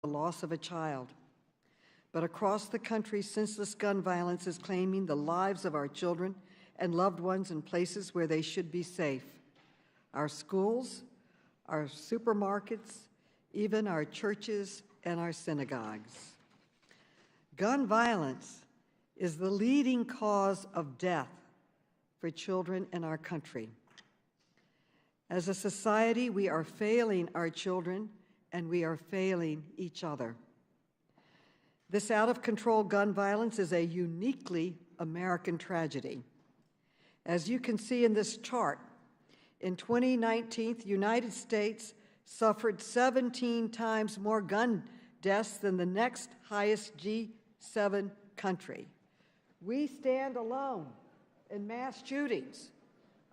the loss of a child. But across the country, senseless gun violence is claiming the lives of our children and loved ones in places where they should be safe. Our schools, our supermarkets, even our churches and our synagogues. Gun violence is the leading cause of death for children in our country. As a society, we are failing our children and we are failing each other. This out-of-control gun violence is a uniquely American tragedy. As you can see in this chart, in 2019, the United States suffered 17 times more gun deaths than the next highest G7 country. We stand alone in mass shootings.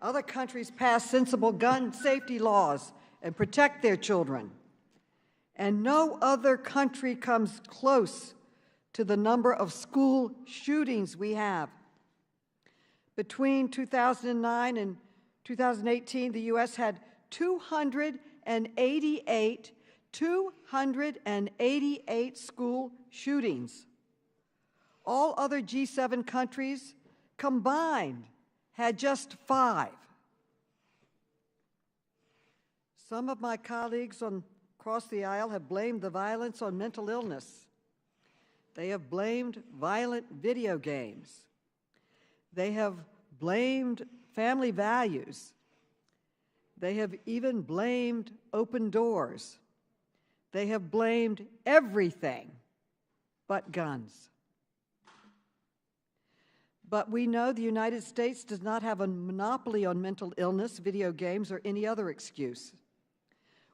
Other countries pass sensible gun safety laws and protect their children. And no other country comes close to the number of school shootings we have. Between 2009 and 2018, the U.S. had 288 school shootings. All other G7 countries combined had just 5. Some of my colleagues across the aisle have blamed the violence on mental illness. They have blamed violent video games. They have blamed family values. They have even blamed open doors. They have blamed everything but guns. But we know the United States does not have a monopoly on mental illness, video games, or any other excuse.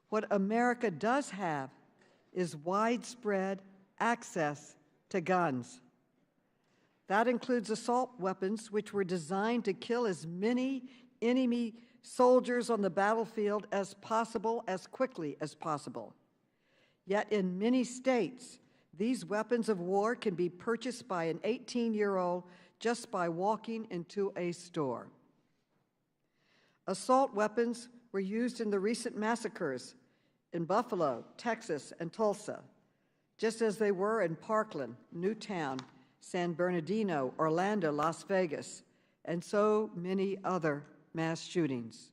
What America does have is widespread access to guns. That includes assault weapons, which were designed to kill as many enemy soldiers on the battlefield as possible, as quickly as possible. Yet in many states, these weapons of war can be purchased by an 18-year-old just by walking into a store. Assault weapons were used in the recent massacres in Buffalo, Texas, and Tulsa, just as they were in Parkland, Newtown, San Bernardino, Orlando, Las Vegas, and so many other mass shootings.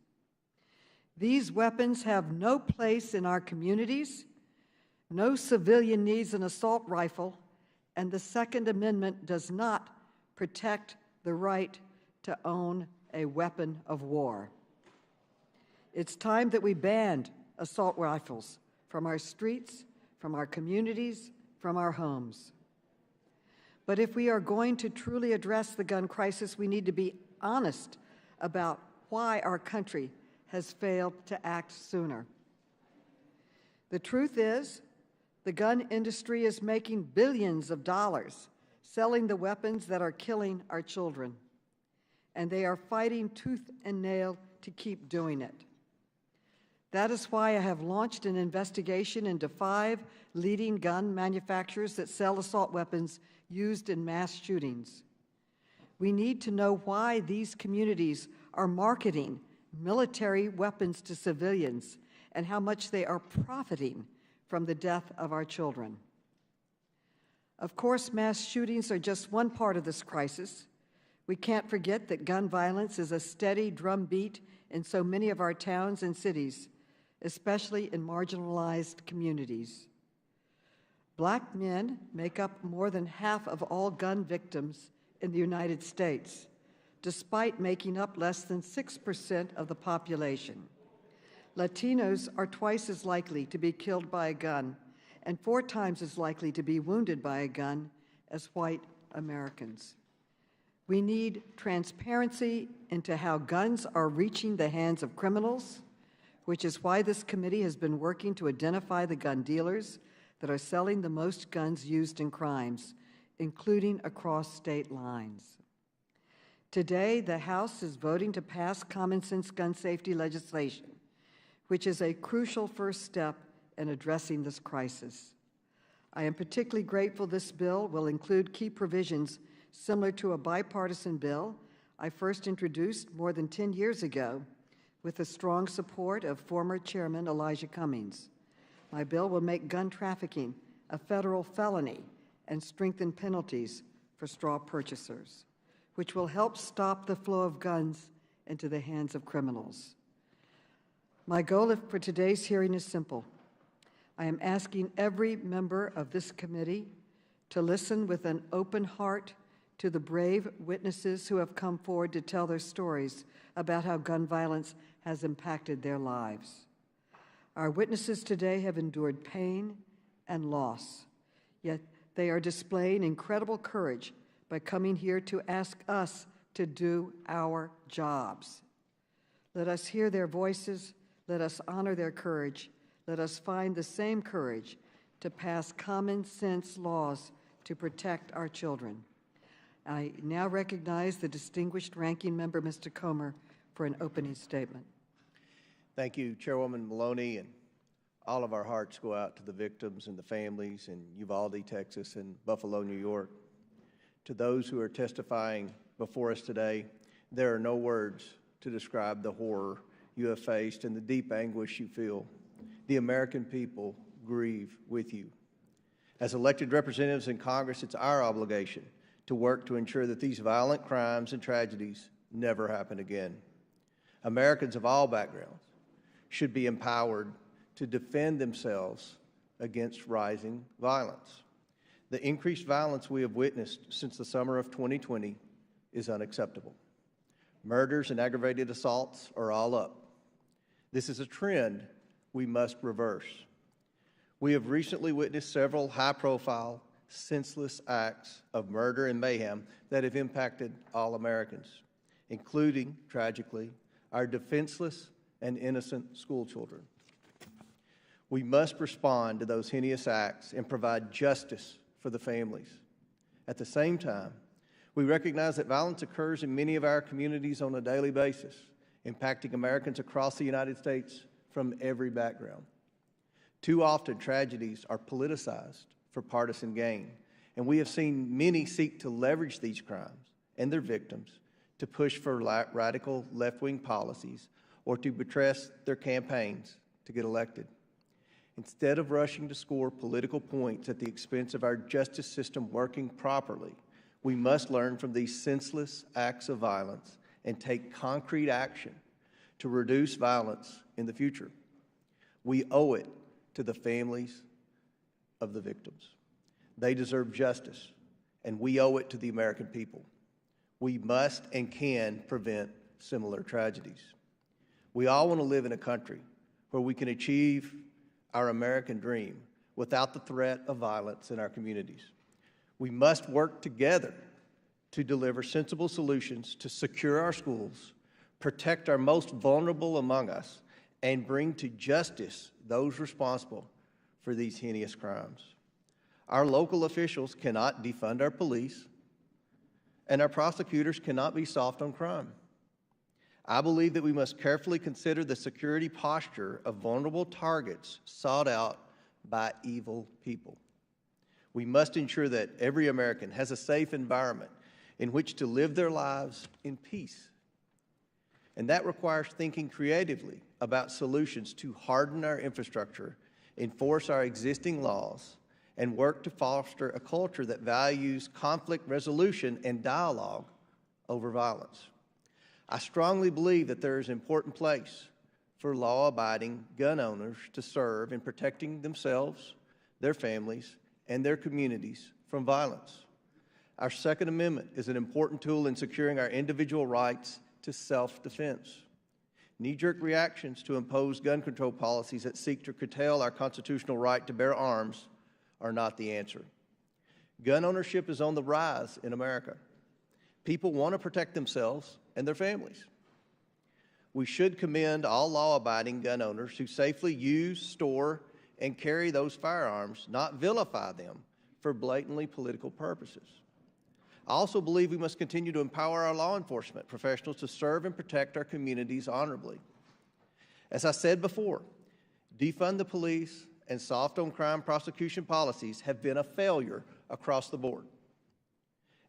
These weapons have no place in our communities. No civilian needs an assault rifle, and the Second Amendment does not protect the right to own a weapon of war. It's time that we banned assault rifles from our streets, from our communities, from our homes. But if we are going to truly address the gun crisis, we need to be honest about why our country has failed to act sooner. The truth is, the gun industry is making billions of dollars selling the weapons that are killing our children, and they are fighting tooth and nail to keep doing it. That is why I have launched an investigation into 5 leading gun manufacturers that sell assault weapons used in mass shootings. We need to know why these communities are marketing military weapons to civilians and how much they are profiting from the death of our children. Of course, mass shootings are just one part of this crisis. We can't forget that gun violence is a steady drumbeat in so many of our towns and cities, especially in marginalized communities. Black men make up more than half of all gun victims in the United States, despite making up less than 6% of the population. Latinos are twice as likely to be killed by a gun and 4 times as likely to be wounded by a gun as white Americans. We need transparency into how guns are reaching the hands of criminals, which is why this committee has been working to identify the gun dealers that are selling the most guns used in crimes, including across state lines. Today, the House is voting to pass common sense gun safety legislation, which is a crucial first step in addressing this crisis. I am particularly grateful this bill will include key provisions similar to a bipartisan bill I first introduced more than 10 years ago with the strong support of former Chairman Elijah Cummings. My bill will make gun trafficking a federal felony and strengthen penalties for straw purchasers, which will help stop the flow of guns into the hands of criminals. My goal for today's hearing is simple. I am asking every member of this committee to listen with an open heart to the brave witnesses who have come forward to tell their stories about how gun violence has impacted their lives. Our witnesses today have endured pain and loss, yet they are displaying incredible courage by coming here to ask us to do our jobs. Let us hear their voices. Let us honor their courage. Let us find the same courage to pass common sense laws to protect our children. I now recognize the distinguished ranking member, Mr. Comer, for an opening statement. Thank you, Chairwoman Maloney, and all of our hearts go out to the victims and the families in Uvalde, Texas, and Buffalo, New York. To those who are testifying before us today, there are no words to describe the horror you have faced and the deep anguish you feel. The American people grieve with you. As elected representatives in Congress, it's our obligation to work to ensure that these violent crimes and tragedies never happen again. Americans of all backgrounds should be empowered to defend themselves against rising violence. The increased violence we have witnessed since the summer of 2020 is unacceptable. Murders and aggravated assaults are all up. This is a trend we must reverse. We have recently witnessed several high-profile, senseless acts of murder and mayhem that have impacted all Americans, including, tragically, our defenseless and innocent schoolchildren. We must respond to those heinous acts and provide justice for the families. At the same time, we recognize that violence occurs in many of our communities on a daily basis, impacting Americans across the United States from every background. Too often, tragedies are politicized for partisan gain, and we have seen many seek to leverage these crimes and their victims to push for radical left-wing policies or to buttress their campaigns to get elected. Instead of rushing to score political points at the expense of our justice system working properly, we must learn from these senseless acts of violence and take concrete action to reduce violence in the future. We owe it to the families of the victims. They deserve justice, and we owe it to the American people. We must and can prevent similar tragedies. We all want to live in a country where we can achieve our American dream without the threat of violence in our communities. We must work together to deliver sensible solutions to secure our schools, protect our most vulnerable among us, and bring to justice those responsible for these heinous crimes. Our local officials cannot defund our police, and our prosecutors cannot be soft on crime. I believe that we must carefully consider the security posture of vulnerable targets sought out by evil people. We must ensure that every American has a safe environment in which to live their lives in peace. And that requires thinking creatively about solutions to harden our infrastructure, enforce our existing laws, and work to foster a culture that values conflict resolution and dialogue over violence. I strongly believe that there is an important place for law-abiding gun owners to serve in protecting themselves, their families, and their communities from violence. Our Second Amendment is an important tool in securing our individual rights to self-defense. Knee-jerk reactions to impose gun control policies that seek to curtail our constitutional right to bear arms are not the answer. Gun ownership is on the rise in America. People want to protect themselves and their families. We should commend all law-abiding gun owners who safely use, store, and carry those firearms, not vilify them for blatantly political purposes. I also believe we must continue to empower our law enforcement professionals to serve and protect our communities honorably. As I said before, defund the police and soft-on-crime prosecution policies have been a failure across the board.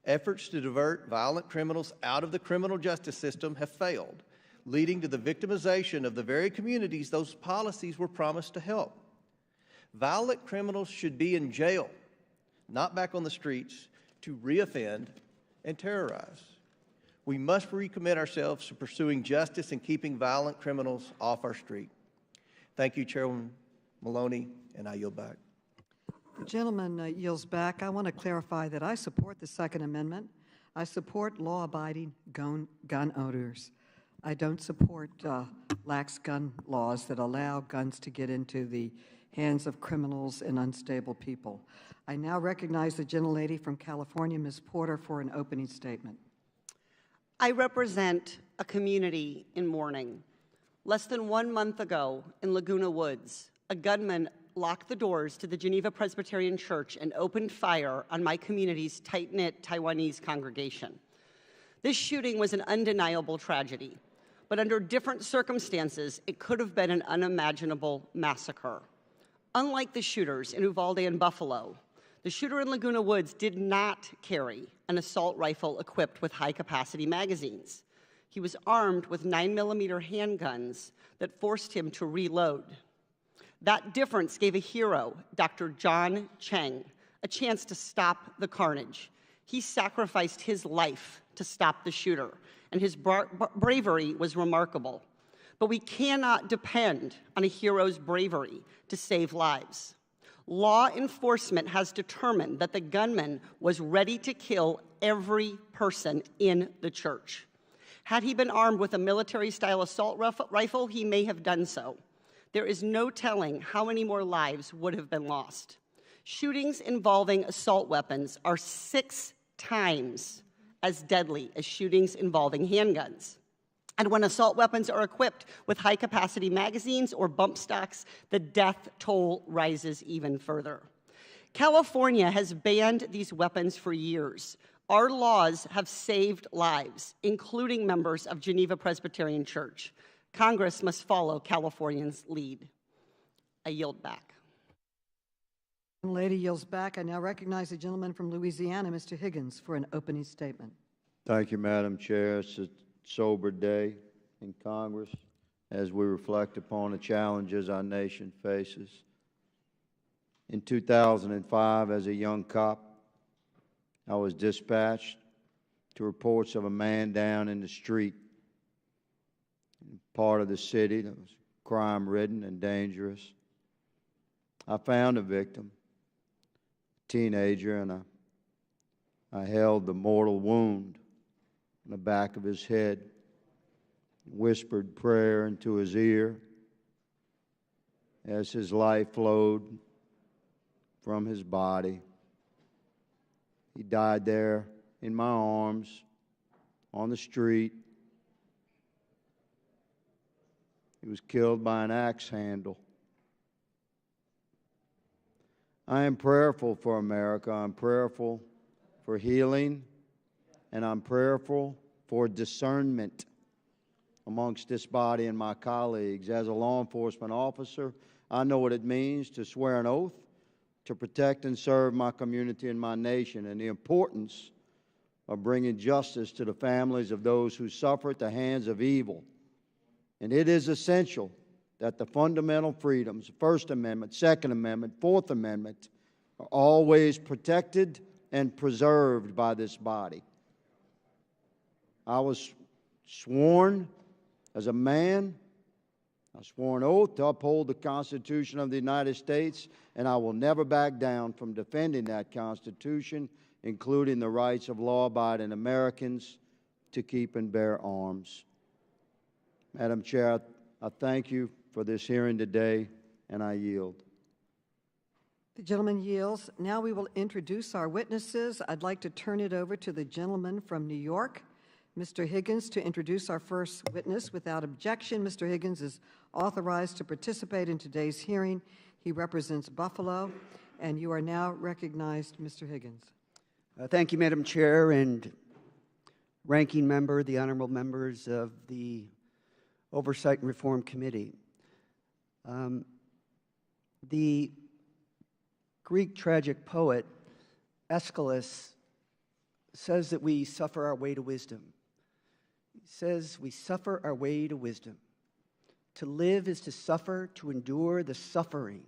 Efforts to divert violent criminals out of the criminal justice system have failed, leading to the victimization of the very communities those policies were promised to help. Violent criminals should be in jail, not back on the streets to reoffend and terrorize. We must recommit ourselves to pursuing justice and keeping violent criminals off our street. Thank you, Chairwoman Maloney, and I yield back. The gentleman yields back. I want to clarify that I support the Second Amendment. I support law-abiding gun owners. I don't support lax gun laws that allow guns to get into the hands of criminals and unstable people. I now recognize the gentlelady from California, Ms. Porter, for an opening statement. I represent a community in mourning. Less than 1 month ago in Laguna Woods, a gunman locked the doors to the Geneva Presbyterian Church and opened fire on my community's tight-knit Taiwanese congregation. This shooting was an undeniable tragedy, but under different circumstances, it could have been an unimaginable massacre. Unlike the shooters in Uvalde and Buffalo, the shooter in Laguna Woods did not carry an assault rifle equipped with high-capacity magazines. He was armed with 9mm handguns that forced him to reload. That difference gave a hero, Dr. John Cheng, a chance to stop the carnage. He sacrificed his life to stop the shooter, and his bravery was remarkable. But we cannot depend on a hero's bravery to save lives. Law enforcement has determined that the gunman was ready to kill every person in the church. Had he been armed with a military-style assault rifle, he may have done so. There is no telling how many more lives would have been lost. Shootings involving assault weapons are 6 times as deadly as shootings involving handguns. And when assault weapons are equipped with high-capacity magazines or bump stocks, the death toll rises even further. California has banned these weapons for years. Our laws have saved lives, including members of Geneva Presbyterian Church. Congress must follow California's lead. I yield back. The lady yields back. I now recognize the gentleman from Louisiana, Mr. Higgins, for an opening statement. Thank you, Madam Chair. It's a sober day in Congress as we reflect upon the challenges our nation faces. In 2005, as a young cop, I was dispatched to reports of a man down in the street in part of the city that was crime-ridden and dangerous. I found a victim, a teenager, and I held the mortal wound in the back of his head, whispered prayer into his ear as his life flowed from his body. He died there in my arms on the street. He was killed by an axe handle. I am prayerful for America. I'm prayerful for healing, and I'm prayerful for discernment amongst this body and my colleagues. As a law enforcement officer, I know what it means to swear an oath to protect and serve my community and my nation, and the importance of bringing justice to the families of those who suffer at the hands of evil. And it is essential that the fundamental freedoms, First Amendment, Second Amendment, Fourth Amendment, are always protected and preserved by this body. I was sworn as a man, I swore an oath to uphold the Constitution of the United States, and I will never back down from defending that Constitution, including the rights of law-abiding Americans to keep and bear arms. Madam Chair, I thank you for this hearing today, and I yield. The gentleman yields. Now we will introduce our witnesses. I'd like to turn it over to the gentleman from New York, Mr. Higgins, to introduce our first witness. Without objection, Mr. Higgins is authorized to participate in today's hearing. He represents Buffalo, and you are now recognized, Mr. Higgins. Thank you, Madam Chair, and ranking member, the honorable members of the Oversight and Reform Committee. The Greek tragic poet Aeschylus says that we suffer our way to wisdom. He says we suffer our way to wisdom. To live is to suffer, to endure the suffering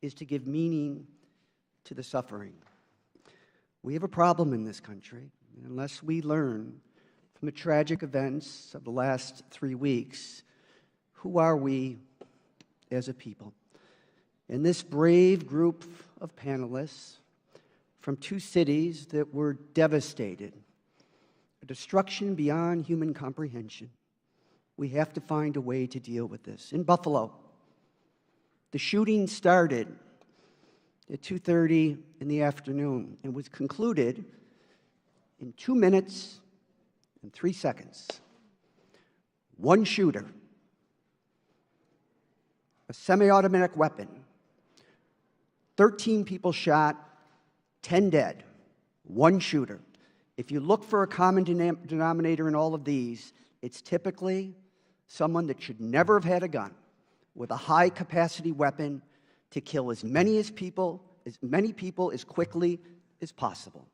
is to give meaning to the suffering. We have a problem in this country. Unless we learn from the tragic events of the last 3 weeks, who are we as a people? And this brave group of panelists from 2 cities that were devastated, a destruction beyond human comprehension, we have to find a way to deal with this. In Buffalo, the shooting started at 2:30 in the afternoon and was concluded in 2 minutes and 3 seconds. One shooter, a semi-automatic weapon, 13 people shot, 10 dead, one shooter. If you look for a common denominator in all of these, it's typically someone that should never have had a gun with a high-capacity weapon to kill as many people as quickly as possible.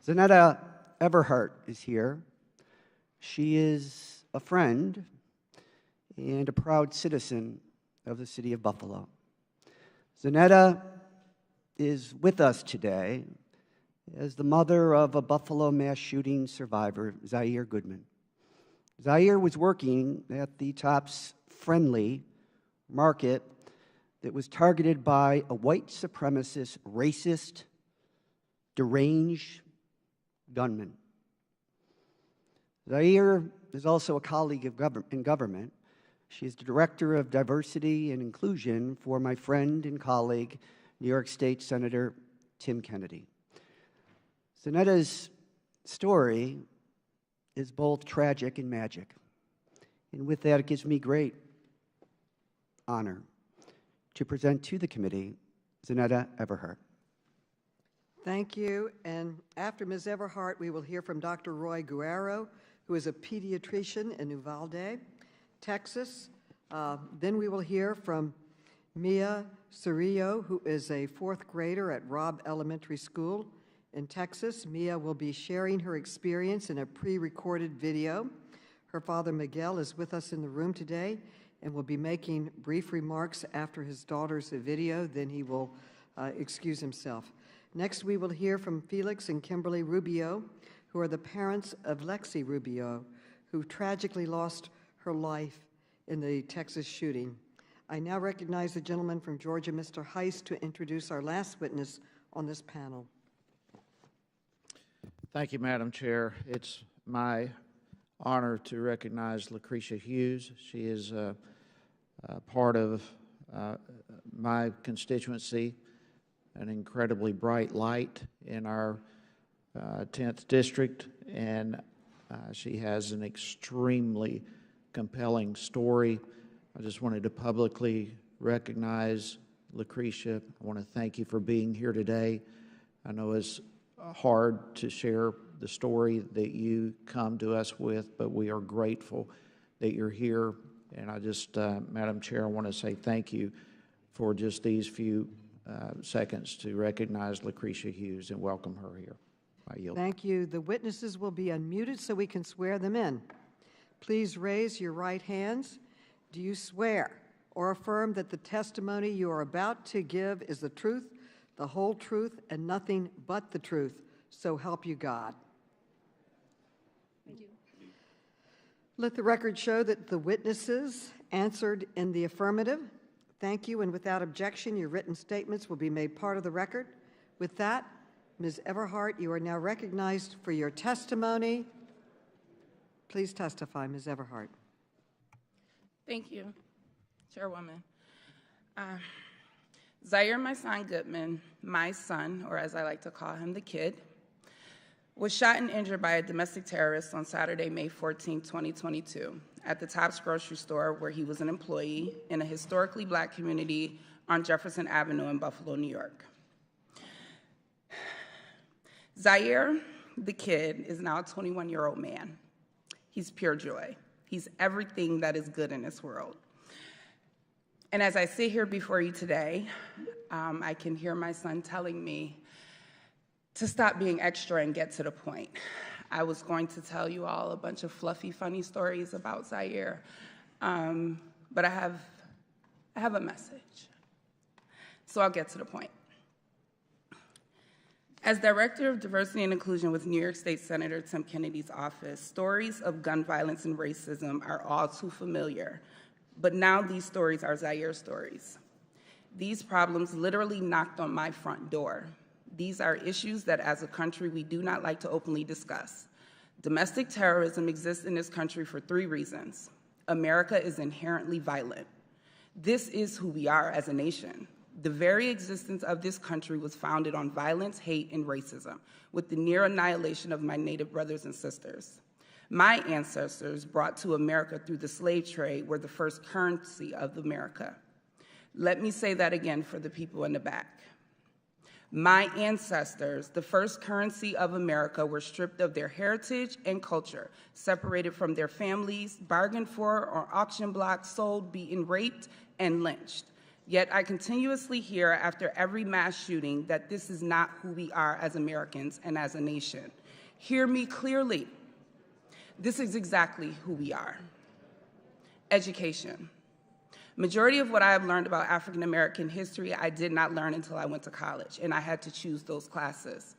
Zanetta Everhart is here. She is a friend and a proud citizen of the city of Buffalo. Zanetta is with us today as the mother of a Buffalo mass shooting survivor, Zaire Goodman. Zaire was working at the Tops Friendly market that was targeted by a white supremacist, racist, deranged gunman. Zaire is also a colleague in government. She is the Director of Diversity and Inclusion for my friend and colleague, New York State Senator Tim Kennedy. Zanetta's story is both tragic and magic. And with that, it gives me great honor to present to the committee Zanetta Everhart. Thank you. And after Ms. Everhart, we will hear from Dr. Roy Guerrero, who is a pediatrician in Uvalde, Texas. Then we will hear from Mia Cirillo, who is a 4th grader at Robb Elementary School in Texas. Mia will be sharing her experience in a pre-recorded video. Her father, Miguel, is with us in the room today and will be making brief remarks after his daughter's video. Then he will excuse himself. Next, we will hear from Felix and Kimberly Rubio, who are the parents of Lexi Rubio, who tragically lost her life in the Texas shooting. I now recognize the gentleman from Georgia, Mr. Heiss, to introduce our last witness on this panel. Thank you, Madam Chair. It's my honor to recognize Lucretia Hughes. She is part of my constituency, an incredibly bright light in our 10th district, and she has an extremely compelling story. I just wanted to publicly recognize Lucretia. I want to thank you for being here today. I know it's hard to share the story that you come to us with, but we are grateful that you're here. And I just, Madam Chair, I want to say thank you for just these few seconds to recognize Lucretia Hughes and welcome her here. I yield. Thank you. The witnesses will be unmuted so we can swear them in. Please raise your right hands. Do you swear or affirm that the testimony you are about to give is the truth, the whole truth, and nothing but the truth? So help you God. Thank you. Let the record show that the witnesses answered in the affirmative. Thank you, and without objection, your written statements will be made part of the record. With that, Ms. Everhart, you are now recognized for your testimony. Please testify, Ms. Everhart. Thank you, Chairwoman. Zaire, my son Goodman, my son, or as I like to call him, the kid, was shot and injured by a domestic terrorist on Saturday, May 14, 2022, at the Tops grocery store where he was an employee in a historically Black community on Jefferson Avenue in Buffalo, New York. Zaire, the kid, is now a 21-year-old man. He's pure joy. He's everything that is good in this world. And as I sit here before you today, I can hear my son telling me to stop being extra and get to the point. I was going to tell you all a bunch of fluffy, funny stories about Zaire, but I have a message. So I'll get to the point. As Director of Diversity and Inclusion with New York State Senator Tim Kennedy's office, stories of gun violence and racism are all too familiar. But now these stories are Zaire stories. These problems literally knocked on my front door. These are issues that as a country we do not like to openly discuss. Domestic terrorism exists in this country for 3 reasons. America is inherently violent. This is who we are as a nation. The very existence of this country was founded on violence, hate, and racism, with the near annihilation of my Native brothers and sisters. My ancestors brought to America through the slave trade were the first currency of America. Let me say that again for the people in the back. My ancestors, the first currency of America, were stripped of their heritage and culture, separated from their families, bargained for on auction blocks, sold, beaten, raped, and lynched. Yet I continuously hear after every mass shooting that this is not who we are as Americans and as a nation. Hear me clearly. This is exactly who we are. Education. Majority of what I have learned about African American history, I did not learn until I went to college, and I had to choose those classes.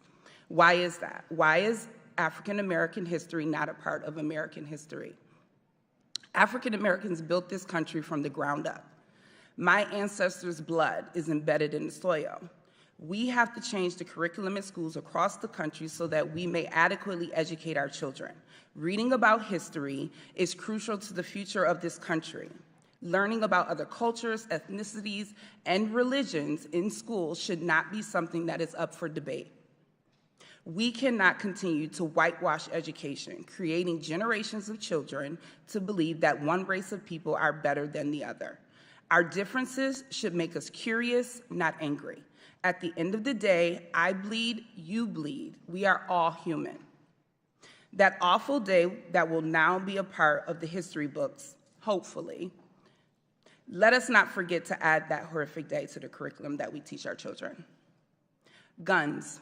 Why is that? Why is African American history not a part of American history? African Americans built this country from the ground up. My ancestors' blood is embedded in the soil. We have to change the curriculum in schools across the country so that we may adequately educate our children. Reading about history is crucial to the future of this country. Learning about other cultures, ethnicities, and religions in schools should not be something that is up for debate. We cannot continue to whitewash education, creating generations of children to believe that one race of people are better than the other. Our differences should make us curious, not angry. At the end of the day, I bleed, you bleed. We are all human. That awful day that will now be a part of the history books, hopefully, let us not forget to add that horrific day to the curriculum that we teach our children. Guns.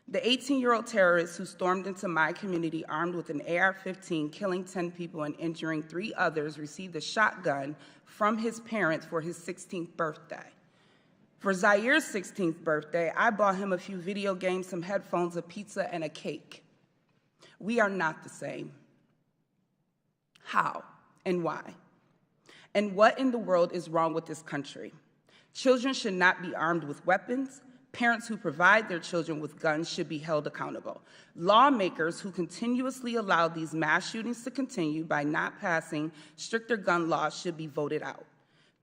The 18-year-old terrorist who stormed into my community armed with an AR-15, killing 10 people and injuring 3 others, received a shotgun from his parents for his 16th birthday. For Zaire's 16th birthday, I bought him a few video games, some headphones, a pizza, and a cake. We are not the same. How and why? And what in the world is wrong with this country? Children should not be armed with weapons. Parents who provide their children with guns should be held accountable. Lawmakers who continuously allow these mass shootings to continue by not passing stricter gun laws should be voted out.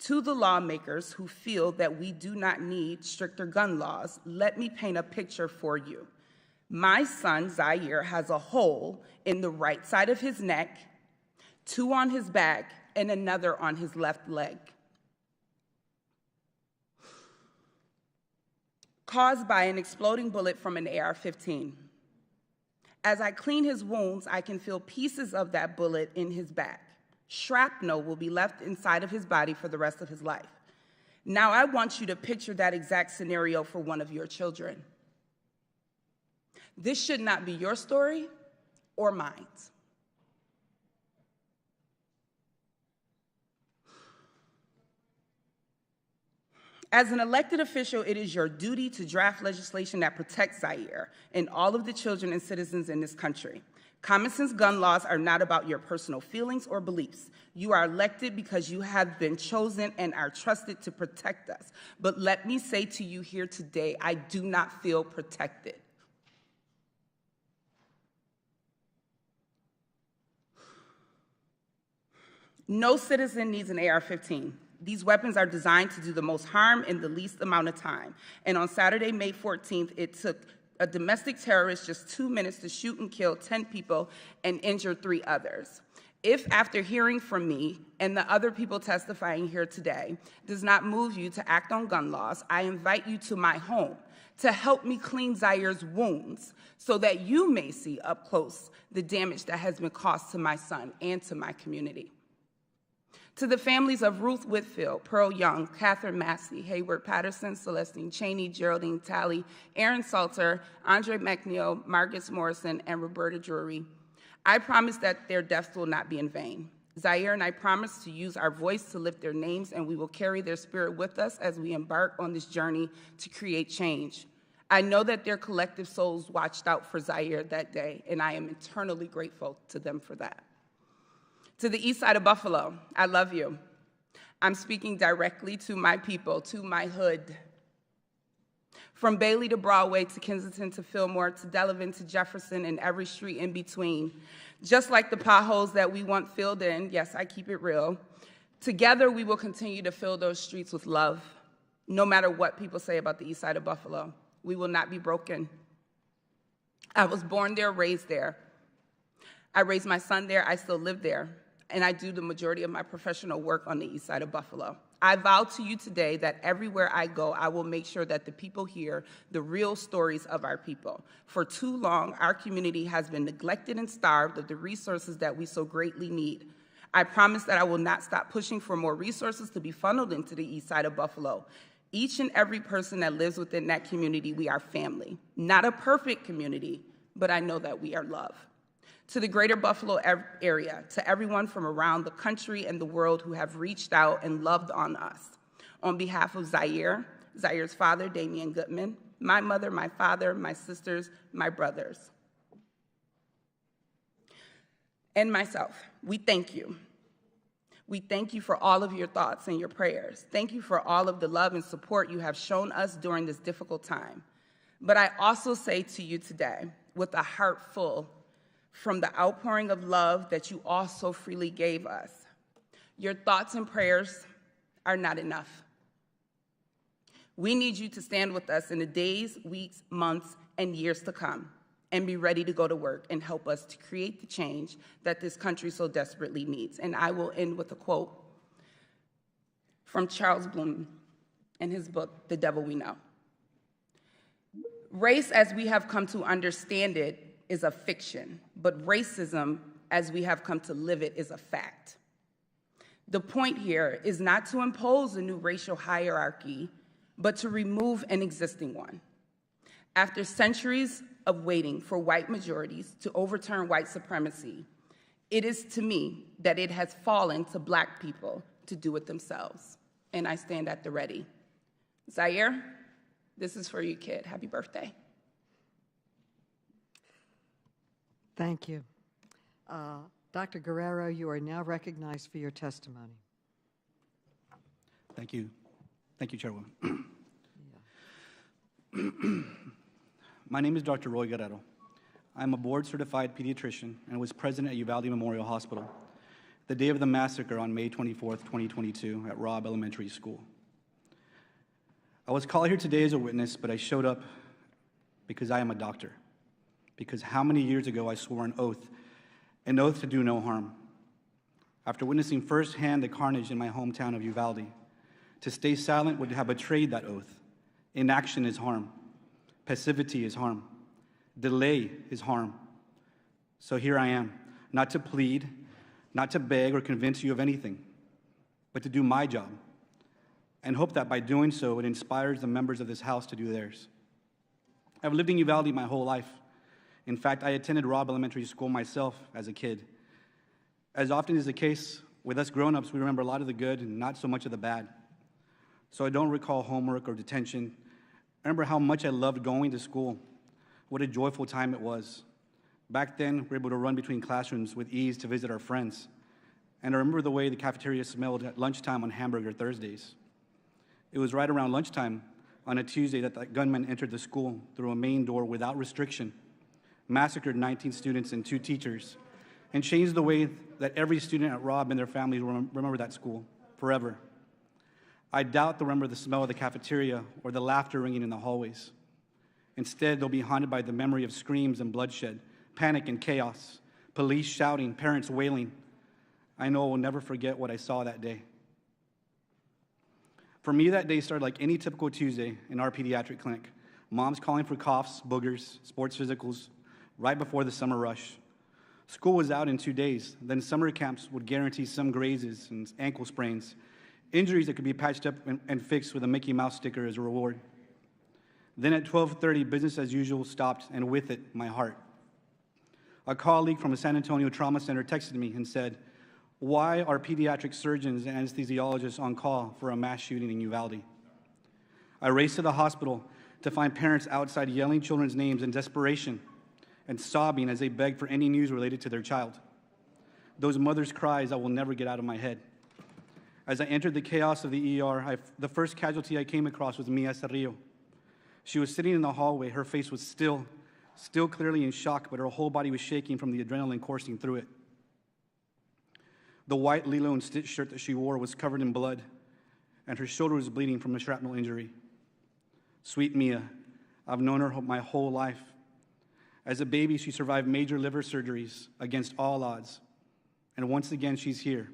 To the lawmakers who feel that we do not need stricter gun laws, let me paint a picture for you. My son, Zaire, has a hole in the right side of his neck, 2 on his back, and another on his left leg, caused by an exploding bullet from an AR-15. As I clean his wounds, I can feel pieces of that bullet in his back. Shrapnel will be left inside of his body for the rest of his life. Now I want you to picture that exact scenario for one of your children. This should not be your story or mine. As an elected official, it is your duty to draft legislation that protects Zaire and all of the children and citizens in this country. Common sense gun laws are not about your personal feelings or beliefs. You are elected because you have been chosen and are trusted to protect us. But let me say to you here today, I do not feel protected. No citizen needs an AR-15. These weapons are designed to do the most harm in the least amount of time. And on Saturday, May 14th, it took a domestic terrorist just 2 minutes to shoot and kill 10 people and injure 3 others. If after hearing from me and the other people testifying here today does not move you to act on gun laws, I invite you to my home to help me clean Zaire's wounds so that you may see up close the damage that has been caused to my son and to my community. To the families of Ruth Whitfield, Pearl Young, Catherine Massey, Hayward Patterson, Celestine Cheney, Geraldine Talley, Aaron Salter, Andre McNeil, Marcus Morrison, and Roberta Drury, I promise that their deaths will not be in vain. Zaire and I promise to use our voice to lift their names, and we will carry their spirit with us as we embark on this journey to create change. I know that their collective souls watched out for Zaire that day, and I am eternally grateful to them for that. To the east side of Buffalo, I love you. I'm speaking directly to my people, to my hood. From Bailey to Broadway, to Kensington to Fillmore, to Delavan to Jefferson, and every street in between. Just like the potholes that we want filled in, yes, I keep it real, together we will continue to fill those streets with love, no matter what people say about the east side of Buffalo. We will not be broken. I was born there, raised there. I raised my son there, I still live there, and I do the majority of my professional work on the east side of Buffalo. I vow to you today that everywhere I go, I will make sure that the people hear the real stories of our people. For too long, our community has been neglected and starved of the resources that we so greatly need. I promise that I will not stop pushing for more resources to be funneled into the east side of Buffalo. Each and every person that lives within that community, we are family. Not a perfect community, but I know that we are love. To the greater Buffalo area, to everyone from around the country and the world who have reached out and loved on us. On behalf of Zaire, Zaire's father, Damian Goodman, my mother, my father, my sisters, my brothers, and myself, we thank you. We thank you for all of your thoughts and your prayers. Thank you for all of the love and support you have shown us during this difficult time. But I also say to you today, with a heart full, from the outpouring of love that you also freely gave us, your thoughts and prayers are not enough. We need you to stand with us in the days, weeks, months, and years to come, and be ready to go to work and help us to create the change that this country so desperately needs. And I will end with a quote from Charles Bloom in his book, The Devil We Know. Race, as we have come to understand it, is a fiction, but racism, as we have come to live it, is a fact. The point here is not to impose a new racial hierarchy, but to remove an existing one. After centuries of waiting for white majorities to overturn white supremacy, it is to me that it has fallen to Black people to do it themselves, and I stand at the ready. Zaire, this is for you, kid. Happy birthday. Thank you. Dr. Guerrero, you are now recognized for your testimony. Thank you. Thank you, Chairwoman. My name is Dr. Roy Guerrero. I'm a board-certified pediatrician and was present at Uvalde Memorial Hospital the day of the massacre on May 24th, 2022 at Robb Elementary School. I was called here today as a witness, but I showed up because I am a doctor. Because how many years ago I swore an oath to do no harm. After witnessing firsthand the carnage in my hometown of Uvalde, to stay silent would have betrayed that oath. Inaction is harm. Passivity is harm. Delay is harm. So here I am, not to plead, not to beg or convince you of anything, but to do my job, and hope that by doing so, it inspires the members of this House to do theirs. I've lived in Uvalde my whole life. In fact, I attended Robb Elementary School myself as a kid. As often is the case with us grown-ups, we remember a lot of the good and not so much of the bad. So I don't recall homework or detention. I remember how much I loved going to school. What a joyful time it was. Back then, we were able to run between classrooms with ease to visit our friends. And I remember the way the cafeteria smelled at lunchtime on Hamburger Thursdays. It was right around lunchtime on a Tuesday that the gunman entered the school through a main door without restriction, massacred 19 students and 2 teachers, and changed the way that every student at Robb and their families remember that school forever. I doubt they'll remember the smell of the cafeteria or the laughter ringing in the hallways. Instead, they'll be haunted by the memory of screams and bloodshed, panic and chaos, police shouting, parents wailing. I know I will never forget what I saw that day. For me, that day started like any typical Tuesday in our pediatric clinic. Moms calling for coughs, boogers, sports physicals, right before the summer rush. School was out in 2 days. Then summer camps would guarantee some grazes and ankle sprains, injuries that could be patched up and fixed with a Mickey Mouse sticker as a reward. Then at 12:30, business as usual stopped, and with it, my heart. A colleague from a San Antonio trauma center texted me and said, Why are pediatric surgeons and anesthesiologists on call for a mass shooting in Uvalde? I raced to the hospital to find parents outside yelling children's names in desperation and sobbing as they begged for any news related to their child. Those mothers' cries I will never get out of my head. As I entered the chaos of the ER, the first casualty I came across was Mia Cerrillo. She was sitting in the hallway. Her face was still clearly in shock, but her whole body was shaking from the adrenaline coursing through it. The white Lilo and Stitch shirt that she wore was covered in blood, and her shoulder was bleeding from a shrapnel injury. Sweet Mia, I've known her my whole life. As a baby, she survived major liver surgeries against all odds, and once again, she's here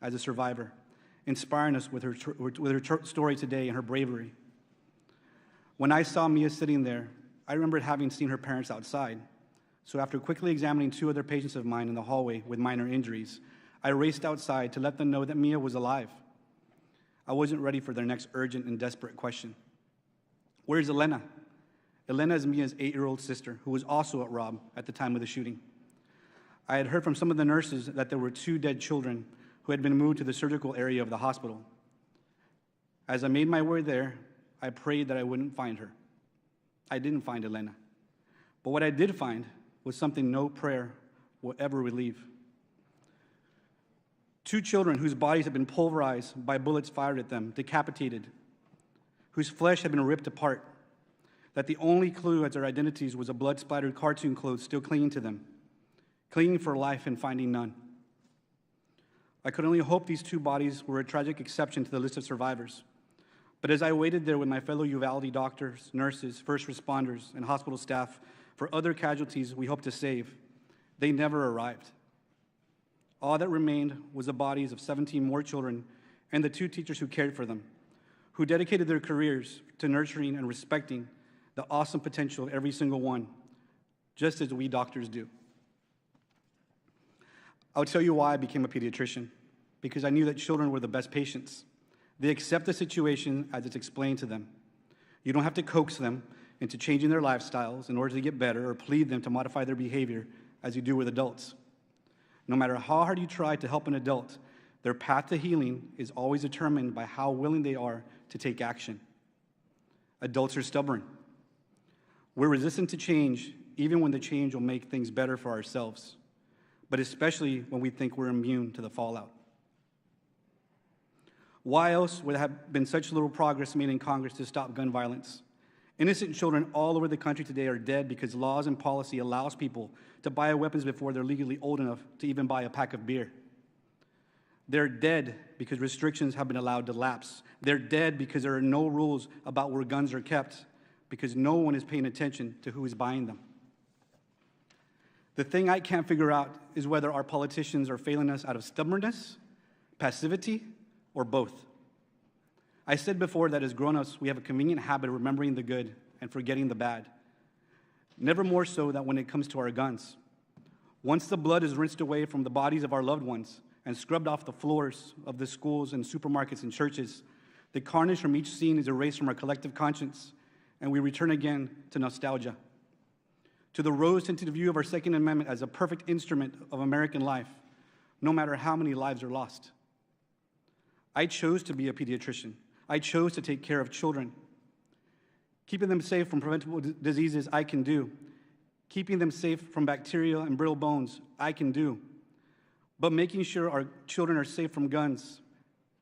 as a survivor, inspiring us with her story today and her bravery. When I saw Mia sitting there, I remembered having seen her parents outside. So after quickly examining 2 other patients of mine in the hallway with minor injuries, I raced outside to let them know that Mia was alive. I wasn't ready for their next urgent and desperate question. Where's Elena? Elena is Mia's 8-year-old sister, who was also at Robb at the time of the shooting. I had heard from some of the nurses that there were 2 dead children who had been moved to the surgical area of the hospital. As I made my way there, I prayed that I wouldn't find her. I didn't find Elena. But what I did find was something no prayer will ever relieve. 2 children whose bodies had been pulverized by bullets fired at them, decapitated, whose flesh had been ripped apart, that the only clue as their identities was a blood-splattered cartoon clothes still clinging to them, clinging for life and finding none. I could only hope these 2 bodies were a tragic exception to the list of survivors. But as I waited there with my fellow Uvalde doctors, nurses, first responders, and hospital staff for other casualties we hope to save, they never arrived. All that remained was the bodies of 17 more children and the 2 teachers who cared for them, who dedicated their careers to nurturing and respecting the awesome potential of every single one, just as we doctors do. I'll tell you why I became a pediatrician, because I knew that children were the best patients. They accept the situation as it's explained to them. You don't have to coax them into changing their lifestyles in order to get better or plead them to modify their behavior as you do with adults. No matter how hard you try to help an adult, their path to healing is always determined by how willing they are to take action. Adults are stubborn. We're resistant to change, even when the change will make things better for ourselves, but especially when we think we're immune to the fallout. Why else would there have been such little progress made in Congress to stop gun violence? Innocent children all over the country today are dead because laws and policy allows people to buy weapons before they're legally old enough to even buy a pack of beer. They're dead because restrictions have been allowed to lapse. They're dead because there are no rules about where guns are kept, because no one is paying attention to who is buying them. The thing I can't figure out is whether our politicians are failing us out of stubbornness, passivity, or both. I said before that as grown-ups, we have a convenient habit of remembering the good and forgetting the bad. Never more so than when it comes to our guns. Once the blood is rinsed away from the bodies of our loved ones and scrubbed off the floors of the schools and supermarkets and churches, the carnage from each scene is erased from our collective conscience, and we return again to nostalgia, to the rose-tinted view of our Second Amendment as a perfect instrument of American life, no matter how many lives are lost. I chose to be a pediatrician. I chose to take care of children. Keeping them safe from preventable diseases, I can do. Keeping them safe from bacteria and brittle bones, I can do. But making sure our children are safe from guns,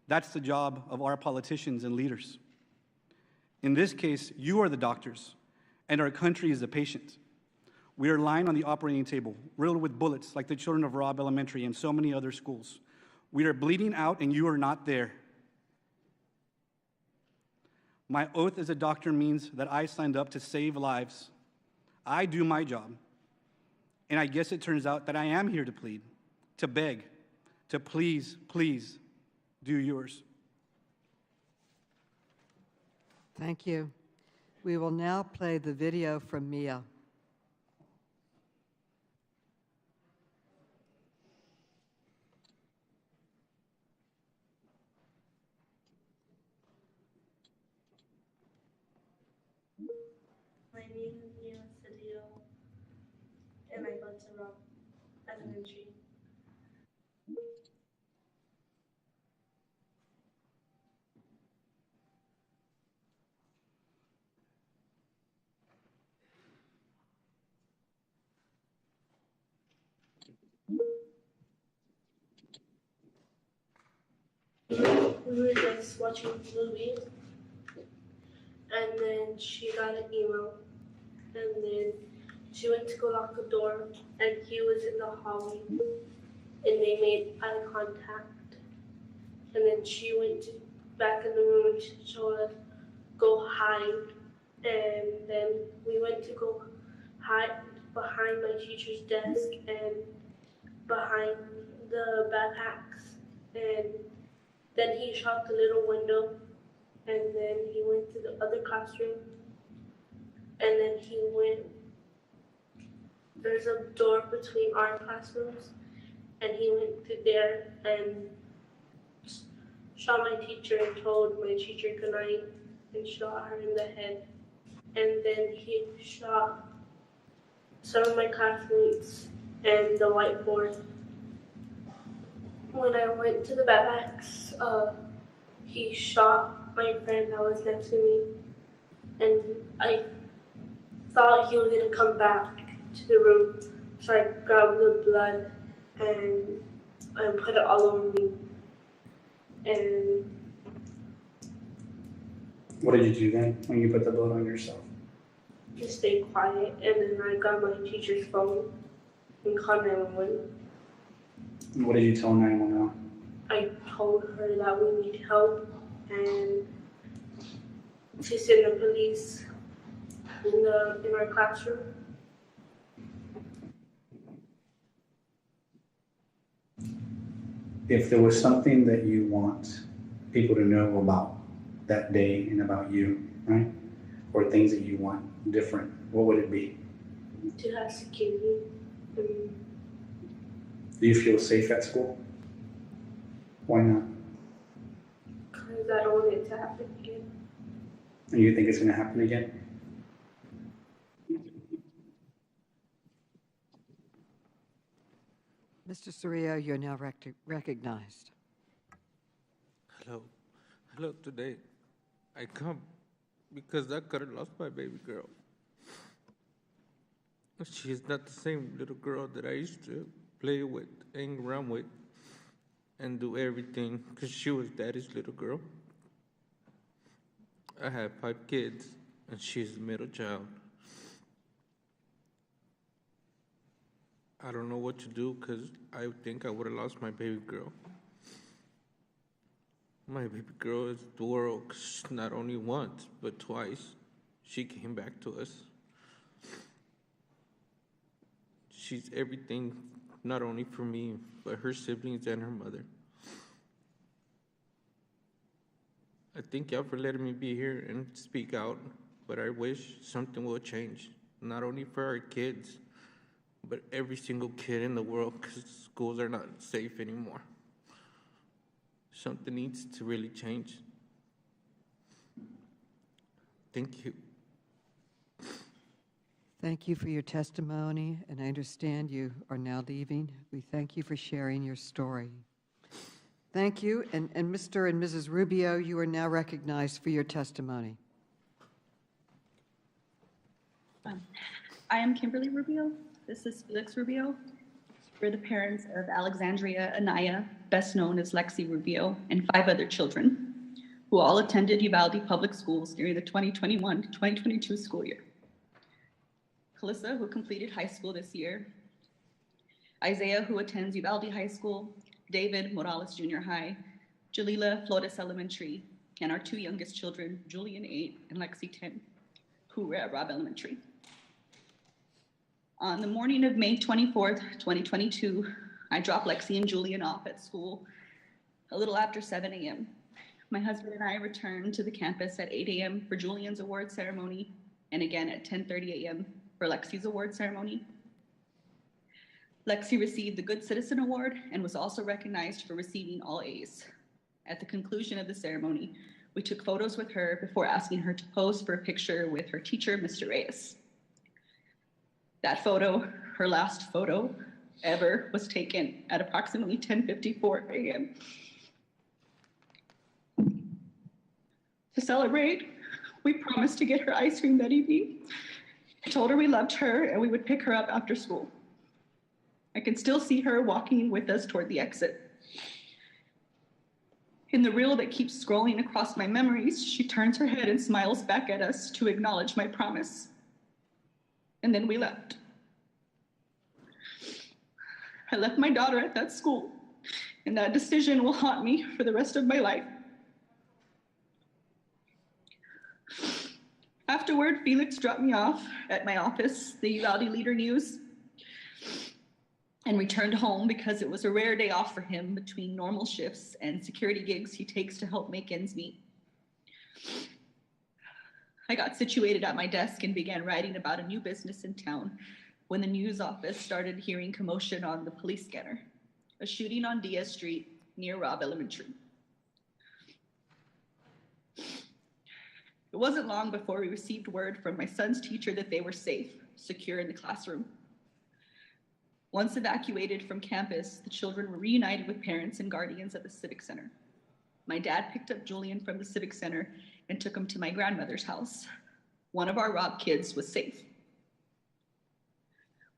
that's the job of our politicians and leaders. In this case, you are the doctors, and our country is the patient. We are lying on the operating table, riddled with bullets like the children of Robb Elementary and so many other schools. We are bleeding out, and you are not there. My oath as a doctor means that I signed up to save lives. I do my job. And I guess it turns out that I am here to plead, to beg, to please, please do yours. Thank you. We will now play the video from Mia. My name is Mia Cedillo, and I go to Robb Elementary. We were just watching movies, and then she got an email, and then she went to go lock the door, and he was in the hallway, and they made eye contact, and then she went back in the room and she told us, go hide, and then we went to go hide behind my teacher's desk and behind the backpacks, and then he shot the little window, and then he went to the other classroom, and then there's a door between our classrooms, and he went to there and shot my teacher and told my teacher goodnight and shot her in the head. And then he shot some of my classmates and the whiteboard. When I went to the backpacks, he shot my friend that was next to me, and I thought he was going to come back to the room, so I grabbed the blood and I put it all over me. And What did you do then when you put the blood on yourself? just stay quiet, and then I got my teacher's phone and called 911. And what did you tell 911? I told her that we need help and to send the police in our classroom. If there was something that you want people to know about that day and about you, right? Or things that you want different, what would it be? To have security. Do you feel safe at school? Why not? Because I don't want it to happen again. And you think it's going to happen again? Mr. Sorillo, you're now recognized. Hello, today I come because I could have lost my baby girl. She is not the same little girl that I used to play with, hang around with, and do everything because she was daddy's little girl. I have 5 kids, and she's the middle child. I don't know what to do because I think I would have lost my baby girl. My baby girl is the world 'cause not only once, but twice. She came back to us. She's everything, not only for me, but her siblings and her mother. I thank y'all for letting me be here and speak out, but I wish something will change, not only for our kids, but every single kid in the world, because schools are not safe anymore. Something needs to really change. Thank you. Thank you for your testimony, and I understand you are now leaving. We thank you for sharing your story. Thank you, and Mr. and Mrs. Rubio, you are now recognized for your testimony. I am Kimberly Rubio. This is Felix Rubio. We're the parents of Alexandria Anaya, best known as Lexi Rubio, and 5 other children, who all attended Uvalde Public Schools during the 2021 to 2022 school year. Calissa, who completed high school this year, Isaiah, who attends Uvalde High School, David Morales Junior High, Jalila Flores Elementary, and our 2 youngest children, Julian 8 and Lexi 10, who were at Robb Elementary. On the morning of May 24th, 2022, I dropped Lexi and Julian off at school a little after 7 a.m. My husband and I returned to the campus at 8 a.m. for Julian's award ceremony, and again at 10:30 a.m. for Lexi's award ceremony. Lexi received the Good Citizen Award and was also recognized for receiving all A's. At the conclusion of the ceremony, we took photos with her before asking her to pose for a picture with her teacher, Mr. Reyes. That photo, her last photo ever, was taken at approximately 10:54 a.m. To celebrate, we promised to get her ice cream that evening. I told her we loved her and we would pick her up after school. I can still see her walking with us toward the exit. In the reel that keeps scrolling across my memories, she turns her head and smiles back at us to acknowledge my promise. And then we left. I left my daughter at that school, and that decision will haunt me for the rest of my life. Afterward, Felix dropped me off at my office, the Uvalde Leader News, and returned home because it was a rare day off for him between normal shifts and security gigs he takes to help make ends meet. I got situated at my desk and began writing about a new business in town when the news office started hearing commotion on the police scanner, a shooting on Diaz Street near Robb Elementary. It wasn't long before we received word from my son's teacher that they were safe, secure in the classroom. Once evacuated from campus, the children were reunited with parents and guardians at the Civic Center. My dad picked up Julian from the Civic Center and took him to my grandmother's house. One of our robbed kids was safe.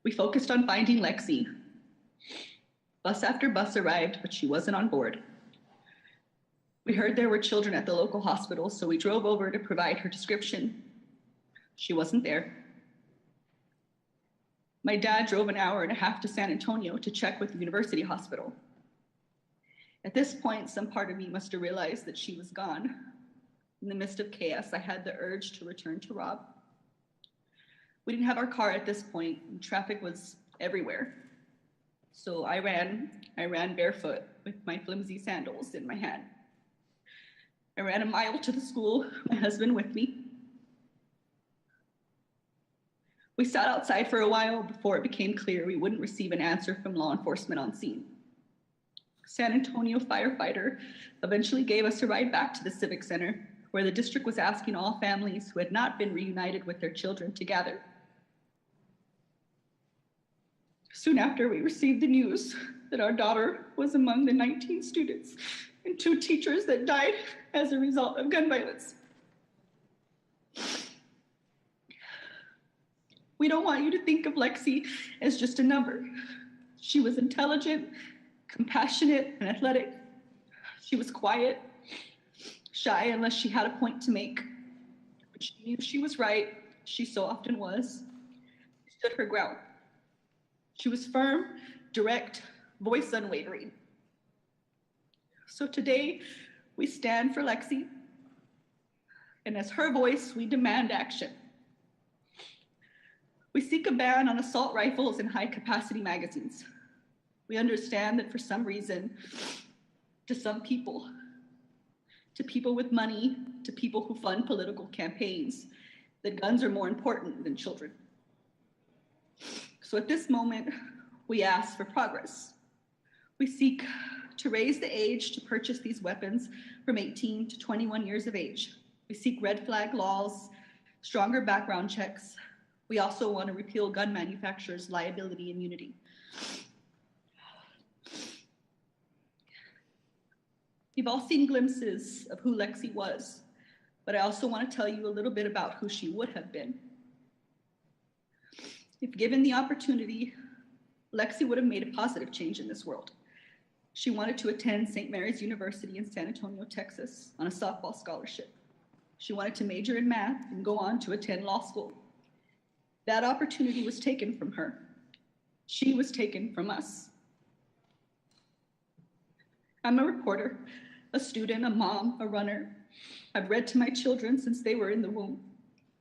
We focused on finding Lexi. Bus after bus arrived, but she wasn't on board. We heard there were children at the local hospital, so we drove over to provide her description. She wasn't there. My dad drove an hour and a half to San Antonio to check with the university hospital. At this point, some part of me must have realized that she was gone. In the midst of chaos, I had the urge to return to Robb. We didn't have our car at this point, and traffic was everywhere. So I ran barefoot with my flimsy sandals in my hand. I ran a mile to the school, my husband with me. We sat outside for a while before it became clear we wouldn't receive an answer from law enforcement on scene. San Antonio firefighter eventually gave us a ride back to the Civic Center, where the district was asking all families who had not been reunited with their children to gather. Soon after, we received the news that our daughter was among the 19 students and 2 teachers that died as a result of gun violence. We don't want you to think of Lexi as just a number. She was intelligent, compassionate, and athletic. She was quiet, shy unless she had a point to make. But she knew she was right. She so often was. She stood her ground. She was firm, direct, voice unwavering. So today, we stand for Lexi, and as her voice, we demand action. We seek a ban on assault rifles and high-capacity magazines. We understand that for some reason, to some people, to people with money, to people who fund political campaigns, that guns are more important than children. So at this moment, we ask for progress. We seek to raise the age to purchase these weapons from 18 to 21 years of age. We seek red flag laws, stronger background checks. We also want to repeal gun manufacturers' liability immunity. You've all seen glimpses of who Lexi was, but I also want to tell you a little bit about who she would have been. If given the opportunity, Lexi would have made a positive change in this world. She wanted to attend St. Mary's University in San Antonio, Texas, on a softball scholarship. She wanted to major in math and go on to attend law school. That opportunity was taken from her. She was taken from us. I'm a reporter, a student, a mom, a runner. I've read to my children since they were in the womb.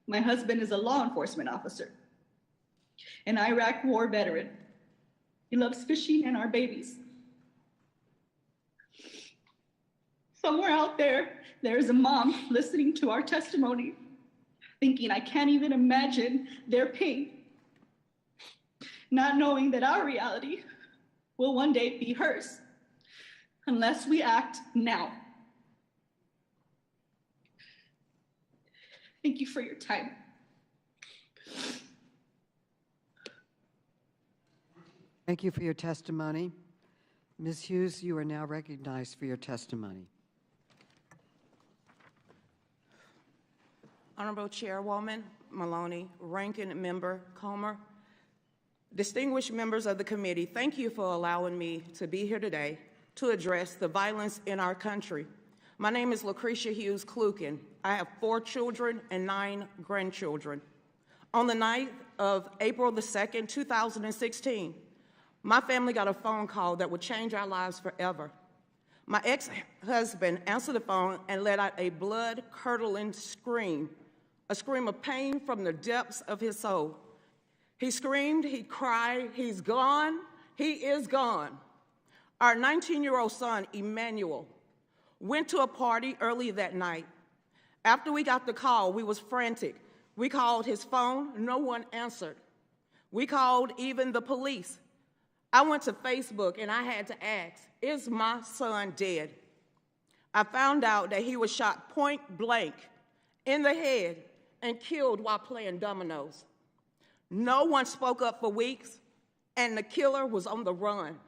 My husband is a law enforcement officer, an Iraq war veteran. He loves fishing and our babies. Somewhere out there, there's a mom listening to our testimony, thinking, I can't even imagine their pain, not knowing that our reality will one day be hers, unless we act now. Thank you for your time. Thank you for your testimony. Ms. Hughes, you are now recognized for your testimony. Honorable Chairwoman Maloney, Ranking Member Comer, Distinguished members of the committee, thank you for allowing me to be here today to address the violence in our country. My name is Lucretia Hughes Kluken. I have 4 children and 9 grandchildren. On the night of April the 2nd, 2016, my family got a phone call that would change our lives forever. My ex-husband answered the phone and let out a blood-curdling scream, a scream of pain from the depths of his soul. He screamed, he cried, he's gone, he is gone. Our 19-year-old son, Emmanuel, went to a party early that night. After we got the call, we was frantic. We called his phone, no one answered. We called even the police. I went to Facebook and I had to ask, is my son dead? I found out that he was shot point blank in the head and killed while playing dominoes. No one spoke up for weeks, and the killer was on the run.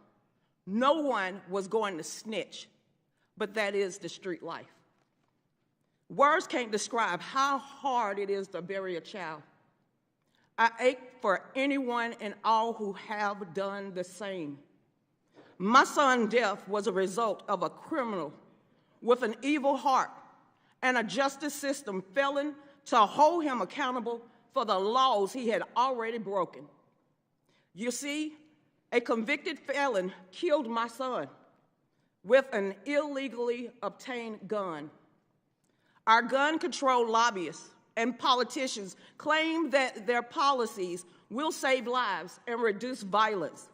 No one was going to snitch, but that is the street life. Words can't describe how hard it is to bury a child. I ache for anyone and all who have done the same. My son's death was a result of a criminal with an evil heart and a justice system failing to hold him accountable for the laws he had already broken. You see, a convicted felon killed my son with an illegally obtained gun. Our gun control lobbyists and politicians claim that their policies will save lives and reduce violence.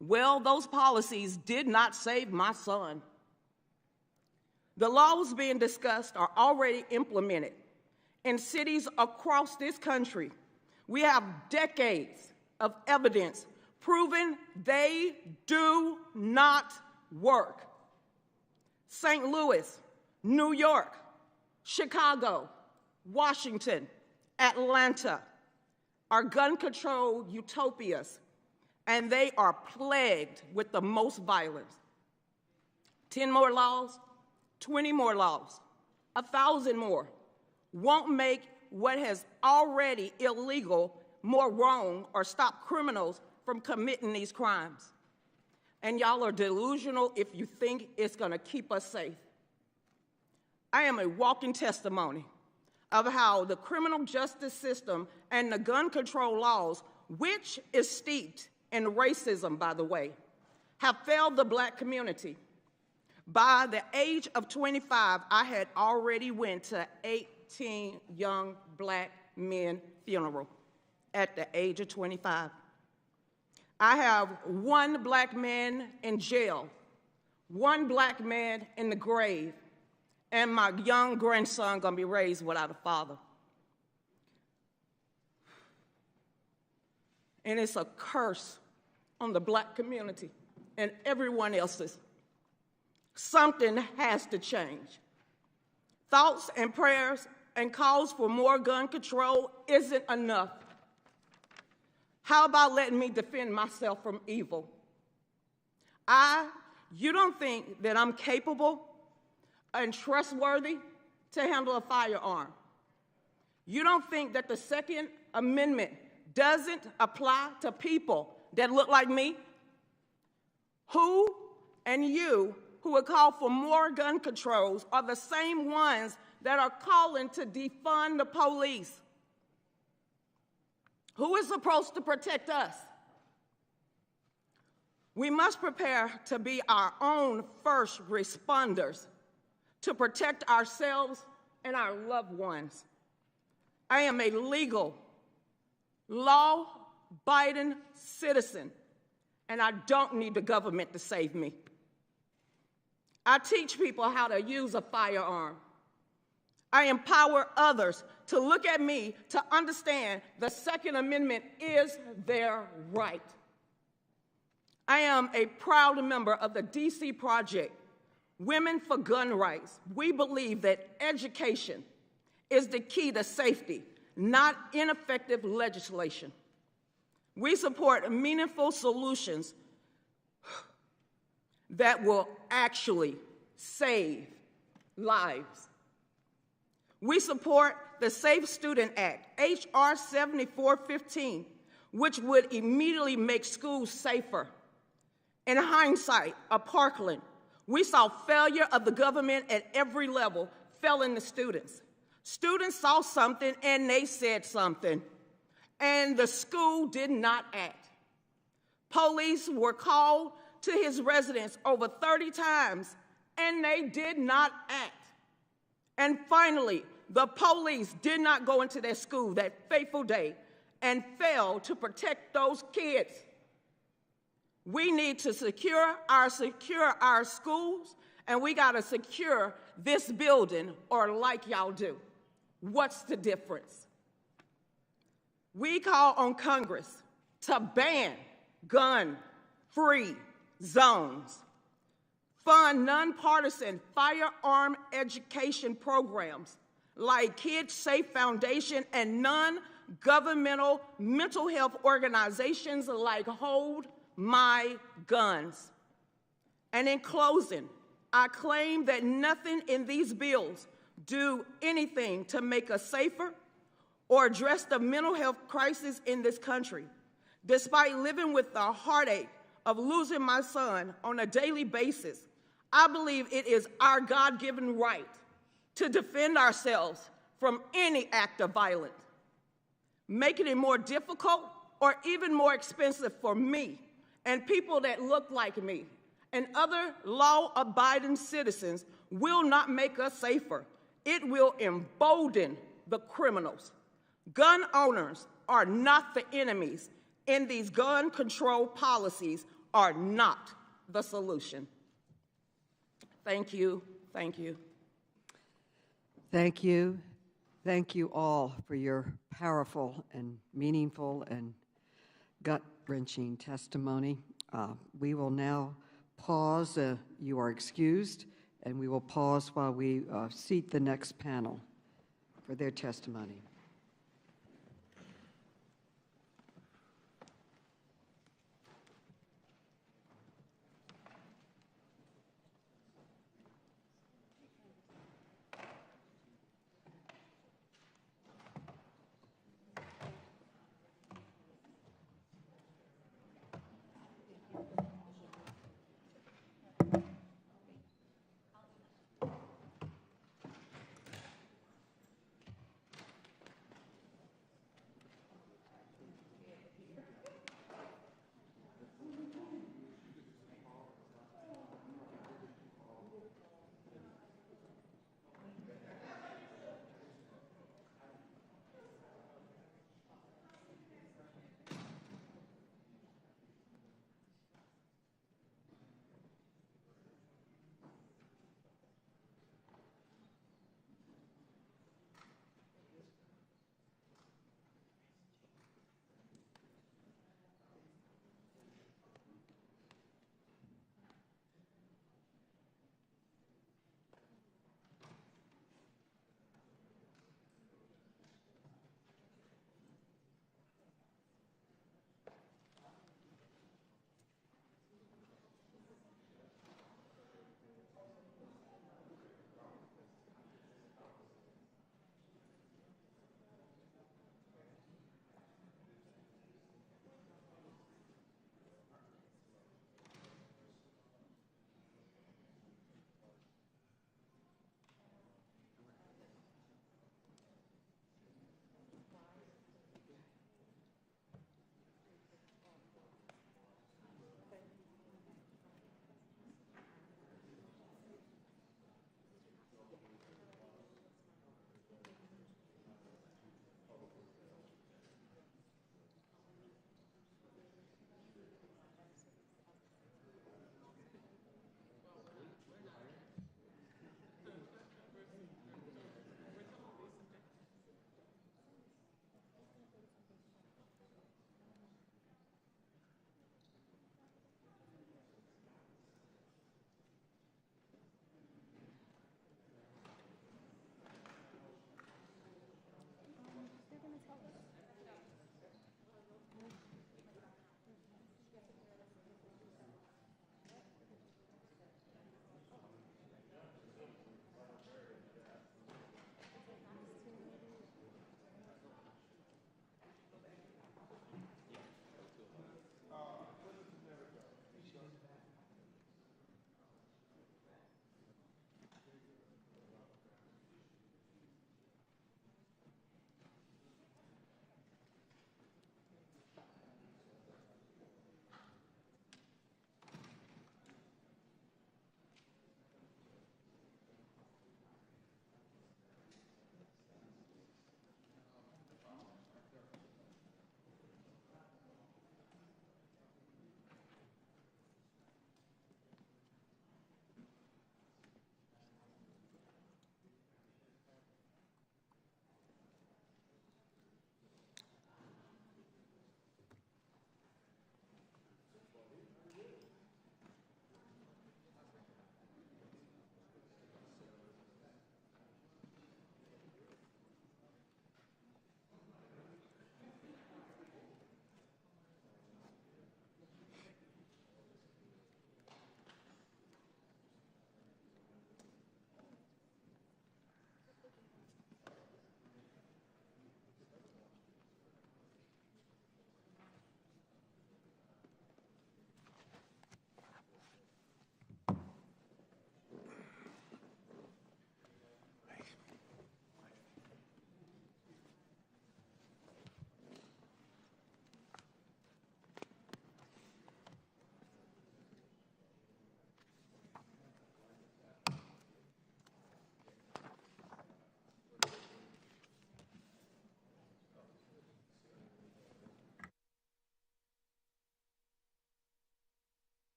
Well, those policies did not save my son. The laws being discussed are already implemented in cities across this country. We have decades of evidence proving they do not work. St. Louis, New York, Chicago, Washington, Atlanta are gun control utopias, and they are plagued with the most violence. 10 more laws, 20 more laws, 1,000 more won't make what has already illegal more wrong or stop criminals from committing these crimes. And y'all are delusional if you think it's gonna keep us safe. I am a walking testimony of how the criminal justice system and the gun control laws, which is steeped in racism, by the way, have failed the Black community. By the age of 25, I had already went to 18 young Black men funerals at the age of 25. I have 1 Black man in jail, 1 Black man in the grave, and my young grandson gonna be raised without a father. And it's a curse on the Black community and everyone else's. Something has to change. Thoughts and prayers and calls for more gun control isn't enough. How about letting me defend myself from evil? You don't think that I'm capable and trustworthy to handle a firearm? You don't think that the Second Amendment doesn't apply to people that look like me? Who and you who would call for more gun controls are the same ones that are calling to defund the police. Who is supposed to protect us? We must prepare to be our own first responders to protect ourselves and our loved ones. I am a legal, law-abiding citizen, and I don't need the government to save me. I teach people how to use a firearm. I empower others to look at me to understand the Second Amendment is their right. I am a proud member of the DC Project, Women for Gun Rights. We believe that education is the key to safety, not ineffective legislation. We support meaningful solutions that will actually save lives. We support the Safe Student Act, H.R. 7415, which would immediately make schools safer. In hindsight, of Parkland, we saw failure of the government at every level failing the students. Students saw something and they said something, and the school did not act. Police were called to his residence over 30 times, and they did not act. And finally, the police did not go into their school that fateful day and failed to protect those kids. We need to secure our schools, and we got to secure this building, or like y'all do. What's the difference? We call on Congress to ban gun-free zones, fund nonpartisan firearm education programs like Kids Safe Foundation and non-governmental mental health organizations like Hold My Guns. And in closing, I claim that nothing in these bills do anything to make us safer or address the mental health crisis in this country. Despite living with the heartache of losing my son on a daily basis, I believe it is our God-given right to defend ourselves from any act of violence. Making it more difficult or even more expensive for me and people that look like me and other law-abiding citizens will not make us safer. It will embolden the criminals. Gun owners are not the enemies, and these gun control policies are not the solution. Thank you, thank you. Thank you. Thank you all for your powerful and meaningful and gut-wrenching testimony. We will now pause. You are excused, and we will pause while we seat the next panel for their testimony.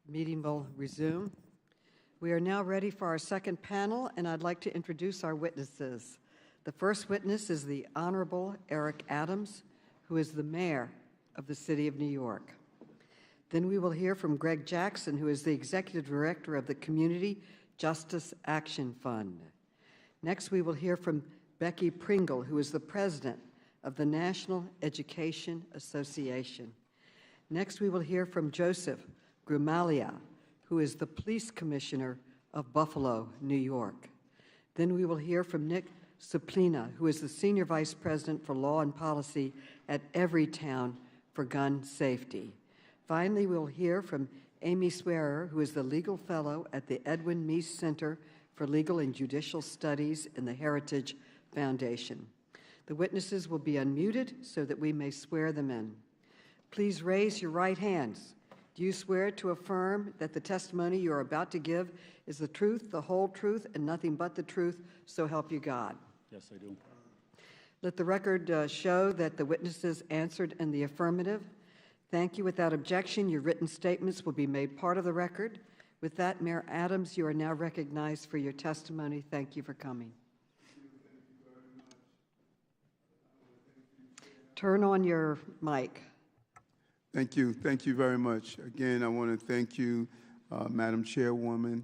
Meeting will resume. We are now ready for our second panel, and I'd like to introduce our witnesses. The first witness is the Honorable Eric Adams, who is the mayor of the City of New York. Then we will hear from Greg Jackson, who is the executive director of the Community Justice Action Fund. Next, we will hear from Becky Pringle, who is the president of the National Education Association. Next, we will hear from Joseph Grumalia, who is the police commissioner of Buffalo, New York. Then we will hear from Nick Suplina, who is the senior vice president for law and policy at Everytown for Gun Safety. Finally, we'll hear from Amy Swearer, who is the legal fellow at the Edwin Meese Center for Legal and Judicial Studies in the Heritage Foundation. The witnesses will be unmuted so that we may swear them in. Please raise your right hands. Do you swear to affirm that the testimony you are about to give is the truth, the whole truth, and nothing but the truth, so help you God? Yes, I do. Let the record show that the witnesses answered in the affirmative. Thank you. Without objection, your written statements will be made part of the record. With that, Mayor Adams, you are now recognized for your testimony. Thank you for coming. Turn on your mic. Thank you. Thank you very much. Again, I want to thank you, Madam Chairwoman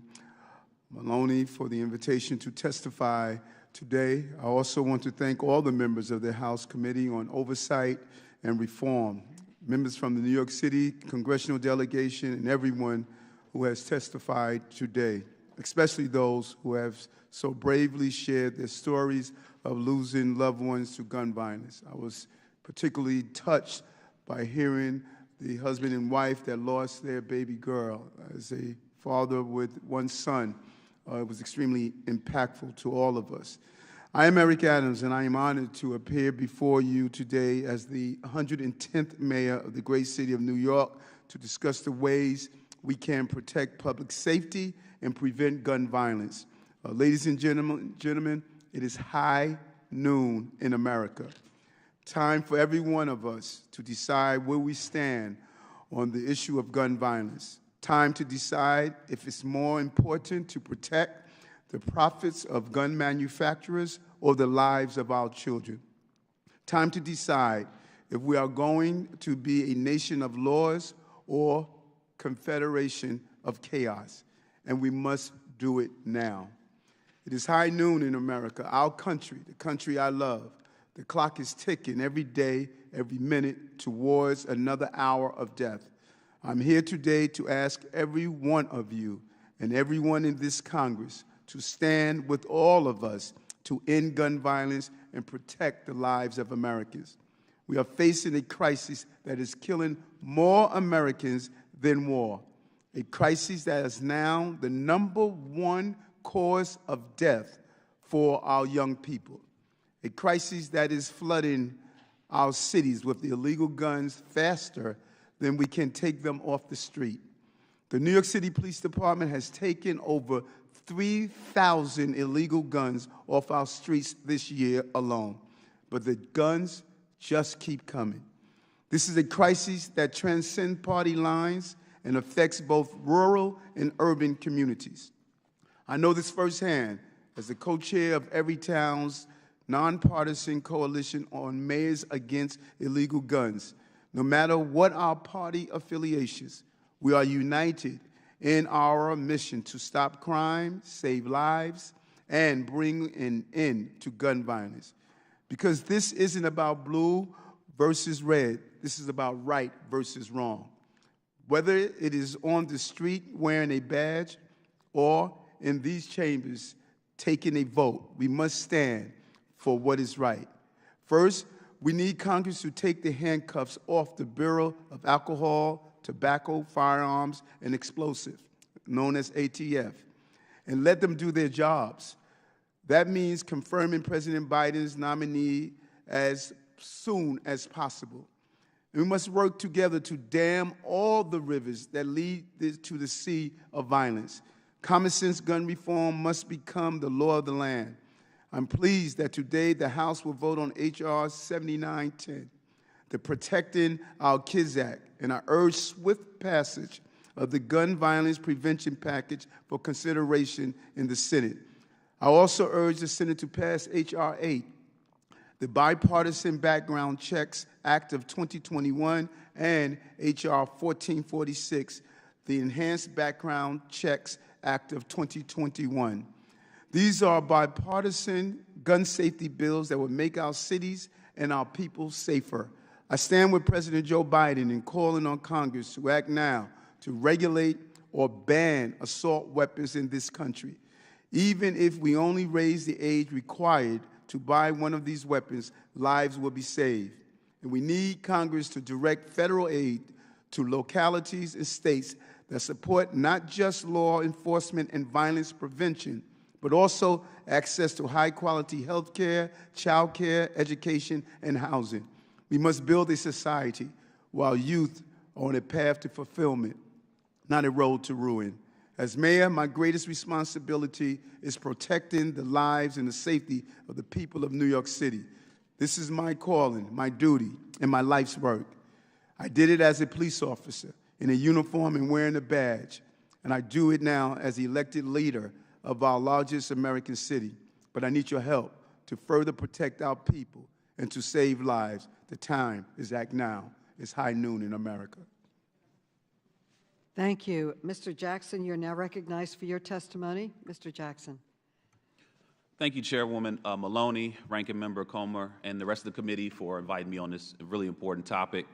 Maloney, for the invitation to testify today. I also want to thank all the members of the House Committee on Oversight and Reform, members from the New York City Congressional Delegation, and everyone who has testified today, especially those who have so bravely shared their stories of losing loved ones to gun violence. I was particularly touched by hearing the husband and wife that lost their baby girl. As a father with one son, it was extremely impactful to all of us. I am Eric Adams, and I am honored to appear before you today as the 110th mayor of the great city of New York to discuss the ways we can protect public safety and prevent gun violence. Ladies and gentlemen, it is high noon in America. Time for every one of us to decide where we stand on the issue of gun violence. Time to decide if it's more important to protect the profits of gun manufacturers or the lives of our children. Time to decide if we are going to be a nation of laws or confederation of chaos, and we must do it now. It is high noon in America, our country, the country I love. The clock is ticking every day, every minute towards another hour of death. I'm here today to ask every one of you and everyone in this Congress to stand with all of us to end gun violence and protect the lives of Americans. We are facing a crisis that is killing more Americans than war, a crisis that is now the #1 cause of death for our young people. A crisis that is flooding our cities with illegal guns faster than we can take them off the street. The New York City Police Department has taken over 3,000 illegal guns off our streets this year alone, but the guns just keep coming. This is a crisis that transcends party lines and affects both rural and urban communities. I know this firsthand as the co-chair of Everytown's nonpartisan coalition on Mayors Against Illegal Guns. No matter what our party affiliations, we are united in our mission to stop crime, save lives, and bring an end to gun violence. Because this isn't about blue versus red. This is about right versus wrong. Whether it is on the street wearing a badge or in these chambers taking a vote, we must stand for what is right. First, we need Congress to take the handcuffs off the Bureau of Alcohol, Tobacco, Firearms, and Explosives, known as ATF, and let them do their jobs. That means confirming President Biden's nominee as soon as possible. And we must work together to dam all the rivers that lead to the sea of violence. Common sense gun reform must become the law of the land. I'm pleased that today the House will vote on H.R. 7910, the Protecting Our Kids Act, and I urge swift passage of the gun violence prevention package for consideration in the Senate. I also urge the Senate to pass H.R. 8, the Bipartisan Background Checks Act of 2021, and H.R. 1446, the Enhanced Background Checks Act of 2021. These are bipartisan gun safety bills that would make our cities and our people safer. I stand with President Joe Biden in calling on Congress to act now to regulate or ban assault weapons in this country. Even if we only raise the age required to buy one of these weapons, lives will be saved. And we need Congress to direct federal aid to localities and states that support not just law enforcement and violence prevention, but also access to high-quality health care, child care, education, and housing. We must build a society while youth are on a path to fulfillment, not a road to ruin. As mayor, my greatest responsibility is protecting the lives and the safety of the people of New York City. This is my calling, my duty, and my life's work. I did it as a police officer, in a uniform and wearing a badge, and I do it now as the elected leader of our largest American city. But I need your help to further protect our people and to save lives. The time is act now. It's high noon in America. Thank you. Mr. Jackson, you're now recognized for your testimony. Mr. Jackson. Thank you, Chairwoman Maloney, Ranking Member Comer, and the rest of the committee for inviting me on this really important topic.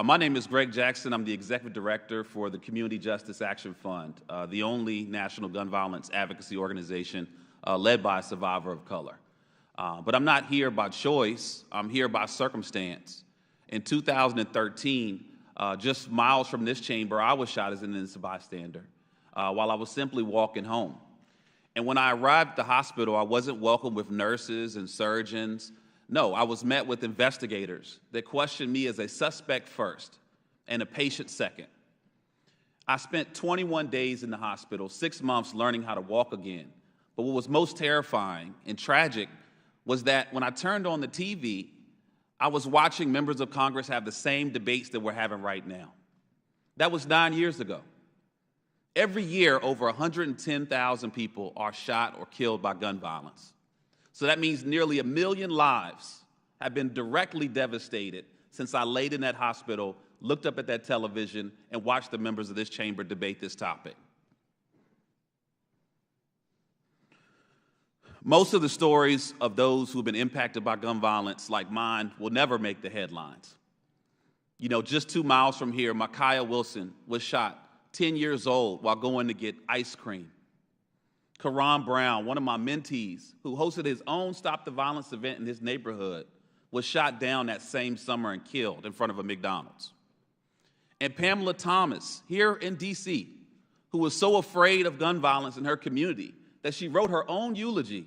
My name is Greg Jackson. I'm the Executive Director for the Community Justice Action Fund, the only national gun violence advocacy organization led by a survivor of color. But I'm not here by choice. I'm here by circumstance. In 2013, just miles from this chamber, I was shot as an innocent bystander while I was simply walking home. And when I arrived at the hospital, I wasn't welcomed with nurses and surgeons. No, I was met with investigators that questioned me as a suspect first and a patient second. I spent 21 days in the hospital, 6 months learning how to walk again. But what was most terrifying and tragic was that when I turned on the TV, I was watching members of Congress have the same debates that we're having right now. That was 9 years ago. Every year, over 110,000 people are shot or killed by gun violence. So that means nearly 1 million lives have been directly devastated since I laid in that hospital, looked up at that television, and watched the members of this chamber debate this topic. Most of the stories of those who've been impacted by gun violence, like mine, will never make the headlines. You know, just 2 miles from here, Micaiah Wilson was shot, 10 years old, while going to get ice cream. Karan Brown, one of my mentees, who hosted his own Stop the Violence event in his neighborhood, was shot down that same summer and killed in front of a McDonald's. And Pamela Thomas, here in D.C., who was so afraid of gun violence in her community that she wrote her own eulogy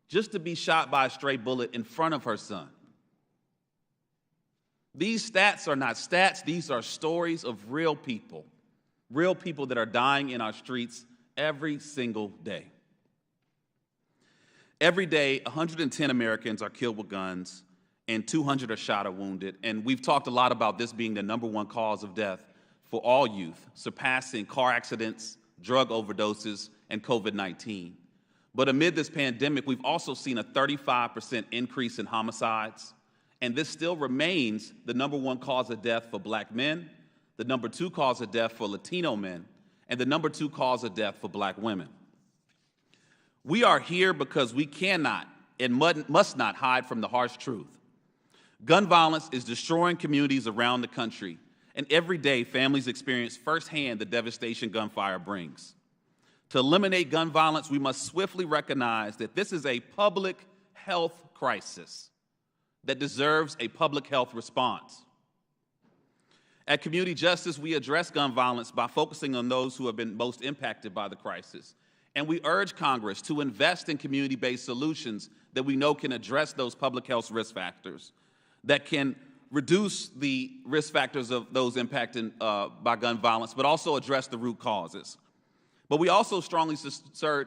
just to be shot by a stray bullet in front of her son. These stats are not stats. These are stories of real people that are dying in our streets every single day. Every day, 110 Americans are killed with guns, and 200 are shot or wounded. And we've talked a lot about this being the #1 cause of death for all youth, surpassing car accidents, drug overdoses, and COVID-19. But amid this pandemic, we've also seen a 35% increase in homicides, and this still remains the #1 cause of death for Black men, the #2 cause of death for Latino men, and the #2 cause of death for Black women. We are here because we cannot and must not hide from the harsh truth. Gun violence is destroying communities around the country, and every day families experience firsthand the devastation gunfire brings. To eliminate gun violence, we must swiftly recognize that this is a public health crisis that deserves a public health response. At Community Justice, we address gun violence by focusing on those who have been most impacted by the crisis. And we urge Congress to invest in community-based solutions that we know can address those public health risk factors, that can reduce the risk factors of those impacted by gun violence, but also address the root causes. But we also strongly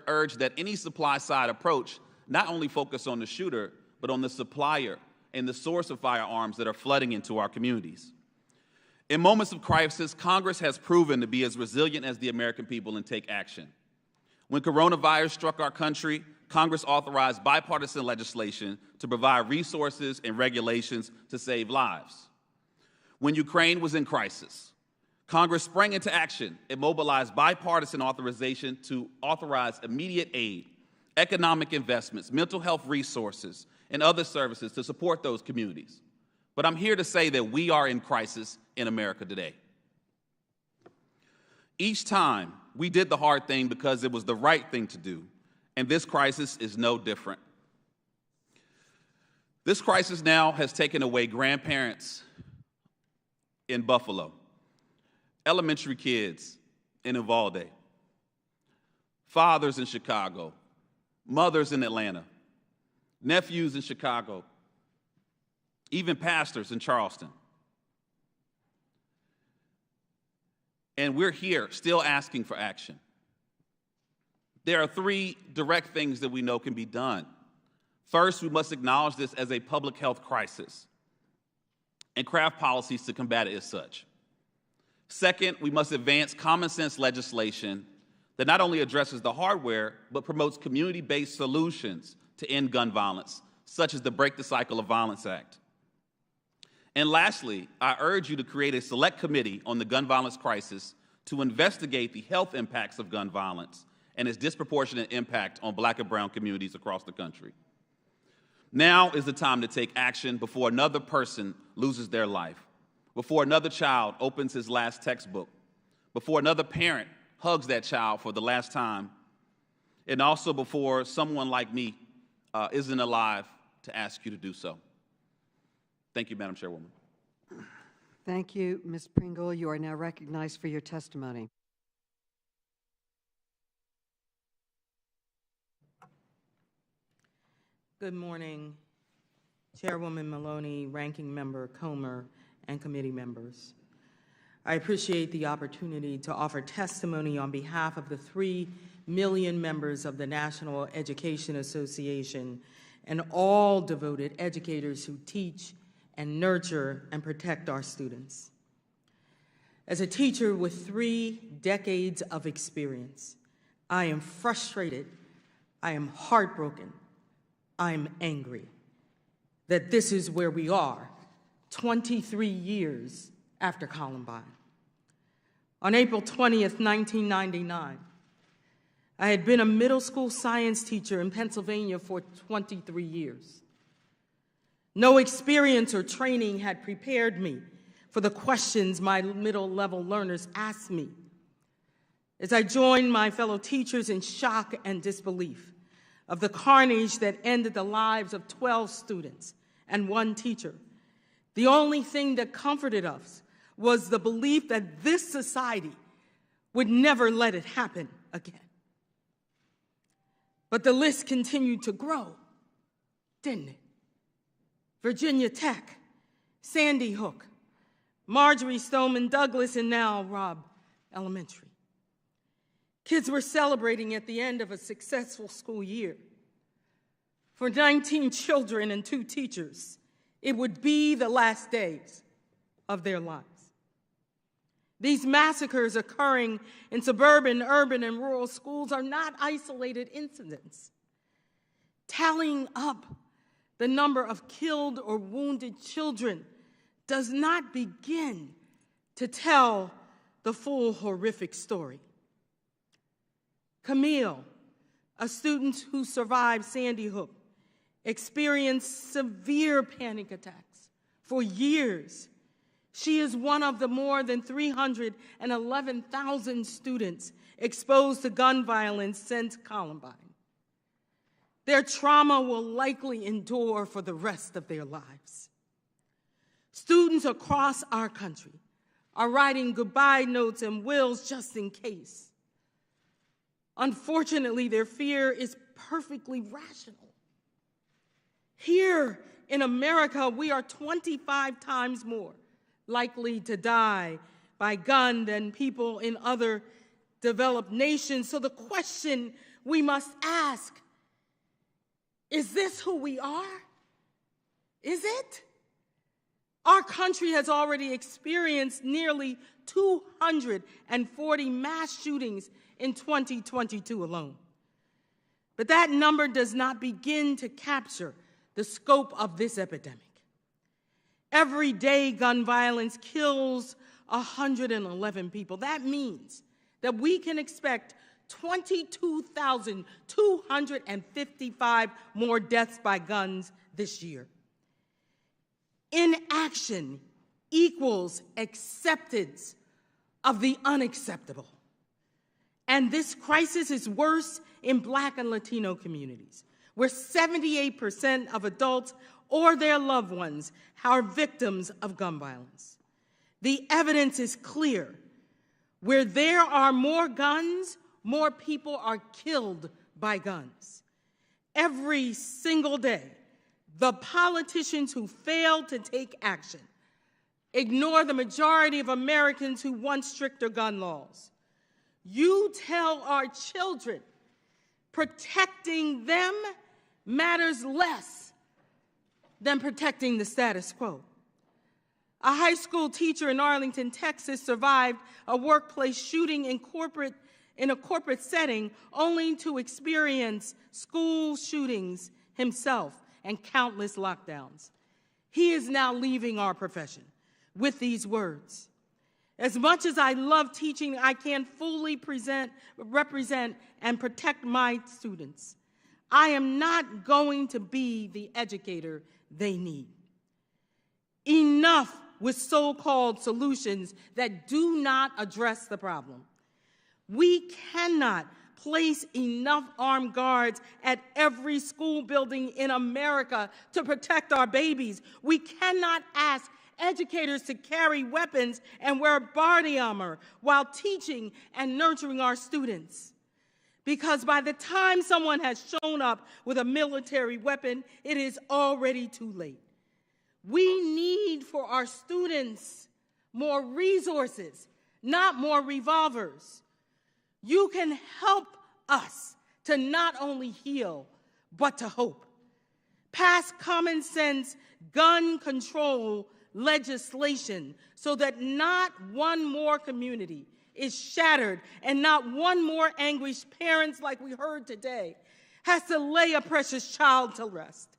urge that any supply-side approach not only focus on the shooter, but on the supplier and the source of firearms that are flooding into our communities. In moments of crisis, Congress has proven to be as resilient as the American people and take action. When coronavirus struck our country, Congress authorized bipartisan legislation to provide resources and regulations to save lives. When Ukraine was in crisis, Congress sprang into action and mobilized bipartisan authorization to authorize immediate aid, economic investments, mental health resources, and other services to support those communities. But I'm here to say that we are in crisis in America today. Each time, we did the hard thing because it was the right thing to do, and this crisis is no different. This crisis now has taken away grandparents in Buffalo, elementary kids in Uvalde, fathers in Chicago, mothers in Atlanta, nephews in Chicago, even pastors in Charleston. And we're here still asking for action. There are three direct things that we know can be done. First, we must acknowledge this as a public health crisis and craft policies to combat it as such. Second, we must advance common sense legislation that not only addresses the hardware, but promotes community-based solutions to end gun violence, such as the Break the Cycle of Violence Act. And lastly, I urge you to create a select committee on the gun violence crisis to investigate the health impacts of gun violence and its disproportionate impact on Black and brown communities across the country. Now is the time to take action before another person loses their life, before another child opens his last textbook, before another parent hugs that child for the last time, and also before someone like me isn't alive to ask you to do so. Thank you, Madam Chairwoman. Thank you, Ms. Pringle. You are now recognized for your testimony. Good morning, Chairwoman Maloney, Ranking Member Comer, and committee members. I appreciate the opportunity to offer testimony on behalf of the 3 million members of the National Education Association and all devoted educators who teach and nurture and protect our students. As a teacher with 3 decades of experience, I am frustrated, I am heartbroken, I'm angry that this is where we are 23 years after Columbine. On April 20th, 1999, I had been a middle school science teacher in Pennsylvania for 23 years. No experience or training had prepared me for the questions my middle-level learners asked me. As I joined my fellow teachers in shock and disbelief of the carnage that ended the lives of 12 students and 1 teacher, the only thing that comforted us was the belief that this society would never let it happen again. But the list continued to grow, didn't it? Virginia Tech, Sandy Hook, Marjorie Stoneman Douglas, and now Robb Elementary. Kids were celebrating at the end of a successful school year. For 19 children and 2 teachers, it would be the last days of their lives. These massacres occurring in suburban, urban, and rural schools are not isolated incidents. Tallying up the number of killed or wounded children does not begin to tell the full horrific story. Camille, a student who survived Sandy Hook, experienced severe panic attacks for years. She is one of the more than 311,000 students exposed to gun violence since Columbine. Their trauma will likely endure for the rest of their lives. Students across our country are writing goodbye notes and wills just in case. Unfortunately, their fear is perfectly rational. Here in America, we are 25 times more likely to die by gun than people in other developed nations. So the question we must ask, is this who we are? Is it? Our country has already experienced nearly 240 mass shootings in 2022 alone. But that number does not begin to capture the scope of this epidemic. Every day, gun violence kills 111 people. That means that we can expect 22,255 more deaths by guns this year. Inaction equals acceptance of the unacceptable. And this crisis is worse in Black and Latino communities, where 78% of adults or their loved ones are victims of gun violence. The evidence is clear. Where there are more guns, more people are killed by guns. Every single day, the politicians who fail to take action ignore the majority of Americans who want stricter gun laws. You tell our children protecting them matters less than protecting the status quo. A high school teacher in Arlington, Texas, survived a workplace shooting in a corporate setting, only to experience school shootings himself and countless lockdowns. He is now leaving our profession with these words: "As much as I love teaching, I can't fully represent and protect my students. I am not going to be the educator they need." Enough with so-called solutions that do not address the problem. We cannot place enough armed guards at every school building in America to protect our babies. We cannot ask educators to carry weapons and wear body armor while teaching and nurturing our students. Because by the time someone has shown up with a military weapon, it is already too late. We need for our students more resources, not more revolvers. You can help us to not only heal, but to hope. Pass common sense gun control legislation so that not one more community is shattered and not one more anguished parents, like we heard today, has to lay a precious child to rest.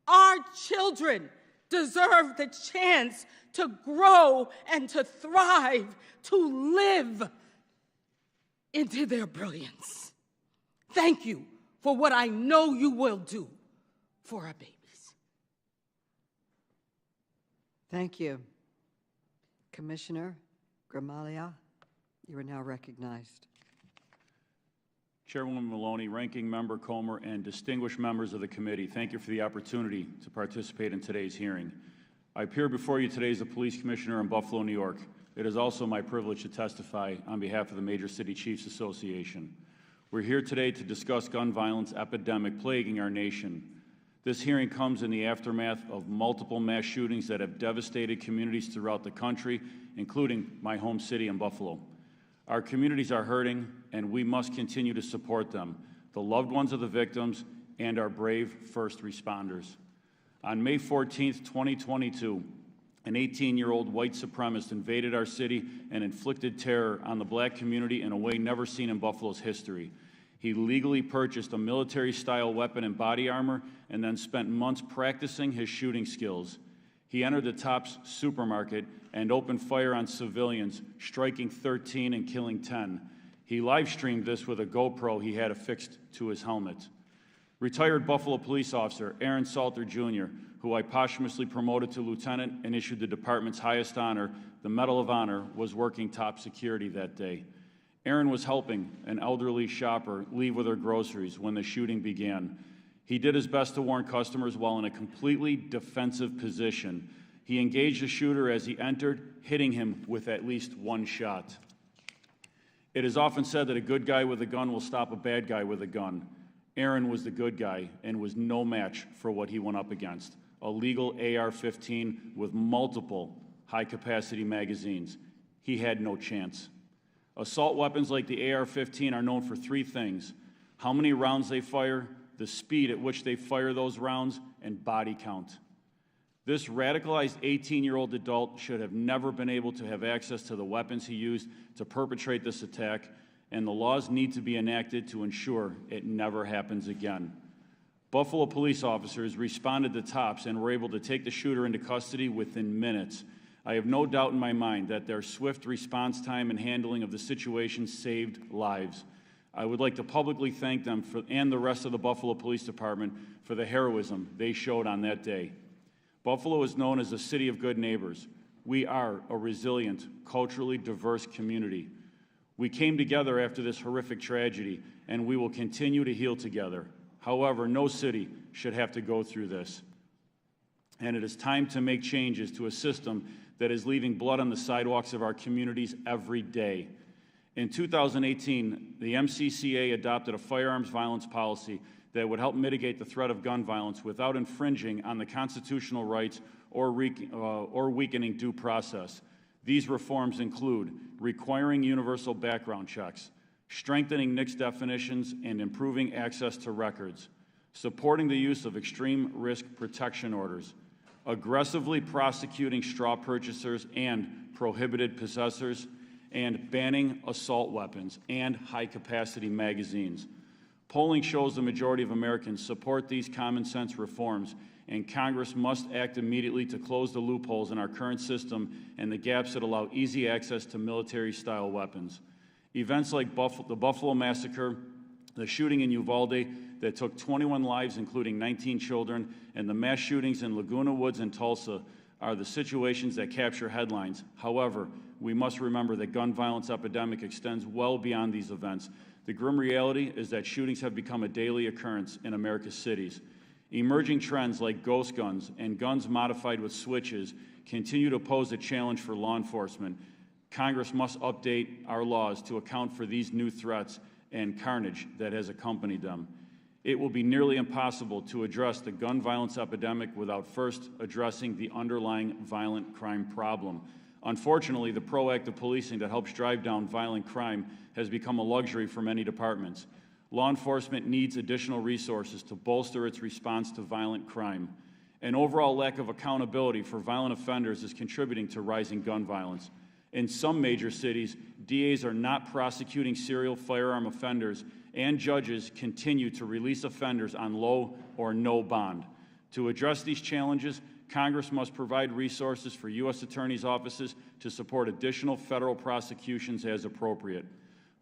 Our children deserve the chance to grow and to thrive, to live into their brilliance. Thank you for what I know you will do for our babies. Thank you. Commissioner Gramaglia, you are now recognized. Chairwoman Maloney, Ranking Member Comer, and distinguished members of the committee, thank you for the opportunity to participate in today's hearing. I appear before you today as a police commissioner in Buffalo, New York. It is also my privilege to testify on behalf of the Major City Chiefs Association. We're here today to discuss gun violence epidemic plaguing our nation. This hearing comes in the aftermath of multiple mass shootings that have devastated communities throughout the country, including my home city in Buffalo. Our communities are hurting, and we must continue to support them, the loved ones of the victims, and our brave first responders. On May 14th, 2022, an 18-year-old white supremacist invaded our city and inflicted terror on the Black community in a way never seen in Buffalo's history. He legally purchased a military-style weapon and body armor and then spent months practicing his shooting skills. He entered the Tops supermarket and opened fire on civilians, striking 13 and killing 10. He live-streamed this with a GoPro he had affixed to his helmet. Retired Buffalo police officer Aaron Salter Jr., who I posthumously promoted to lieutenant and issued the department's highest honor, the Medal of Honor, was working top security that day. Aaron was helping an elderly shopper leave with her groceries when the shooting began. He did his best to warn customers while in a completely defensive position. He engaged the shooter as he entered, hitting him with at least one shot. It is often said that a good guy with a gun will stop a bad guy with a gun. Aaron was the good guy and was no match for what he went up against, a legal AR-15 with multiple high-capacity magazines. He had no chance. Assault weapons like the AR-15 are known for three things: how many rounds they fire, the speed at which they fire those rounds, and body count. This radicalized 18-year-old adult should have never been able to have access to the weapons he used to perpetrate this attack, and the laws need to be enacted to ensure it never happens again. Buffalo police officers responded to tops and were able to take the shooter into custody within minutes. I have no doubt in my mind that their swift response time and handling of the situation saved lives. I would like to publicly thank them and the rest of the Buffalo Police Department for the heroism they showed on that day. Buffalo is known as a city of good neighbors. We are a resilient, culturally diverse community. We came together after this horrific tragedy, and we will continue to heal together. However, no city should have to go through this. And it is time to make changes to a system that is leaving blood on the sidewalks of our communities every day. In 2018, the MCCA adopted a firearms violence policy that would help mitigate the threat of gun violence without infringing on the constitutional rights or weakening due process. These reforms include requiring universal background checks, strengthening NICS definitions, and improving access to records, supporting the use of extreme risk protection orders, aggressively prosecuting straw purchasers and prohibited possessors, and banning assault weapons and high-capacity magazines. Polling shows the majority of Americans support these common-sense reforms, and Congress must act immediately to close the loopholes in our current system and the gaps that allow easy access to military-style weapons. Events like the Buffalo Massacre, the shooting in Uvalde that took 21 lives, including 19 children, and the mass shootings in Laguna Woods and Tulsa are the situations that capture headlines. However, we must remember that gun violence epidemic extends well beyond these events. The grim reality is that shootings have become a daily occurrence in America's cities. Emerging trends like ghost guns and guns modified with switches continue to pose a challenge for law enforcement. Congress must update our laws to account for these new threats and carnage that has accompanied them. It will be nearly impossible to address the gun violence epidemic without first addressing the underlying violent crime problem. Unfortunately, the proactive policing that helps drive down violent crime has become a luxury for many departments. Law enforcement needs additional resources to bolster its response to violent crime. An overall lack of accountability for violent offenders is contributing to rising gun violence. In some major cities, DAs are not prosecuting serial firearm offenders, and judges continue to release offenders on low or no bond. To address these challenges, Congress must provide resources for U.S. attorneys' offices to support additional federal prosecutions as appropriate.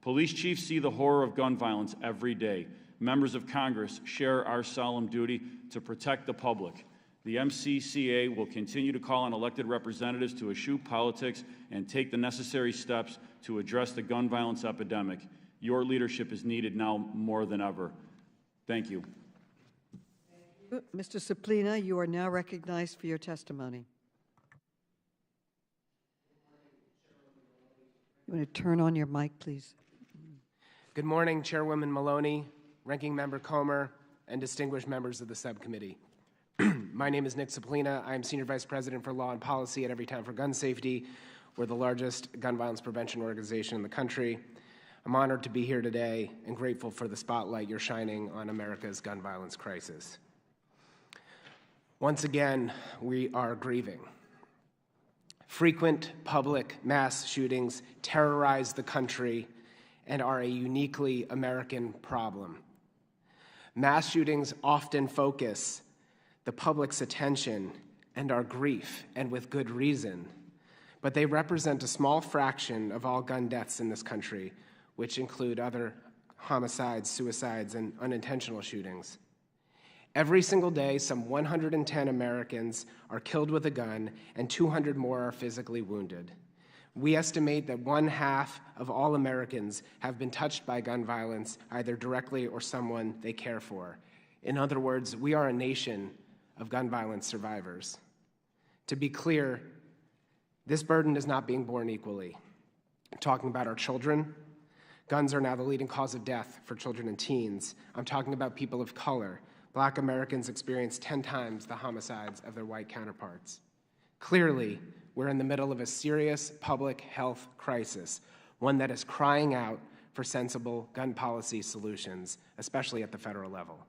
Police chiefs see the horror of gun violence every day. Members of Congress share our solemn duty to protect the public. The MCCA will continue to call on elected representatives to eschew politics and take the necessary steps to address the gun violence epidemic. Your leadership is needed now more than ever. Thank you. Mr. Suplina, you are now recognized for your testimony. You want to turn on your mic, please? Good morning, Chairwoman Maloney, Ranking Member Comer, and distinguished members of the subcommittee. My name is Nick Suplina. I am Senior Vice President for Law and Policy at Everytown for Gun Safety. We're the largest gun violence prevention organization in the country. I'm honored to be here today and grateful for the spotlight you're shining on America's gun violence crisis. Once again, we are grieving. Frequent public mass shootings terrorize the country and are a uniquely American problem. Mass shootings often focus the public's attention and our grief, and with good reason, but they represent a small fraction of all gun deaths in this country, which include other homicides, suicides, and unintentional shootings. Every single day, some 110 Americans are killed with a gun, and 200 more are physically wounded. We estimate that 1/2 of all Americans have been touched by gun violence, either directly or someone they care for. In other words, we are a nation of gun violence survivors. To be clear, this burden is not being borne equally. I'm talking about our children. Guns are now the leading cause of death for children and teens. I'm talking about people of color. Black Americans experience 10 times the homicides of their white counterparts. Clearly, we're in the middle of a serious public health crisis, one that is crying out for sensible gun policy solutions, especially at the federal level.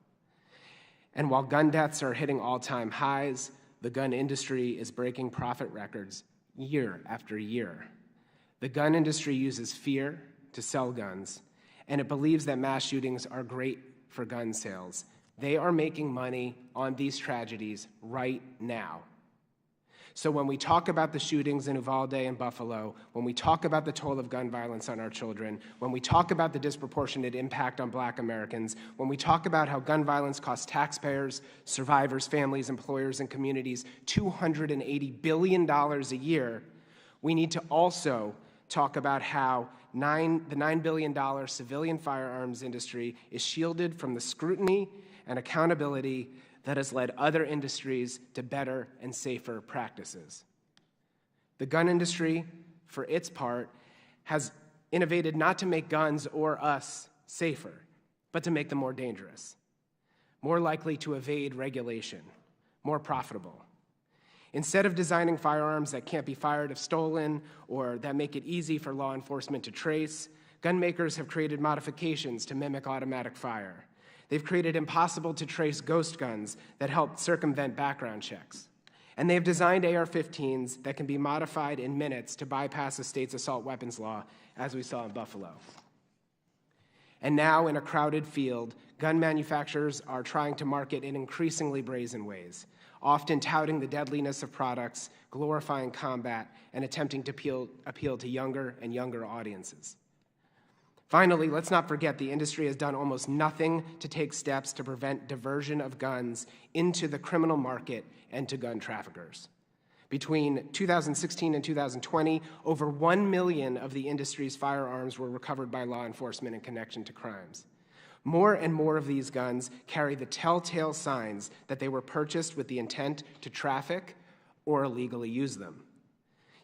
And while gun deaths are hitting all-time highs, the gun industry is breaking profit records year after year. The gun industry uses fear to sell guns, and it believes that mass shootings are great for gun sales. They are making money on these tragedies right now. So when we talk about the shootings in Uvalde and Buffalo, when we talk about the toll of gun violence on our children, when we talk about the disproportionate impact on Black Americans, when we talk about how gun violence costs taxpayers, survivors, families, employers, and communities $280 billion a year, we need to also talk about how the $9 billion civilian firearms industry is shielded from the scrutiny and accountability that has led other industries to better and safer practices. The gun industry, for its part, has innovated not to make guns or us safer, but to make them more dangerous, more likely to evade regulation, more profitable. Instead of designing firearms that can't be fired if stolen or that make it easy for law enforcement to trace, gun makers have created modifications to mimic automatic fire. They've created impossible to trace ghost guns that help circumvent background checks. And they've designed AR-15s that can be modified in minutes to bypass the state's assault weapons law, as we saw in Buffalo. And now, in a crowded field, gun manufacturers are trying to market in increasingly brazen ways, often touting the deadliness of products, glorifying combat, and attempting to appeal to younger and younger audiences. Finally, let's not forget the industry has done almost nothing to take steps to prevent diversion of guns into the criminal market and to gun traffickers. Between 2016 and 2020, over 1 million of the industry's firearms were recovered by law enforcement in connection to crimes. More and more of these guns carry the telltale signs that they were purchased with the intent to traffic or illegally use them.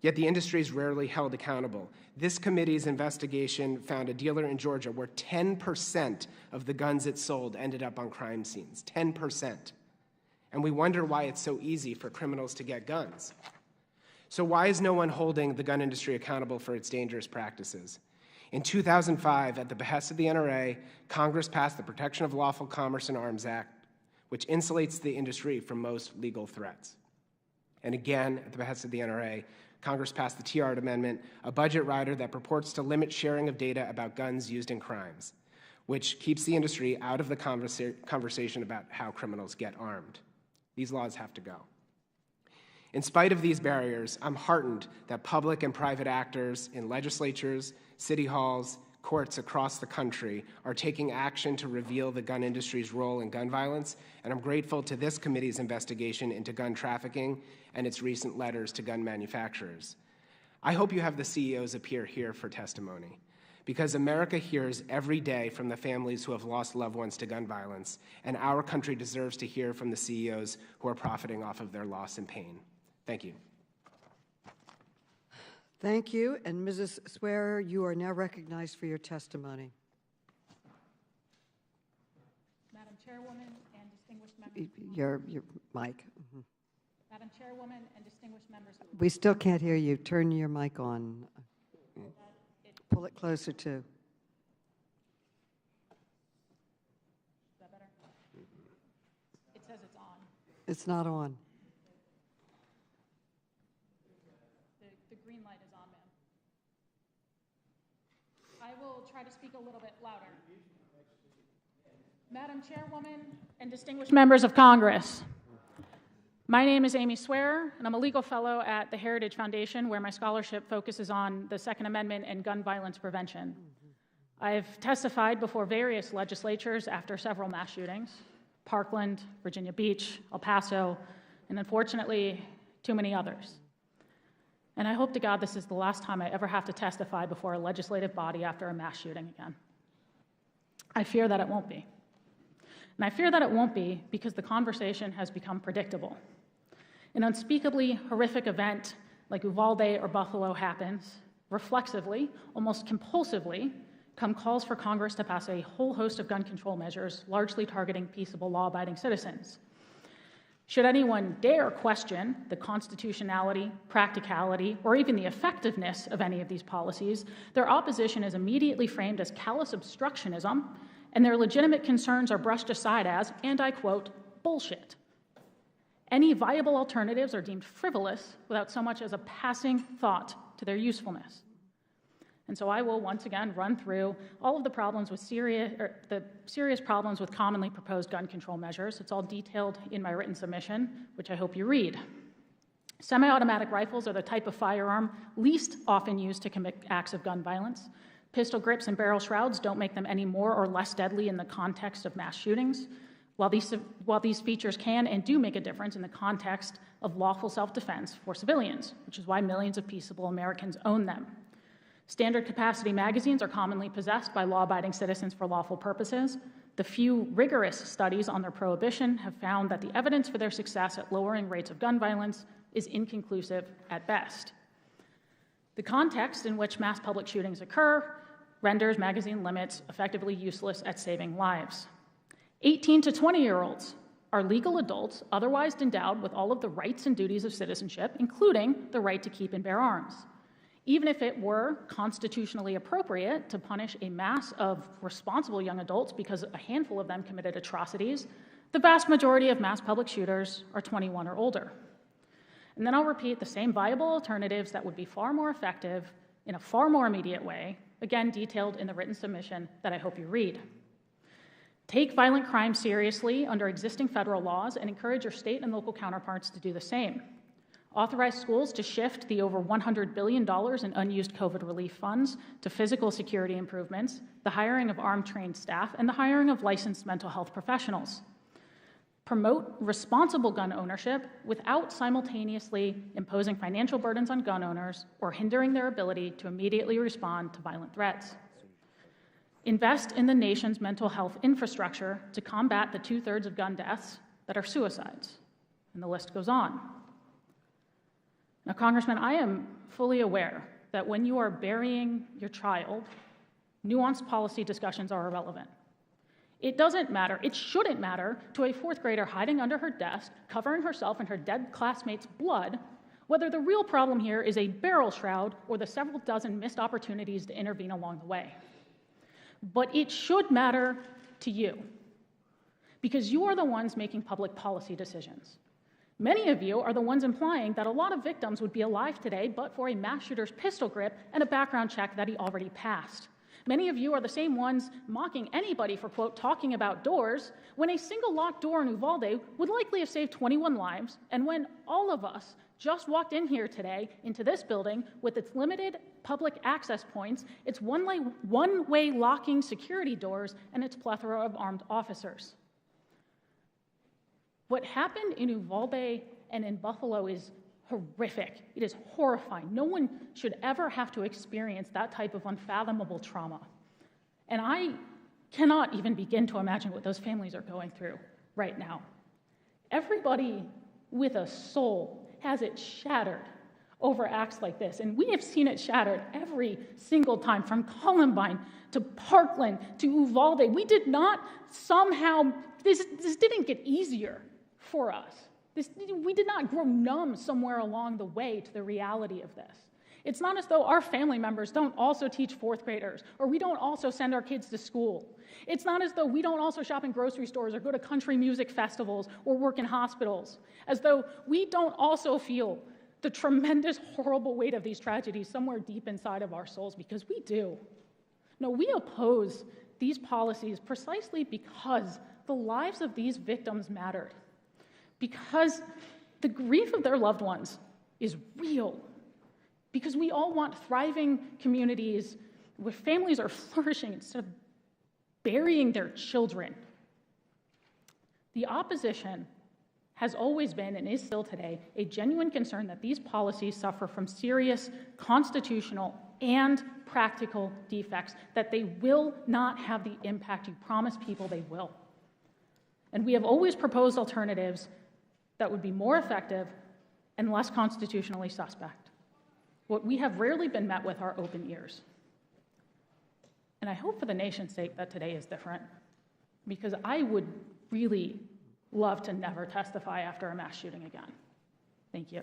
Yet the industry is rarely held accountable. This committee's investigation found a dealer in Georgia where 10% of the guns it sold ended up on crime scenes, 10%. And we wonder why it's so easy for criminals to get guns. So why is no one holding the gun industry accountable for its dangerous practices? In 2005, at the behest of the NRA, Congress passed the Protection of Lawful Commerce in Arms Act, which insulates the industry from most legal threats. And again, at the behest of the NRA, Congress passed the Tiahrt Amendment, a budget rider that purports to limit sharing of data about guns used in crimes, which keeps the industry out of the conversation about how criminals get armed. These laws have to go. In spite of these barriers, I'm heartened that public and private actors in legislatures, city halls, courts across the country are taking action to reveal the gun industry's role in gun violence, and I'm grateful to this committee's investigation into gun trafficking and its recent letters to gun manufacturers. I hope you have the CEOs appear here for testimony, because America hears every day from the families who have lost loved ones to gun violence, and our country deserves to hear from the CEOs who are profiting off of their loss and pain. Thank you. Thank you. And Mrs. Swearer, you are now recognized for your testimony. Madam Chairwoman and distinguished members. Your mic. Mm-hmm. Madam Chairwoman and distinguished members. We still can't hear you. Turn your mic on. Pull it closer too. Is that better? It says it's on. It's not on. The green light is on, ma'am. I will try to speak a little bit louder. Madam Chairwoman and distinguished members of Congress, my name is Amy Swearer, and I'm a legal fellow at the Heritage Foundation, where my scholarship focuses on the Second Amendment and gun violence prevention. I've testified before various legislatures after several mass shootings: Parkland, Virginia Beach, El Paso, and unfortunately, too many others. And I hope to God this is the last time I ever have to testify before a legislative body after a mass shooting again. I fear that it won't be. And I fear that it won't be because the conversation has become predictable. An unspeakably horrific event like Uvalde or Buffalo happens, reflexively, almost compulsively, come calls for Congress to pass a whole host of gun control measures, largely targeting peaceable, law-abiding citizens. Should anyone dare question the constitutionality, practicality, or even the effectiveness of any of these policies, their opposition is immediately framed as callous obstructionism, and their legitimate concerns are brushed aside as, and I quote, bullshit. Any viable alternatives are deemed frivolous without so much as a passing thought to their usefulness. And so I will once again run through all of the problems with the serious problems with commonly proposed gun control measures. It's all detailed in my written submission, which I hope you read. Semi-automatic rifles are the type of firearm least often used to commit acts of gun violence. Pistol grips and barrel shrouds don't make them any more or less deadly in the context of mass shootings. While these features can and do make a difference in the context of lawful self-defense for civilians, which is why millions of peaceable Americans own them. Standard capacity magazines are commonly possessed by law-abiding citizens for lawful purposes. The few rigorous studies on their prohibition have found that the evidence for their success at lowering rates of gun violence is inconclusive at best. The context in which mass public shootings occur renders magazine limits effectively useless at saving lives. 18 to 20-year-olds are legal adults otherwise endowed with all of the rights and duties of citizenship, including the right to keep and bear arms. Even if it were constitutionally appropriate to punish a mass of responsible young adults because a handful of them committed atrocities, the vast majority of mass public shooters are 21 or older. And then I'll repeat the same viable alternatives that would be far more effective in a far more immediate way, again detailed in the written submission that I hope you read. Take violent crime seriously under existing federal laws and encourage your state and local counterparts to do the same. Authorize schools to shift the over $100 billion in unused COVID relief funds to physical security improvements, the hiring of armed trained staff, and the hiring of licensed mental health professionals. Promote responsible gun ownership without simultaneously imposing financial burdens on gun owners or hindering their ability to immediately respond to violent threats. Invest in the nation's mental health infrastructure to combat the 2/3 of gun deaths that are suicides. And the list goes on. Now, Congressman, I am fully aware that when you are burying your child, nuanced policy discussions are irrelevant. It doesn't matter, it shouldn't matter to a fourth grader hiding under her desk, covering herself in her dead classmate's blood, whether the real problem here is a barrel shroud or the several dozen missed opportunities to intervene along the way. But it should matter to you, because you are the ones making public policy decisions. Many of you are the ones implying that a lot of victims would be alive today but for a mass shooter's pistol grip and a background check that he already passed. Many of you are the same ones mocking anybody for, quote, talking about doors, when a single locked door in Uvalde would likely have saved 21 lives, and when all of us just walked in here today into this building with its limited public access points, its one-way locking security doors, and its plethora of armed officers. What happened in Uvalde and in Buffalo is horrific. It is horrifying. No one should ever have to experience that type of unfathomable trauma. And I cannot even begin to imagine what those families are going through right now. Everybody with a soul has it shattered over acts like this, and we have seen it shattered every single time, from Columbine to Parkland to Uvalde. We did not somehow, this didn't get easier for us. We did not grow numb somewhere along the way to the reality of this. It's not as though our family members don't also teach fourth graders, or we don't also send our kids to school. It's not as though we don't also shop in grocery stores or go to country music festivals or work in hospitals, as though we don't also feel the tremendous, horrible weight of these tragedies somewhere deep inside of our souls, because we do. No, we oppose these policies precisely because the lives of these victims mattered, because the grief of their loved ones is real, because we all want thriving communities where families are flourishing instead of burying their children. The opposition has always been, and is still today, a genuine concern that these policies suffer from serious constitutional and practical defects, that they will not have the impact you promise people they will. And we have always proposed alternatives that would be more effective and less constitutionally suspect. What we have rarely been met with are open ears. And I hope for the nation's sake that today is different, because I would really love to never testify after a mass shooting again. Thank you.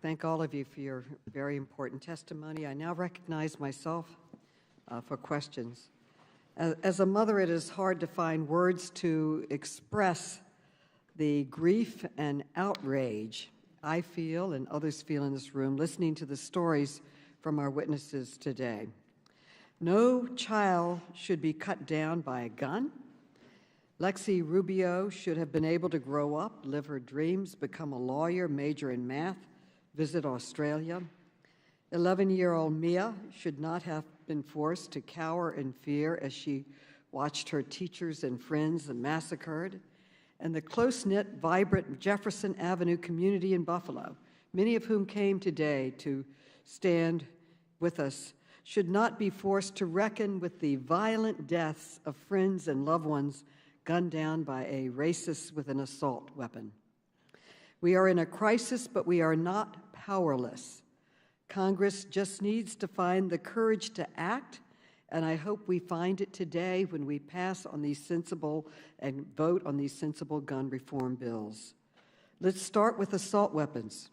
Thank all of you for your very important testimony. I now recognize myself for questions. As a mother, it is hard to find words to express the grief and outrage I feel and others feel in this room listening to the stories from our witnesses today. No child should be cut down by a gun. Lexi Rubio should have been able to grow up, live her dreams, become a lawyer, major in math, visit Australia. 11-year-old Mia should not have been forced to cower in fear as she watched her teachers and friends massacred. And the close-knit, vibrant Jefferson Avenue community in Buffalo, many of whom came today to stand with us, should not be forced to reckon with the violent deaths of friends and loved ones gunned down by a racist with an assault weapon. We are in a crisis, but we are not powerless. Congress just needs to find the courage to act, and I hope we find it today when we pass on these sensible and vote on these sensible gun reform bills. Let's start with assault weapons.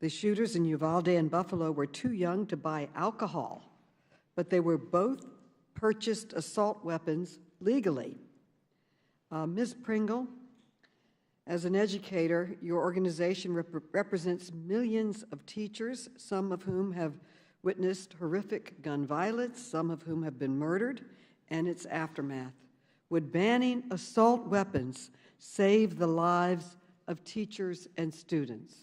The shooters in Uvalde and Buffalo were too young to buy alcohol, but they were both purchased assault weapons legally. Ms. Pringle, as an educator, your organization represents millions of teachers, some of whom have witnessed horrific gun violence, some of whom have been murdered, and its aftermath. Would banning assault weapons save the lives of teachers and students?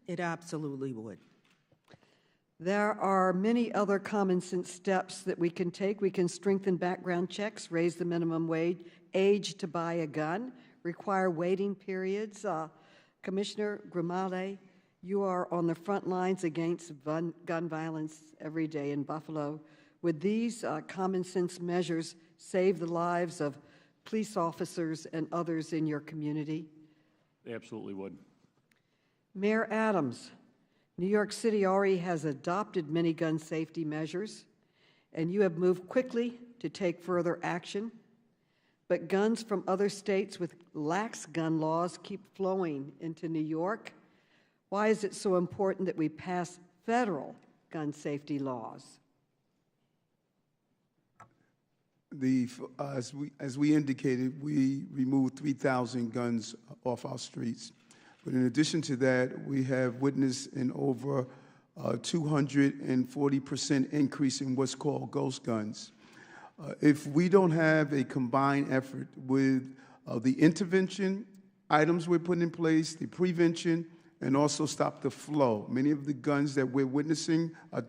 It absolutely would. There are many other common sense steps that we can take. We can strengthen background checks, raise the minimum age to buy a gun, require waiting periods. Commissioner Grimale, you are on the front lines against gun violence every day in Buffalo. Would these common sense measures save the lives of police officers and others in your community? They absolutely would. Mayor Adams, New York City already has adopted many gun safety measures, and you have moved quickly to take further action. But guns from other states with lax gun laws keep flowing into New York. Why is it so important that we pass federal gun safety laws? As we indicated, we removed 3,000 guns off our streets. But in addition to that, we have witnessed an over 240% increase in what's called ghost guns. If we don't have a combined effort with the intervention items we're putting in place, the prevention, and also stop the flow, many of the guns that we're witnessing are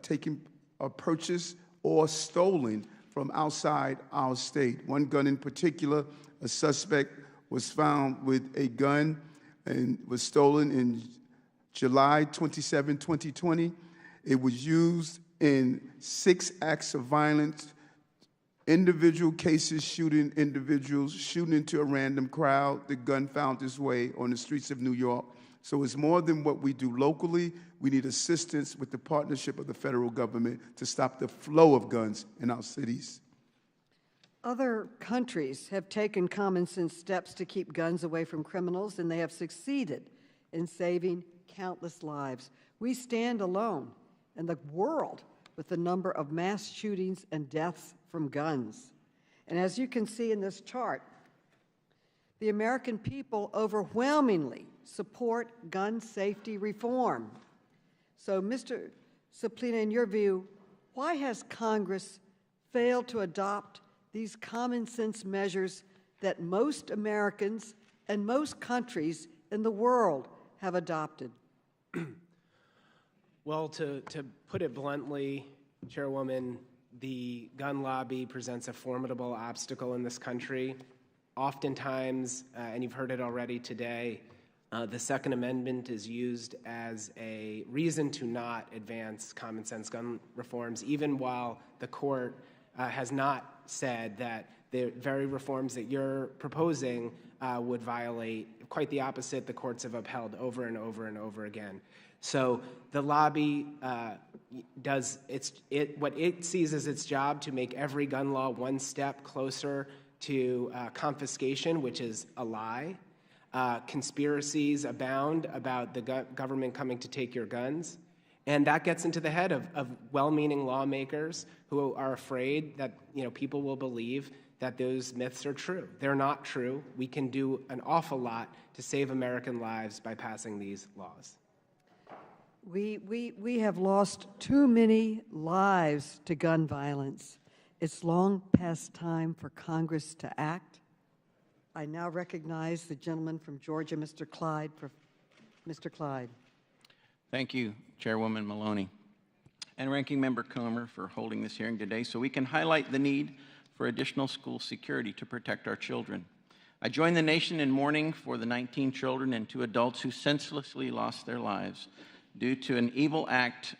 purchased or stolen from outside our state. One gun in particular, a suspect was found with a gun and was stolen in July 27, 2020. It was used in 6 acts of violence, individual cases shooting individuals, shooting into a random crowd. The gun found its way on the streets of New York. So it's more than what we do locally. We need assistance with the partnership of the federal government to stop the flow of guns in our cities. Other countries have taken common sense steps to keep guns away from criminals, and they have succeeded in saving countless lives. We stand alone in the world with the number of mass shootings and deaths from guns. And as you can see in this chart, the American people overwhelmingly support gun safety reform. So, Mr. Suplina, in your view, why has Congress failed to adopt these common sense measures that most Americans and most countries in the world have adopted? Well, to put it bluntly, Chairwoman, the gun lobby presents a formidable obstacle in this country. Oftentimes, and you've heard it already today, the Second Amendment is used as a reason to not advance common sense gun reforms, even while the court has not said that the very reforms that you're proposing would violate. Quite the opposite, the courts have upheld over and over and over again. So the lobby does what it sees as its job to make every gun law one step closer to confiscation, which is a lie. Conspiracies abound about the government coming to take your guns. And that gets into the head of well-meaning lawmakers who are afraid that people will believe that those myths are true. They're not true. We can do an awful lot to save American lives by passing these laws. We have lost too many lives to gun violence. It's long past time for Congress to act. I now recognize the gentleman from Georgia, Mr. Clyde. Mr. Clyde. Thank you, Chairwoman Maloney and Ranking Member Comer for holding this hearing today so we can highlight the need for additional school security to protect our children. I join the nation in mourning for the 19 children and 2 adults who senselessly lost their lives due to an evil act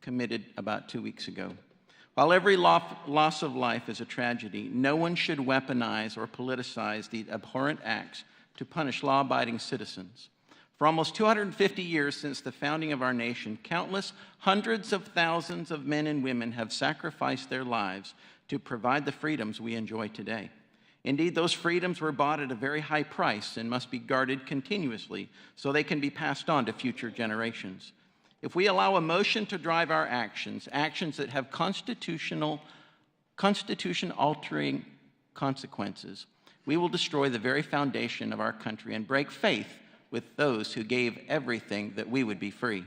committed about 2 weeks ago. While every loss of life is a tragedy, no one should weaponize or politicize the abhorrent acts to punish law-abiding citizens. For almost 250 years since the founding of our nation, countless hundreds of thousands of men and women have sacrificed their lives to provide the freedoms we enjoy today. Indeed, those freedoms were bought at a very high price and must be guarded continuously so they can be passed on to future generations. If we allow emotion to drive our actions, actions that have constitution-altering consequences, we will destroy the very foundation of our country and break faith with those who gave everything that we would be free.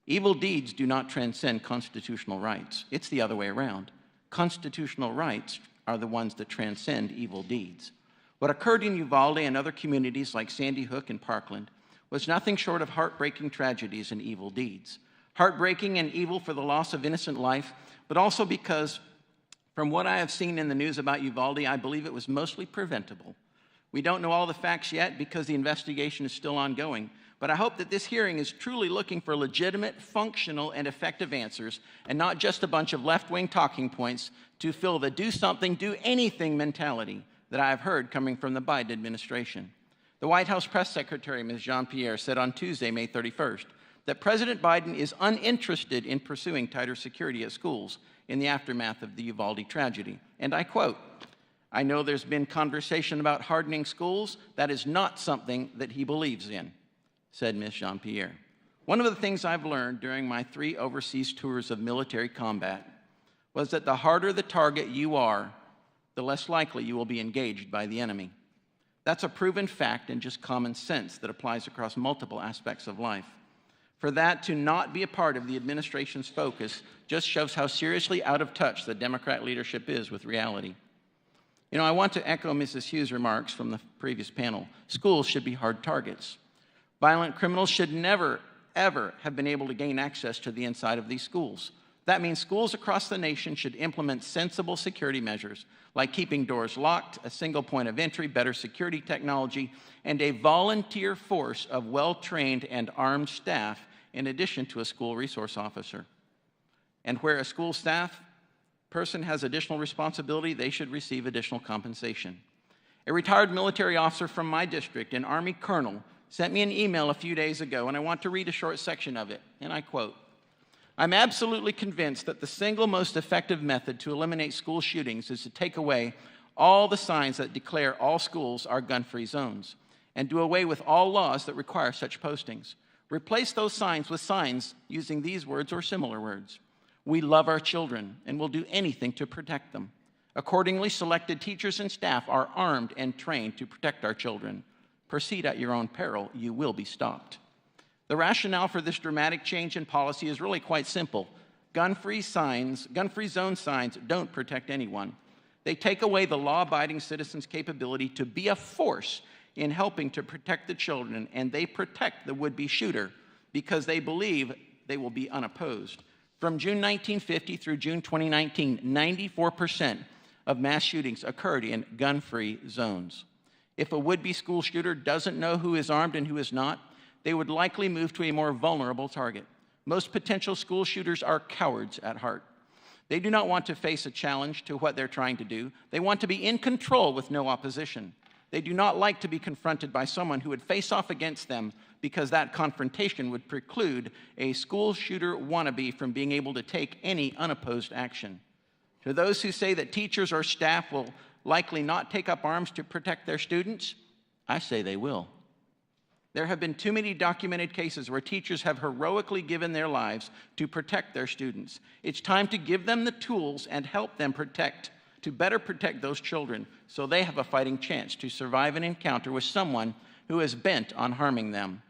Evil deeds do not transcend constitutional rights. It's the other way around. Constitutional rights are the ones that transcend evil deeds. What occurred in Uvalde and other communities like Sandy Hook and Parkland was nothing short of heartbreaking tragedies and evil deeds. Heartbreaking and evil for the loss of innocent life, but also because, from what I have seen in the news about Uvalde, I believe it was mostly preventable. We don't know all the facts yet because the investigation is still ongoing, but I hope that this hearing is truly looking for legitimate, functional, and effective answers, and not just a bunch of left-wing talking points to fill the do something, do anything mentality that I have heard coming from the Biden administration. The White House press secretary, Ms. Jean-Pierre, said on Tuesday, May 31st, that President Biden is uninterested in pursuing tighter security at schools in the aftermath of the Uvalde tragedy. And I quote, "I know there's been conversation about hardening schools. That is not something that he believes in," said Ms. Jean-Pierre. One of the things I've learned during my 3 overseas tours of military combat was that the harder the target you are, the less likely you will be engaged by the enemy. That's a proven fact and just common sense that applies across multiple aspects of life. For that to not be a part of the administration's focus just shows how seriously out of touch the Democrat leadership is with reality. I want to echo Mrs. Hughes' remarks from the previous panel. Schools should be hard targets. Violent criminals should never, ever have been able to gain access to the inside of these schools. That means schools across the nation should implement sensible security measures, like keeping doors locked, a single point of entry, better security technology, and a volunteer force of well-trained and armed staff in addition to a school resource officer. And where a school staff person has additional responsibility, they should receive additional compensation. A retired military officer from my district, an Army colonel, sent me an email a few days ago, and I want to read a short section of it, and I quote, "I'm absolutely convinced that the single most effective method to eliminate school shootings is to take away all the signs that declare all schools are gun-free zones and do away with all laws that require such postings. Replace those signs with signs using these words or similar words. We love our children and will do anything to protect them. Accordingly, selected teachers and staff are armed and trained to protect our children. Proceed at your own peril. You will be stopped." The rationale for this dramatic change in policy is really quite simple. Gun-free zone signs don't protect anyone. They take away the law-abiding citizen's capability to be a force in helping to protect the children, and they protect the would-be shooter because they believe they will be unopposed. From June 1950 through June 2019, 94% of mass shootings occurred in gun-free zones. If a would-be school shooter doesn't know who is armed and who is not, they would likely move to a more vulnerable target. Most potential school shooters are cowards at heart. They do not want to face a challenge to what they're trying to do. They want to be in control with no opposition. They do not like to be confronted by someone who would face off against them because that confrontation would preclude a school shooter wannabe from being able to take any unopposed action. To those who say that teachers or staff will likely not take up arms to protect their students, I say they will. There have been too many documented cases where teachers have heroically given their lives to protect their students. It's time to give them the tools and help them to better protect those children so they have a fighting chance to survive an encounter with someone who is bent on harming them.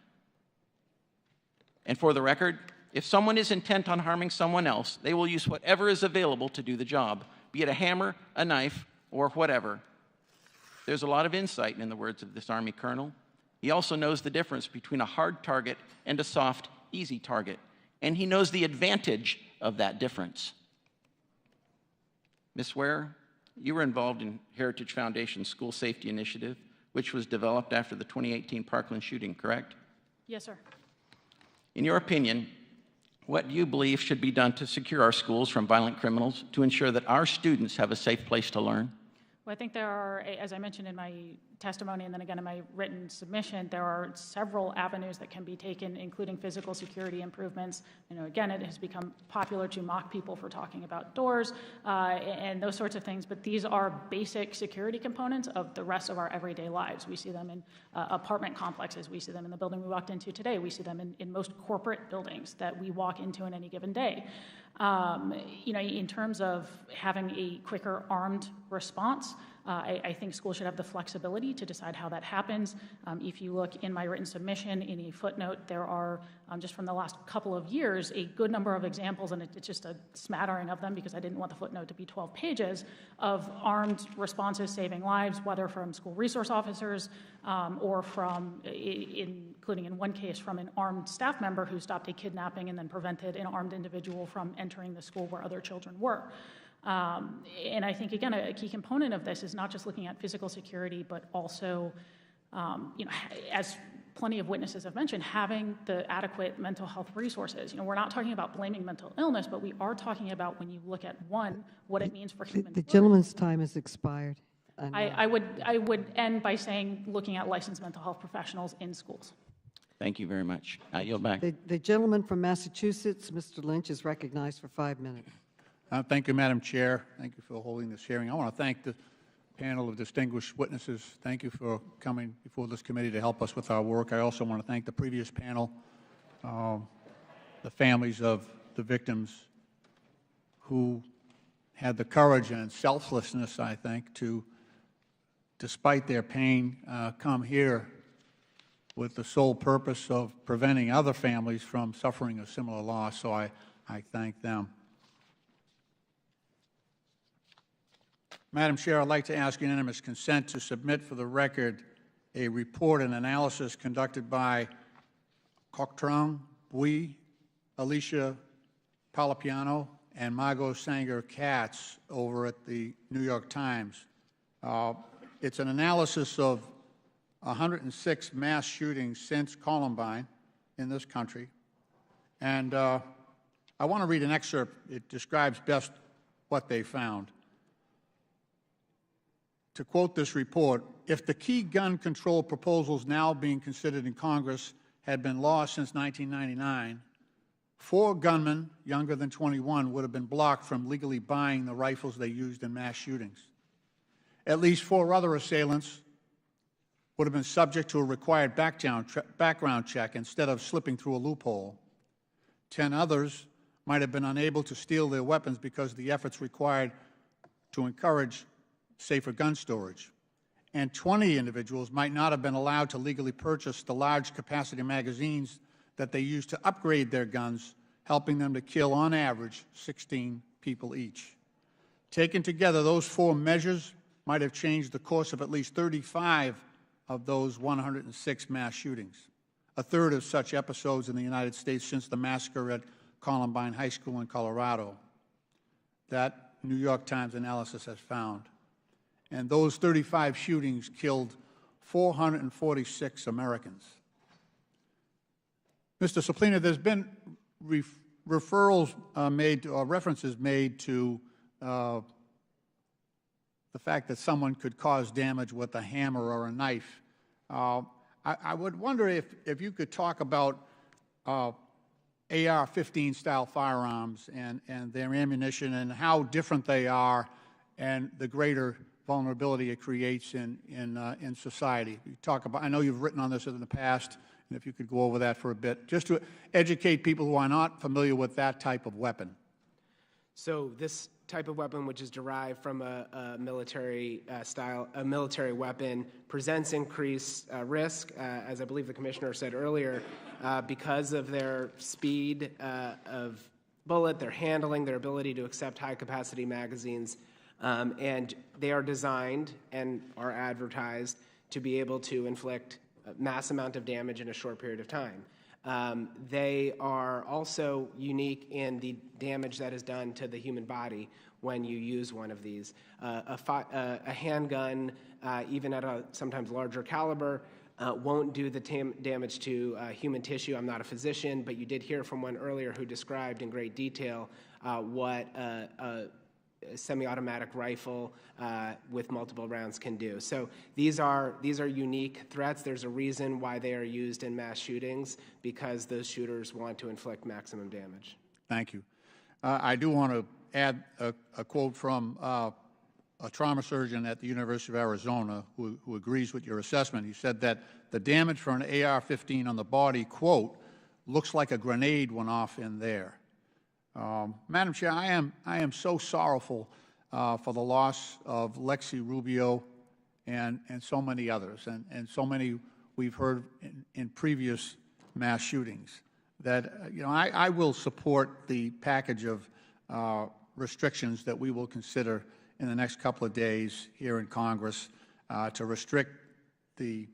And for the record, if someone is intent on harming someone else, they will use whatever is available to do the job, be it a hammer, a knife, or whatever. There's a lot of insight in the words of this Army colonel. He also knows the difference between a hard target and a soft, easy target, and he knows the advantage of that difference. Ms. Ware, you were involved in Heritage Foundation's School Safety Initiative, which was developed after the 2018 Parkland shooting, correct? Yes, sir. In your opinion, what do you believe should be done to secure our schools from violent criminals to ensure that our students have a safe place to learn? Well, I think there are, as I mentioned in my testimony and then again in my written submission, there are several avenues that can be taken, including physical security improvements. Again, it has become popular to mock people for talking about doors and those sorts of things, but these are basic security components of the rest of our everyday lives. We see them in apartment complexes. We see them in the building we walked into today. We see them in most corporate buildings that we walk into in any given day. In terms of having a quicker armed response, I think schools should have the flexibility to decide how that happens. If you look in my written submission, in a footnote, there are, just from the last couple of years, a good number of examples, and it's just a smattering of them because I didn't want the footnote to be 12 pages, of armed responses saving lives, whether from school resource officers or from, including in one case, from an armed staff member who stopped a kidnapping and then prevented an armed individual from entering the school where other children were. And I think, again, a key component of this is not just looking at physical security, but also, as plenty of witnesses have mentioned, having the adequate mental health resources. We're not talking about blaming mental illness, but we are talking about, when you look at, one, what it means for human. The gentleman's time has expired. I would end by saying, looking at licensed mental health professionals in schools. Thank you very much. I yield back. The gentleman from Massachusetts, Mr. Lynch, is recognized for 5 minutes. Thank you, Madam Chair. Thank you for holding this hearing. I want to thank the panel of distinguished witnesses. Thank you for coming before this committee to help us with our work. I also want to thank the previous panel, the families of the victims who had the courage and selflessness, I think, to, despite their pain, come here with the sole purpose of preventing other families from suffering a similar loss. So I thank them. Madam Chair, I'd like to ask unanimous consent to submit for the record a report and analysis conducted by Coctrong Bui, Alicia Palapiano, and Margot Sanger-Katz over at the New York Times. It's an analysis of 106 mass shootings since Columbine in this country. And I want to read an excerpt. It describes best what they found. To quote this report, if the key gun control proposals now being considered in Congress had been law since 1999, 4 gunmen younger than 21 would have been blocked from legally buying the rifles they used in mass shootings. At least 4 other assailants would have been subject to a required background check instead of slipping through a loophole. 10 others might have been unable to steal their weapons because of the efforts required to encourage safer gun storage. And 20 individuals might not have been allowed to legally purchase the large capacity magazines that they used to upgrade their guns, helping them to kill, on average, 16 people each. Taken together, those 4 measures might have changed the course of at least 35 of those 106 mass shootings, a third of such episodes in the United States since the massacre at Columbine High School in Colorado. That New York Times analysis has found. And those 35 shootings killed 446 Americans. Mr. Suplina, there's been referrals made, or references made to the fact that someone could cause damage with a hammer or a knife. I would wonder if you could talk about AR-15 style firearms and their ammunition and how different they are and the greater vulnerability it creates in society. You talk about, I know you've written on this in the past, And if you could go over that for a bit, just to educate people who are not familiar with that type of weapon. So this type of weapon, which is derived from a military military weapon, presents increased risk, as I believe the commissioner said earlier, because of their speed of bullet, their handling, their ability to accept high-capacity magazines, and they are designed and are advertised to be able to inflict a mass amount of damage in a short period of time. They are also unique in the damage that is done to the human body when you use one of these. A handgun, even at a sometimes larger caliber, won't do the damage to human tissue. I'm not a physician, but you did hear from one earlier who described in great detail what a semi-automatic rifle with multiple rounds can do. So these are unique threats. There's a reason why they are used in mass shootings, because those shooters want to inflict maximum damage. Thank you. I do want to add a quote from a trauma surgeon at the University of Arizona who agrees with your assessment. He said that the damage for an AR-15 on the body, quote, looks like a grenade went off in there. Madam Chair, I am so sorrowful for the loss of Lexi Rubio and so many others, and so many we've heard in previous mass shootings, that I will support the package of restrictions that we will consider in the next couple of days here in Congress to restrict the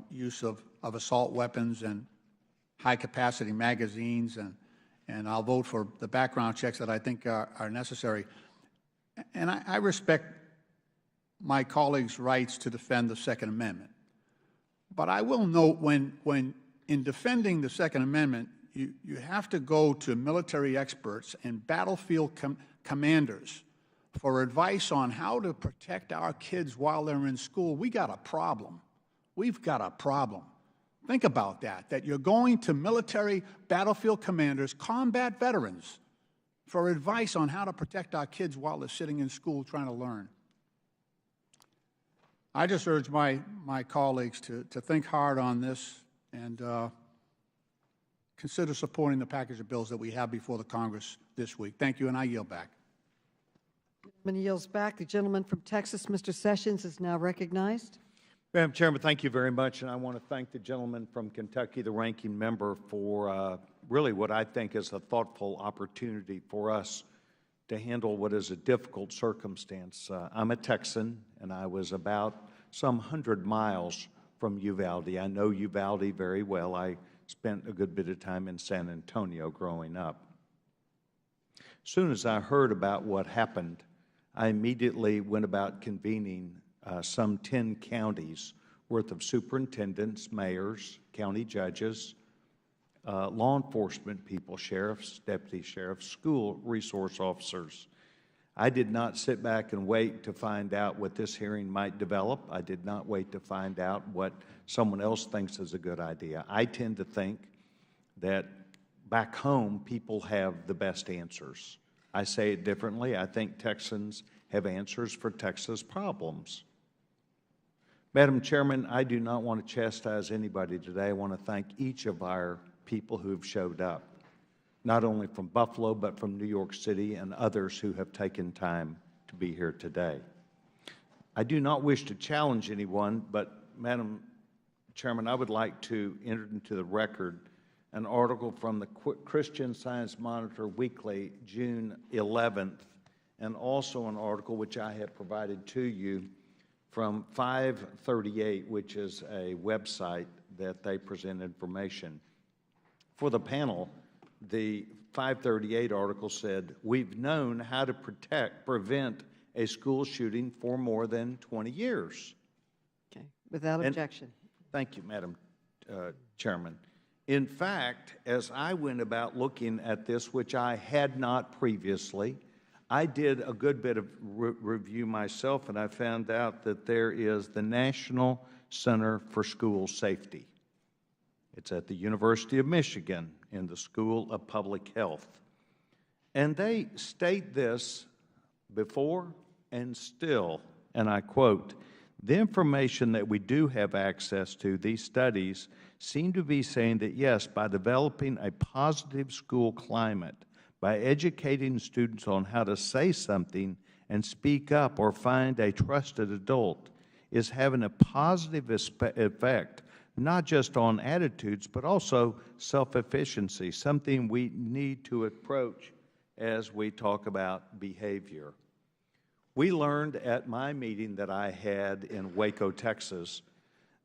use of assault weapons and high-capacity magazines, and I'll vote for the background checks that I think are necessary. And I respect my colleagues' rights to defend the Second Amendment. But I will note when in defending the Second Amendment, you have to go to military experts and battlefield commanders for advice on how to protect our kids while they're in school. We got a problem. We've got a problem. Think about that you're going to military battlefield commanders, combat veterans, for advice on how to protect our kids while they're sitting in school trying to learn. I just urge my colleagues to think hard on this and consider supporting the package of bills that we have before the Congress this week. Thank you, and I yield back. The gentleman yields back. The gentleman from Texas, Mr. Sessions, is now recognized. Madam Chairman, thank you very much, and I want to thank the gentleman from Kentucky, the ranking member, for really what I think is a thoughtful opportunity for us to handle what is a difficult circumstance. I'm a Texan, and I was about some 100 miles from Uvalde. I know Uvalde very well. I spent a good bit of time in San Antonio growing up. As soon as I heard about what happened, I immediately went about convening some 10 counties worth of superintendents, mayors, county judges, law enforcement people, sheriffs, deputy sheriffs, school resource officers. I did not sit back and wait to find out what this hearing might develop. I did not wait to find out what someone else thinks is a good idea. I tend to think that back home, people have the best answers. I say it differently. I think Texans have answers for Texas problems. Madam Chairman, I do not want to chastise anybody today. I want to thank each of our people who have showed up, not only from Buffalo, but from New York City and others who have taken time to be here today. I do not wish to challenge anyone, but Madam Chairman, I would like to enter into the record an article from the Christian Science Monitor Weekly, June 11th, and also an article which I have provided to you from 538, which is a website that they present information. For the panel, the 538 article said, "We've known how to prevent a school shooting for more than 20 years. Okay, without objection. Thank you, Madam Chairman. In fact, as I went about looking at this, which I had not previously, I did a good bit of review myself, and I found out that there is the National Center for School Safety. It's at the University of Michigan in the School of Public Health. And they state this before and still, and I quote, The information that we do have access to, these studies, seem to be saying that, yes, by developing a positive school climate, by educating students on how to say something and speak up or find a trusted adult, is having a positive effect, not just on attitudes, but also self-efficiency, something we need to approach as we talk about behavior. We learned at my meeting that I had in Waco, Texas,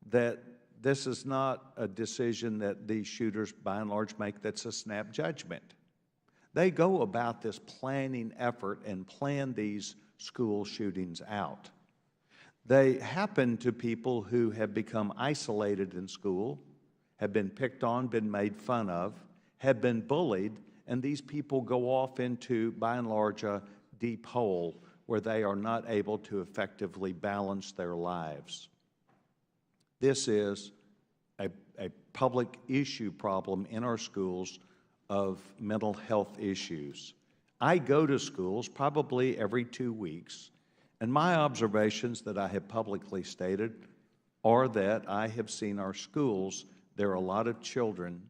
that this is not a decision that these shooters, by and large, make that's a snap judgment. They go about this planning effort and plan these school shootings out. They happen to people who have become isolated in school, have been picked on, been made fun of, have been bullied, and these people go off into, by and large, a deep hole where they are not able to effectively balance their lives. This is a public issue problem in our schools of mental health issues. I go to schools probably every 2 weeks, and my observations that I have publicly stated are that I have seen our schools, there are a lot of children,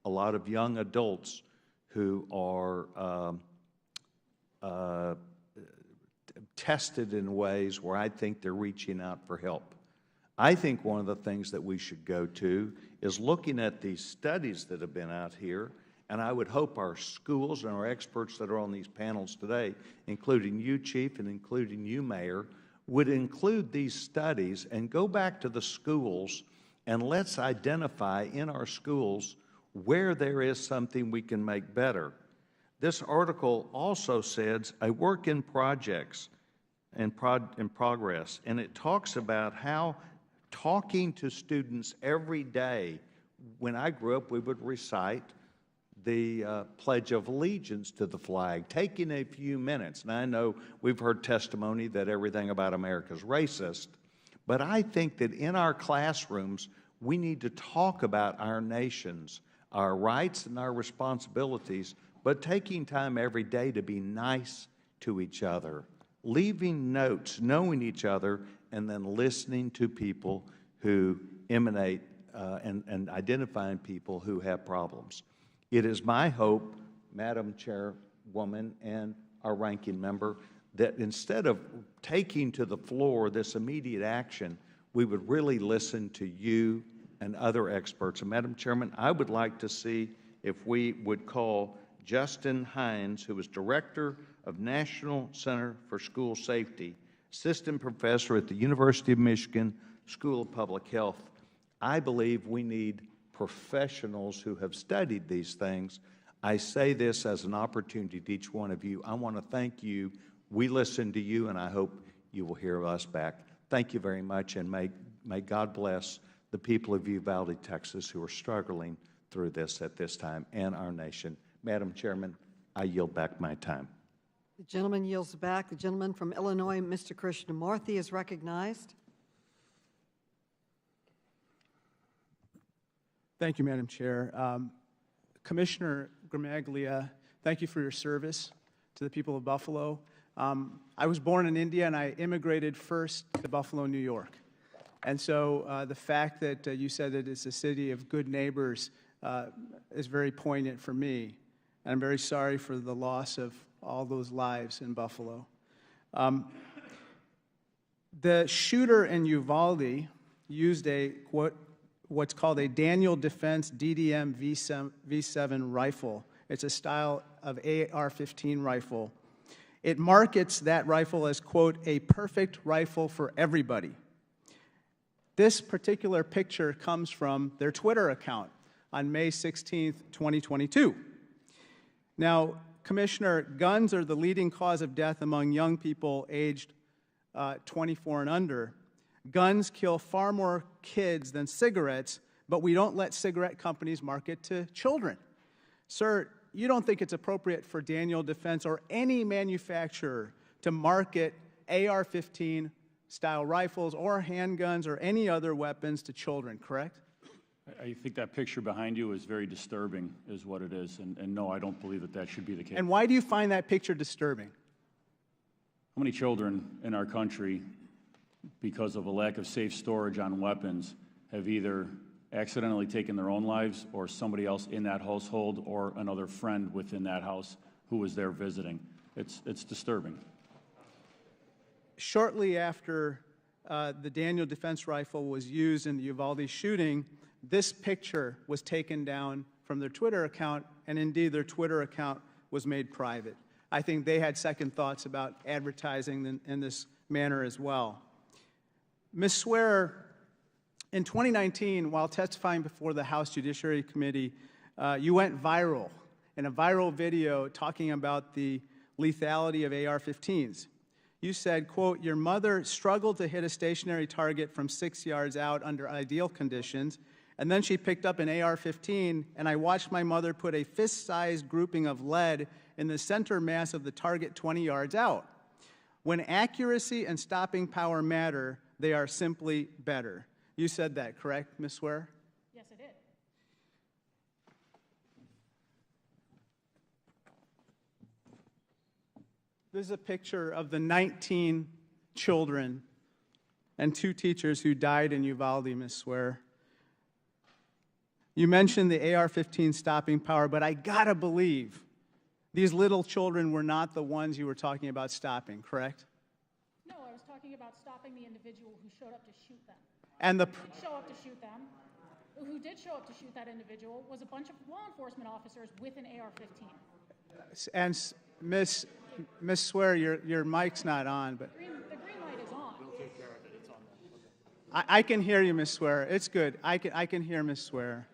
a lot of young adults who are tested in ways where I think they're reaching out for help. I think one of the things that we should go to is looking at these studies that have been out here, and I would hope our schools and our experts that are on these panels today, including you, Chief, and including you, Mayor, would include these studies and go back to the schools and let's identify in our schools where there is something we can make better. This article also says a work in projects and in progress, and it talks about how talking to students every day. When I grew up, we would recite the Pledge of Allegiance to the flag, taking a few minutes. And I know we've heard testimony that everything about America is racist, but I think that in our classrooms, we need to talk about our nations, our rights and our responsibilities, but taking time every day to be nice to each other, leaving notes, knowing each other, and then listening to people who emanate and identifying people who have problems. It is my hope, Madam Chairwoman and our ranking member, that instead of taking to the floor this immediate action, we would really listen to you and other experts. And Madam Chairman, I would like to see if we would call Justin Hines, who is Director of National Center for School Safety, Assistant Professor at the University of Michigan School of Public Health. I believe we need professionals who have studied these things. I say this as an opportunity to each one of you. I want to thank you. We listen to you, and I hope you will hear us back. Thank you very much, and may God bless the people of Uvalde, Texas, who are struggling through this at this time, and our nation. Madam Chairman, I yield back my time. The gentleman yields back. The gentleman from Illinois, Mr. Krishnamurthy, is recognized. Thank you, Madam Chair. Commissioner Gramaglia, thank you for your service to the people of Buffalo. I was born in India, and I immigrated first to Buffalo, New York. And so the fact that you said that it's a city of good neighbors is very poignant for me. And I'm very sorry for the loss of all those lives in Buffalo. The shooter in Uvalde used what's called a Daniel Defense DDM V7 rifle. It's a style of AR-15 rifle. It markets that rifle as, quote, a perfect rifle for everybody. This particular picture comes from their Twitter account on May 16th, 2022. Now, Commissioner, guns are the leading cause of death among young people aged 24 and under. Guns kill far more kids than cigarettes, but we don't let cigarette companies market to children. Sir, you don't think it's appropriate for Daniel Defense or any manufacturer to market AR-15 style rifles or handguns or any other weapons to children, correct? I think that picture behind you is very disturbing, is what it is. And no, I don't believe that that should be the case. And why do you find that picture disturbing? How many children in our country because of a lack of safe storage on weapons, have either accidentally taken their own lives or somebody else in that household or another friend within that house who was there visiting. It's disturbing. Shortly after the Daniel Defense Rifle was used in the Uvalde shooting, this picture was taken down from their Twitter account, and indeed their Twitter account was made private. I think they had second thoughts about advertising in this manner as well. Ms. Swearer, in 2019, while testifying before the House Judiciary Committee, you went viral in a viral video talking about the lethality of AR-15s. You said, quote, "Your mother struggled to hit a stationary target from 6 yards out under ideal conditions, and then she picked up an AR-15, and I watched my mother put a fist-sized grouping of lead in the center mass of the target 20 yards out. When accuracy and stopping power matter, they are simply better." You said that, correct, Ms. Swearer? Yes, I did. This is a picture of the 19 children and 2 teachers who died in Uvalde, Ms. Swearer. You mentioned the AR-15 stopping power, but I gotta believe these little children were not the ones you were talking about stopping, correct? No, I was talking about stopping the individual who showed up to shoot them. And the Who did show up to shoot them, who did show up to shoot that individual, was a bunch of law enforcement officers with an AR-15. and Ms. Swearer, your mic's not on, but The green light is on. We'll take care of it. It's on there. Okay. I can hear you, Ms. Swearer. It's good. I can hear Ms. Swearer.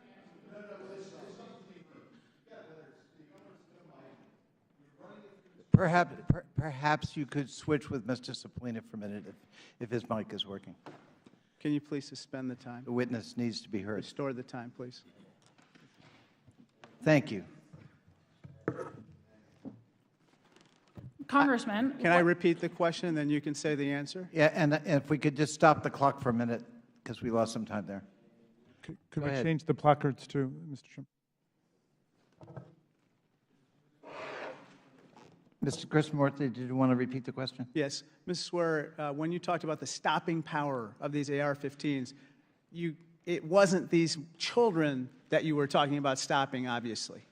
Perhaps you could switch with Mr. Saplina for a minute if his mic is working. Can you please suspend the time? The witness needs to be heard. Restore the time, please. Thank you. Congressman. Can I repeat the question, and then you can say the answer? Yeah, and if we could just stop the clock for a minute, because we lost some time there. Could we ahead. change the placards to Mr. Chairman? Mr. Krishnamurthy, did you want to repeat the question? Yes. Ms. Swearer, when you talked about the stopping power of these AR-15s, it wasn't these children that you were talking about stopping, obviously.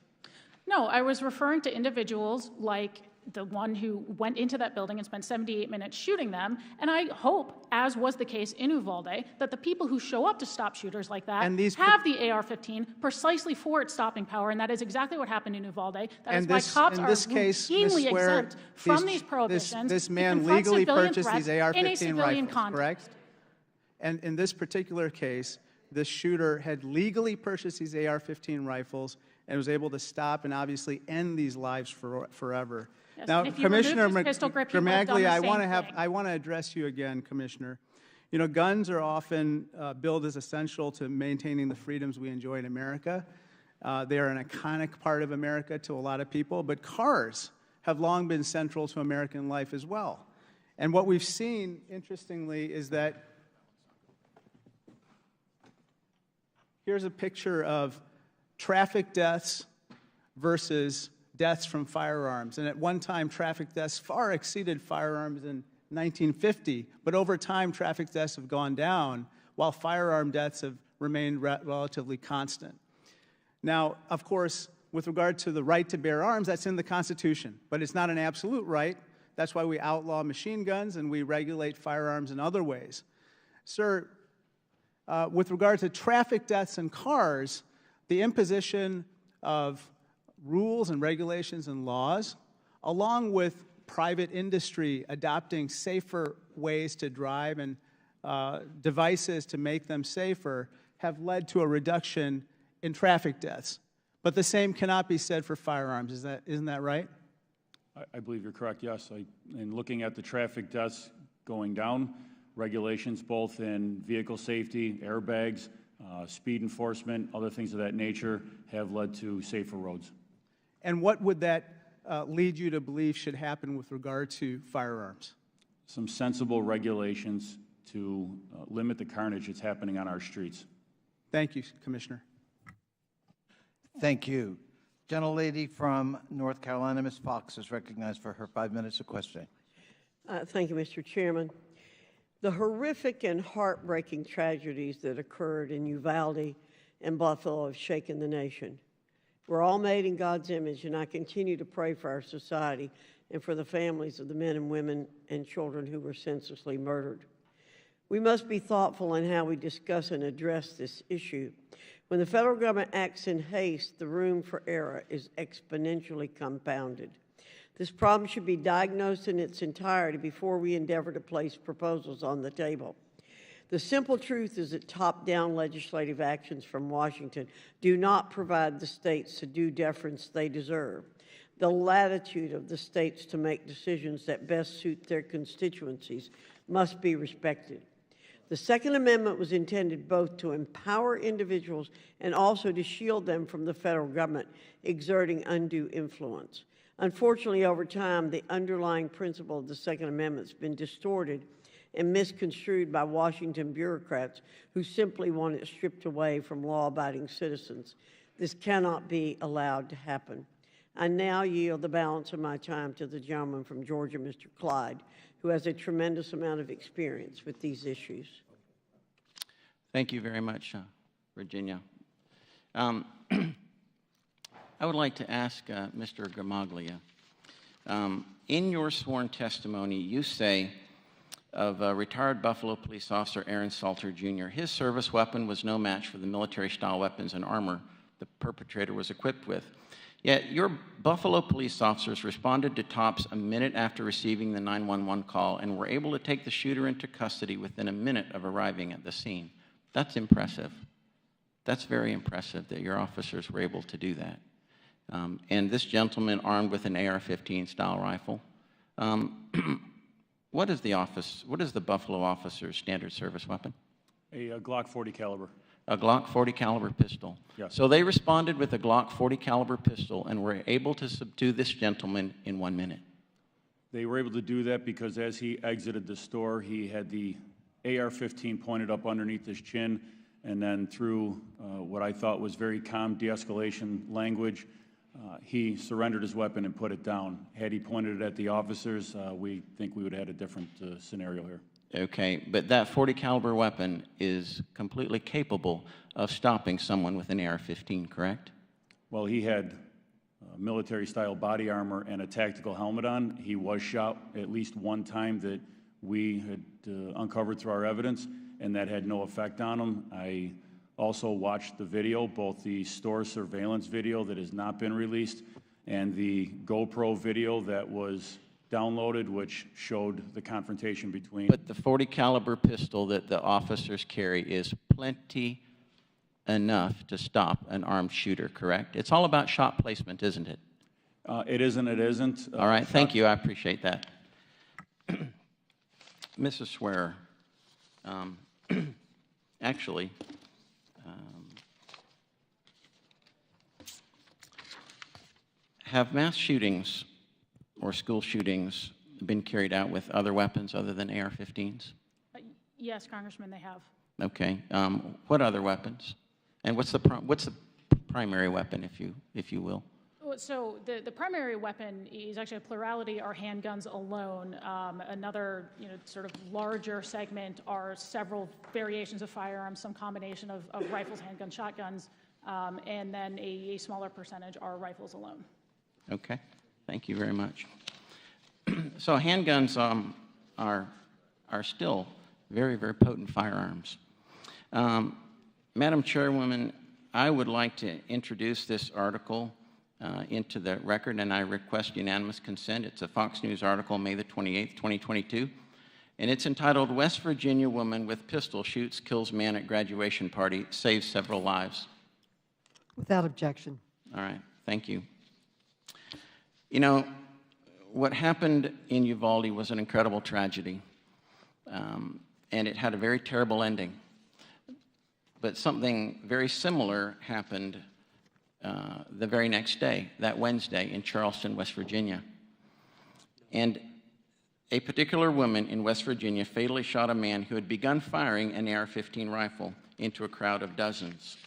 No, I was referring to individuals like the one who went into that building and spent 78 minutes shooting them, and I hope, as was the case in Uvalde, that the people who show up to stop shooters like that have the AR-15 precisely for its stopping power, and that is exactly what happened in Uvalde. That is why cops are routinely exempt from these prohibitions. This man to confront legally civilian purchased threats these AR-15 in a civilian rifles, context. correct? And in this particular case, the shooter had legally purchased these AR-15 rifles and was able to stop and obviously end these lives forever. Yes, now, and if you Commissioner remove this pistol grip, you would have done Gramaglia, the I want to address you again, Commissioner. You know, guns are often billed as essential to maintaining the freedoms we enjoy in America. They are an iconic part of America to a lot of people, but cars have long been central to American life as well. And what we've seen, interestingly, is that here's a picture of traffic deaths versus deaths from firearms. And at one time, traffic deaths far exceeded firearms in 1950, but over time, traffic deaths have gone down, while firearm deaths have remained relatively constant. Now, of course, with regard to the right to bear arms, that's in the Constitution, but it's not an absolute right. That's why we outlaw machine guns and we regulate firearms in other ways. Sir, with regard to traffic deaths in cars, the imposition of rules and regulations and laws, along with private industry adopting safer ways to drive and devices to make them safer, have led to a reduction in traffic deaths. But the same cannot be said for firearms. Isn't that right? I believe you're correct, yes. In looking at the traffic deaths going down, regulations both in vehicle safety, airbags, speed enforcement, other things of that nature have led to safer roads. And what would that lead you to believe should happen with regard to firearms? Some sensible regulations to limit the carnage that's happening on our streets. Thank you, Commissioner. Thank you. Gentlelady from North Carolina, Ms. Fox, is recognized for her 5 minutes of questioning. Thank you, Mr. Chairman. The horrific and heartbreaking tragedies that occurred in Uvalde and Buffalo have shaken the nation. We're all made in God's image, and I continue to pray for our society and for the families of the men and women and children who were senselessly murdered. We must be thoughtful in how we discuss and address this issue. When the federal government acts in haste, the room for error is exponentially compounded. This problem should be diagnosed in its entirety before we endeavor to place proposals on the table. The simple truth is that top-down legislative actions from Washington do not provide the states the due deference they deserve. The latitude of the states to make decisions that best suit their constituencies must be respected. The Second Amendment was intended both to empower individuals and also to shield them from the federal government exerting undue influence. Unfortunately, over time, the underlying principle of the Second Amendment has been distorted and misconstrued by Washington bureaucrats who simply want it stripped away from law-abiding citizens. This cannot be allowed to happen. I now yield the balance of my time to the gentleman from Georgia, Mr. Clyde, who has a tremendous amount of experience with these issues. Thank you very much, Virginia. I would like to ask Mr. Gramaglia, in your sworn testimony, you say of retired Buffalo police officer Aaron Salter, Jr., his service weapon was no match for the military-style weapons and armor the perpetrator was equipped with. Yet your Buffalo police officers responded to Tops a minute after receiving the 911 call and were able to take the shooter into custody within a minute of arriving at the scene. That's impressive. That's very impressive that your officers were able to do that. And this gentleman armed with an AR-15 style rifle. What is the Buffalo officer's standard service weapon? A Glock 40 caliber. A Glock 40 caliber pistol. Yes. So they responded with a Glock 40 caliber pistol and were able to subdue this gentleman in 1 minute. They were able to do that because as he exited the store, he had the AR-15 pointed up underneath his chin, and then through what I thought was very calm de-escalation language, he surrendered his weapon and put it down. Had he pointed it at the officers, we think we would have had a different scenario here. Okay, but that 40 caliber weapon is completely capable of stopping someone with an AR-15, correct? Well, he had military-style body armor and a tactical helmet on. He was shot at least one time that we had uncovered through our evidence, and that had no effect on him. I also watched the video, both the store surveillance video that has not been released and the GoPro video that was downloaded, which showed the confrontation between. But the 40 caliber pistol that the officers carry is plenty enough to stop an armed shooter, correct? It's all about shot placement, isn't it? It isn't, it isn't. All right, thank you, I appreciate that. Mrs. Swearer, actually, have mass shootings or school shootings been carried out with other weapons other than AR-15s? Yes, Congressman, they have. Okay. What other weapons? And what's the primary weapon, if you will? So the primary weapon is actually a plurality are handguns alone. Another sort of larger segment are several variations of firearms, some combination of rifles, handguns, shotguns, and then a smaller percentage are rifles alone. Okay. Thank you very much. So handguns are still very, very potent firearms. Madam Chairwoman, I would like to introduce this article into the record, and I request unanimous consent. It's a Fox News article, May the 28th, 2022, and it's entitled, "West Virginia Woman with Pistol Shoots Kills Man at Graduation Party, Saves Several Lives." Without objection. All right, thank you. You know, what happened in Uvalde was an incredible tragedy, and it had a very terrible ending. But something very similar happened the very next day, that Wednesday, in Charleston, West Virginia. And a particular woman in West Virginia fatally shot a man who had begun firing an AR-15 rifle into a crowd of dozens.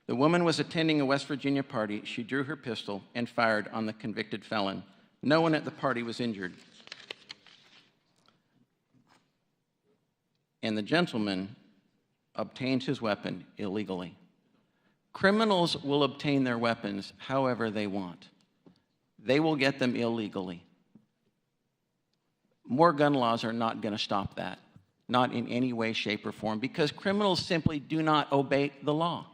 The woman was attending a West Virginia party. She drew her pistol and fired on the convicted felon. No one at the party was injured. and the gentleman obtained his weapon illegally. Criminals will obtain their weapons however they want. They will get them illegally. More gun laws are not going to stop that, not in any way, shape, or form, because criminals simply do not obey the law.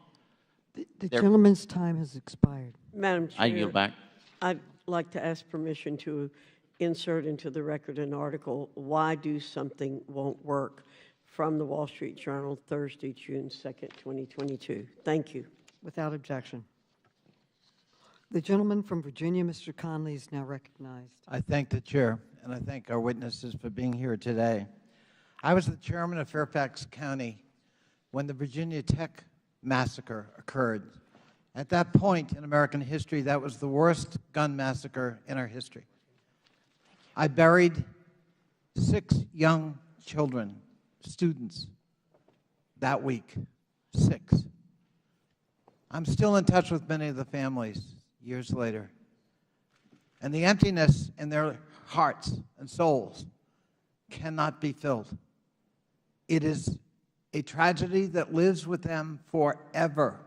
The gentleman's time has expired. Madam Chair, I yield back. I'd like to ask permission to insert into the record an article, Why Do Something Won't Work, from the Wall Street Journal, Thursday, June 2nd, 2022. Thank you. Without objection. The gentleman from Virginia, Mr. Conley, is now recognized. I thank the chair, and I thank our witnesses for being here today. I was the chairman of Fairfax County when the Virginia Tech massacre occurred. At that point in American history, that was the worst gun massacre in our history. I buried 6 young children, students, that week. 6. I'm still in touch with many of the families years later. And the emptiness in their hearts and souls cannot be filled. It is a tragedy that lives with them forever.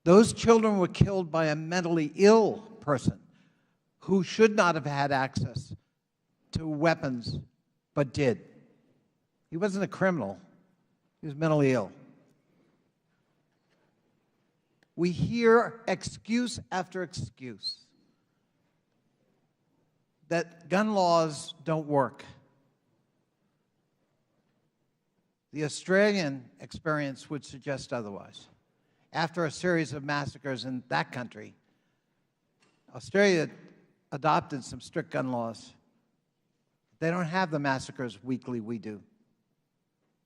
Those children were killed by a mentally ill person who should not have had access to weapons, but did. He wasn't a criminal. He was mentally ill. We hear excuse after excuse that gun laws don't work. The Australian experience would suggest otherwise. After a series of massacres in that country, Australia adopted some strict gun laws. They don't have the massacres weekly we do.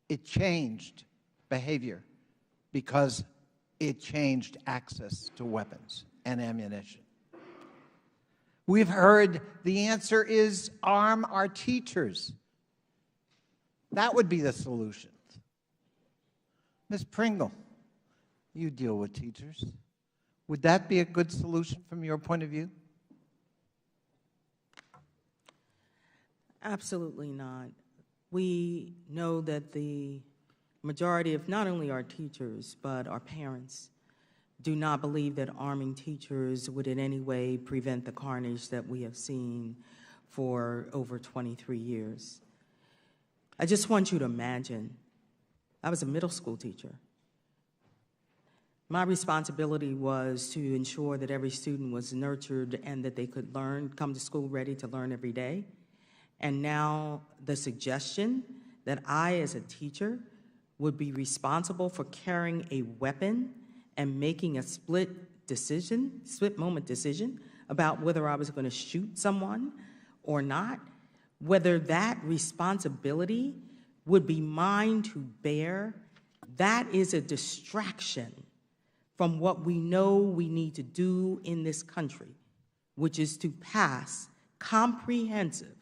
It changed behavior because it changed access to weapons and ammunition. We've heard the answer is arm our teachers. That would be the solution. Ms. Pringle, you deal with teachers. Would that be a good solution from your point of view? Absolutely not. We know that the majority of not only our teachers, but our parents do not believe that arming teachers would in any way prevent the carnage that we have seen for over 23 years. I just want you to imagine, I was a middle school teacher. My responsibility was to ensure that every student was nurtured and that they could learn, come to school ready to learn every day. And now the suggestion that I, as a teacher, would be responsible for carrying a weapon and making a split moment decision about whether I was going to shoot someone or not, whether that responsibility would be mine to bear, that is a distraction from what we know we need to do in this country, which is to pass comprehensive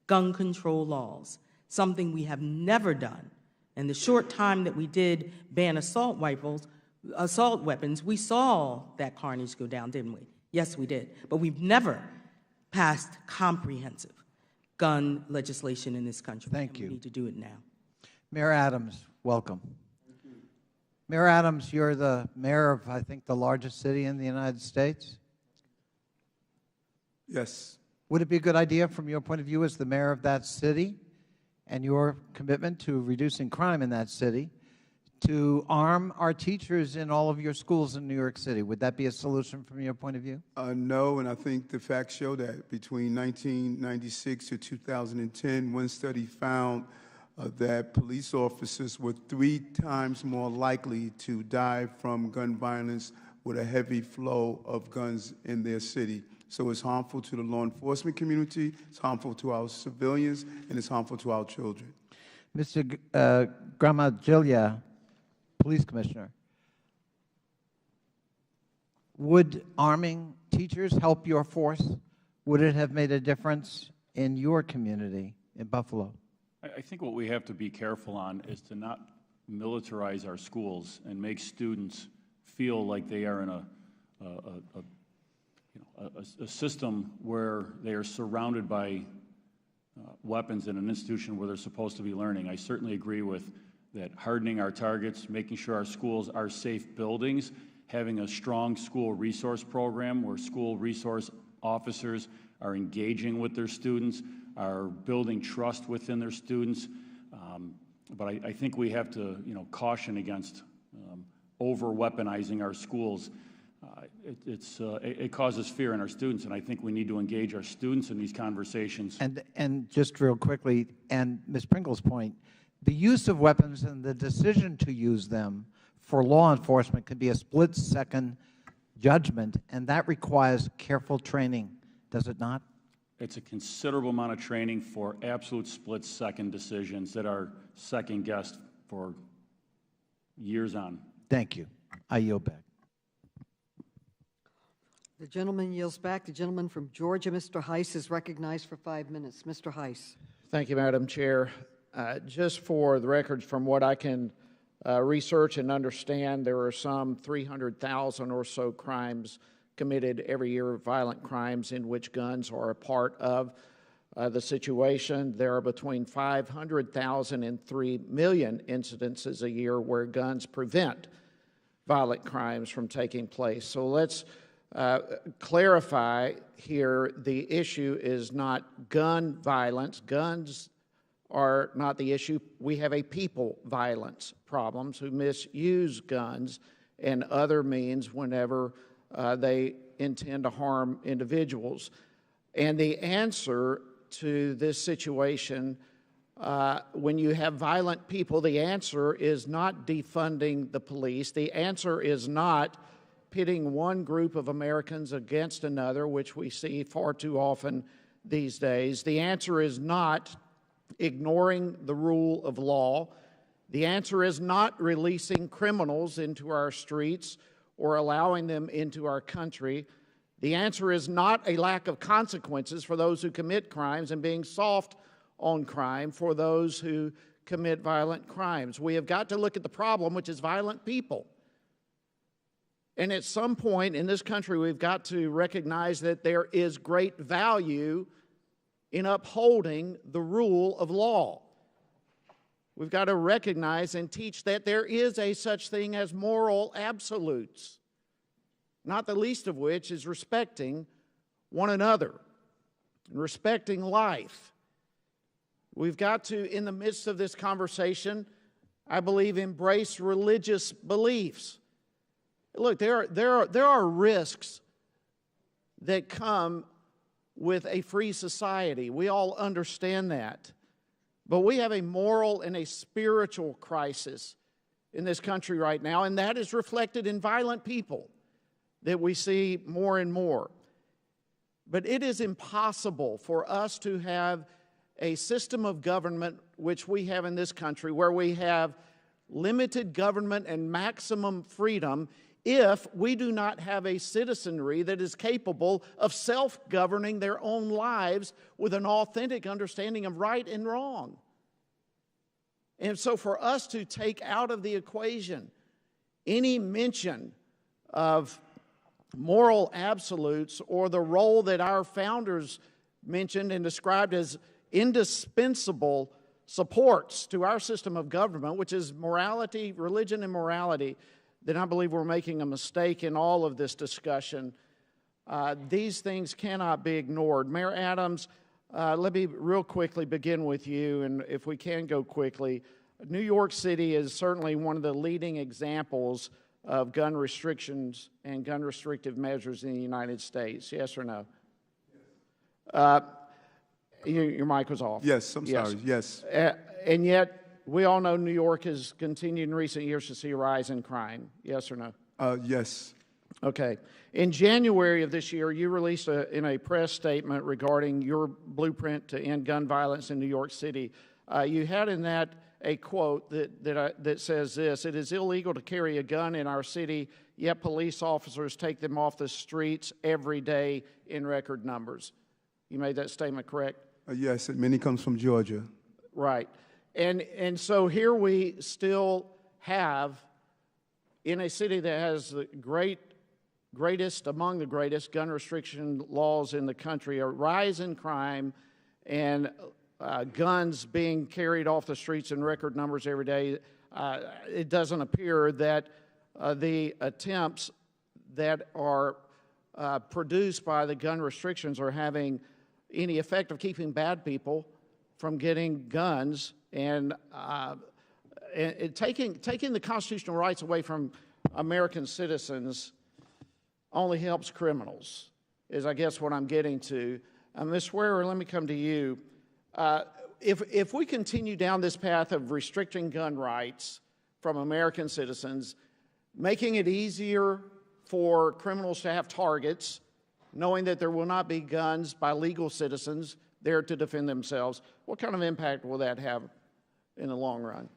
gun control laws, something we have never done. In the short time that we did ban assault weapons, we saw that carnage go down, didn't we? Yes, we did. But we've never passed comprehensive gun legislation in this country. Thank you. We need to do it now. Mayor Adams, welcome. Mayor Adams, you're the mayor of, I think, the largest city in the United States. Yes. Would it be a good idea from your point of view as the mayor of that city and your commitment to reducing crime in that city to arm our teachers in all of your schools in New York City? Would that be a solution from your point of view? No, and I think the facts show that. Between 1996 to 2010, one study found that police officers were 3 times more likely to die from gun violence with a heavy flow of guns in their city. So it's harmful to the law enforcement community, it's harmful to our civilians, and it's harmful to our children. Mr. Gramaglia, Police Commissioner, would arming teachers help your force? Would it have made a difference in your community in Buffalo? I think what we have to be careful on is to not militarize our schools and make students feel like they are in a system where they are surrounded by weapons in an institution where they're supposed to be learning. I certainly agree with that, hardening our targets, making sure our schools are safe buildings, having a strong school resource program where school resource officers are engaging with their students, are building trust within their students. But I think we have to, caution against over-weaponizing our schools. It causes fear in our students, and I think we need to engage our students in these conversations. And just real quickly, and Ms. Pringle's point, the use of weapons and the decision to use them for law enforcement can be a split-second judgment, and that requires careful training, does it not? It's a considerable amount of training for absolute split-second decisions that are second-guessed for years on. Thank you. I yield back. The gentleman yields back. The gentleman from Georgia, Mr. Heiss, is recognized for 5 minutes. Mr. Heiss. Thank you, Madam Chair. Just for the records, from what I can research and understand, there are some 300,000 or so crimes committed every year, violent crimes in which guns are a part of the situation. There are between 500,000 and 3 million incidences a year where guns prevent violent crimes from taking place. So let's clarify here, the issue is not gun violence. Guns are not the issue. We have a people violence problems who misuse guns and other means whenever they intend to harm individuals. And the answer to this situation, when you have violent people, the answer is not defunding the police. The answer is not pitting one group of Americans against another, which we see far too often these days. The answer is not ignoring the rule of law. The answer is not releasing criminals into our streets or allowing them into our country. The answer is not a lack of consequences for those who commit crimes and being soft on crime for those who commit violent crimes. We have got to look at the problem, which is violent people. And at some point in this country, we've got to recognize that there is great value in upholding the rule of law. We've got to recognize and teach that there is a such thing as moral absolutes, not the least of which is respecting one another and respecting life. We've got to, in the midst of this conversation, I believe, embrace religious beliefs. Look, there are risks that come with a free society. We all understand that. But we have a moral and a spiritual crisis in this country right now, and that is reflected in violent people that we see more and more. But it is impossible for us to have a system of government, which we have in this country, where we have limited government and maximum freedom, if we do not have a citizenry that is capable of self-governing their own lives with an authentic understanding of right and wrong. And so for us to take out of the equation any mention of moral absolutes or the role that our founders mentioned and described as indispensable supports to our system of government, which is morality, religion and morality, then I believe we're making a mistake in all of this discussion. These things cannot be ignored. Mayor Adams, let me real quickly begin with you, and if we can go quickly. New York City is certainly one of the leading examples of gun restrictions and gun restrictive measures in the United States. Yes or no? Your mic was off. Yes, I'm sorry. Yes. And yet, we all know New York has continued in recent years to see a rise in crime. Yes or no? Yes. Okay. In January of this year, you released in a press statement regarding your blueprint to end gun violence in New York City. You had in that a quote that says this: "It is illegal to carry a gun in our city, yet police officers take them off the streets every day in record numbers." You made that statement correct? Yes, and many comes from Georgia. Right. And so here we still have, in a city that has the greatest among the greatest gun restriction laws in the country, a rise in crime and guns being carried off the streets in record numbers every day, it doesn't appear that the attempts that are produced by the gun restrictions are having any effect of keeping bad people from getting guns, and taking the constitutional rights away from American citizens only helps criminals, is I guess what I'm getting to. Ms. Swearer, let me come to you. If we continue down this path of restricting gun rights from American citizens, making it easier for criminals to have targets, knowing that there will not be guns by legal citizens there to defend themselves, what kind of impact will that have in the long run?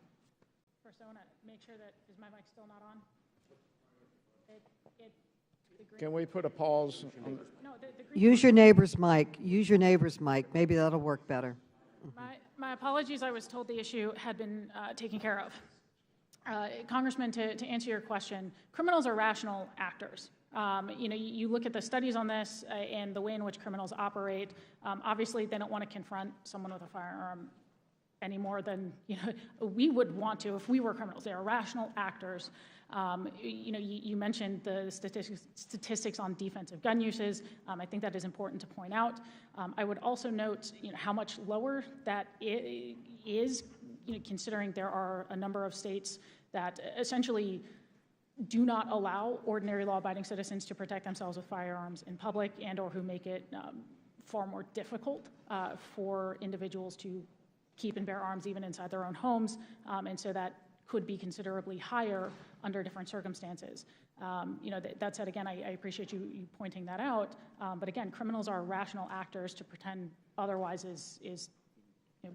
First, I want to make sure that, is my mic still not on? Can we put a pause? Use your neighbor's mic. Use your neighbor's mic. Maybe that'll work better. My apologies. I was told the issue had been taken care of. Congressman, to answer your question, criminals are rational actors. You look at the studies on this and the way in which criminals operate. Obviously, they don't want to confront someone with a firearm any more than we would want to if we were criminals. They are rational actors. You mentioned the statistics on defensive gun uses. I think that is important to point out. I would also note how much lower that is, considering there are a number of states that essentially do not allow ordinary law-abiding citizens to protect themselves with firearms in public, and or who make it far more difficult for individuals to keep and bear arms even inside their own homes, and so that could be considerably higher under different circumstances. That said, again, I appreciate you pointing that out, but again, criminals are rational actors. To pretend otherwise is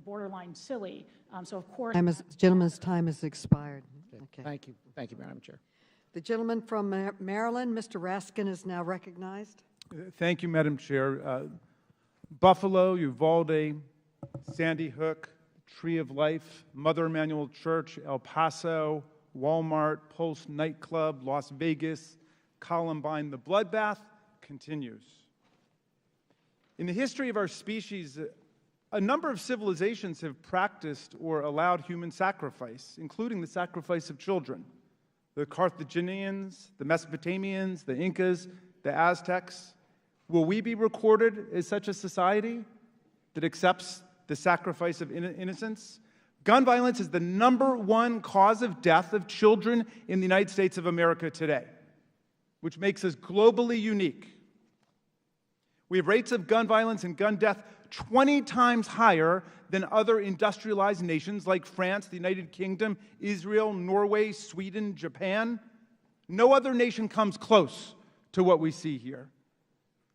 borderline silly. So of course, Gentleman's time has expired. Okay. Thank you, Madam Chair. The gentleman from Maryland, Mr. Raskin, is now recognized. Thank you, Madam Chair. Buffalo, Uvalde, Sandy Hook, Tree of Life, Mother Emanuel Church, El Paso, Walmart, Pulse Nightclub, Las Vegas, Columbine. The bloodbath continues. In the history of our species, a number of civilizations have practiced or allowed human sacrifice, including the sacrifice of children. The Carthaginians, the Mesopotamians, the Incas, the Aztecs. Will we be recorded as such a society that accepts the sacrifice of innocence? Gun violence is the #1 cause of death of children in the United States of America today, which makes us globally unique. We have rates of gun violence and gun death 20 times higher than other industrialized nations like France, the United Kingdom, Israel, Norway, Sweden, Japan. No other nation comes close to what we see here,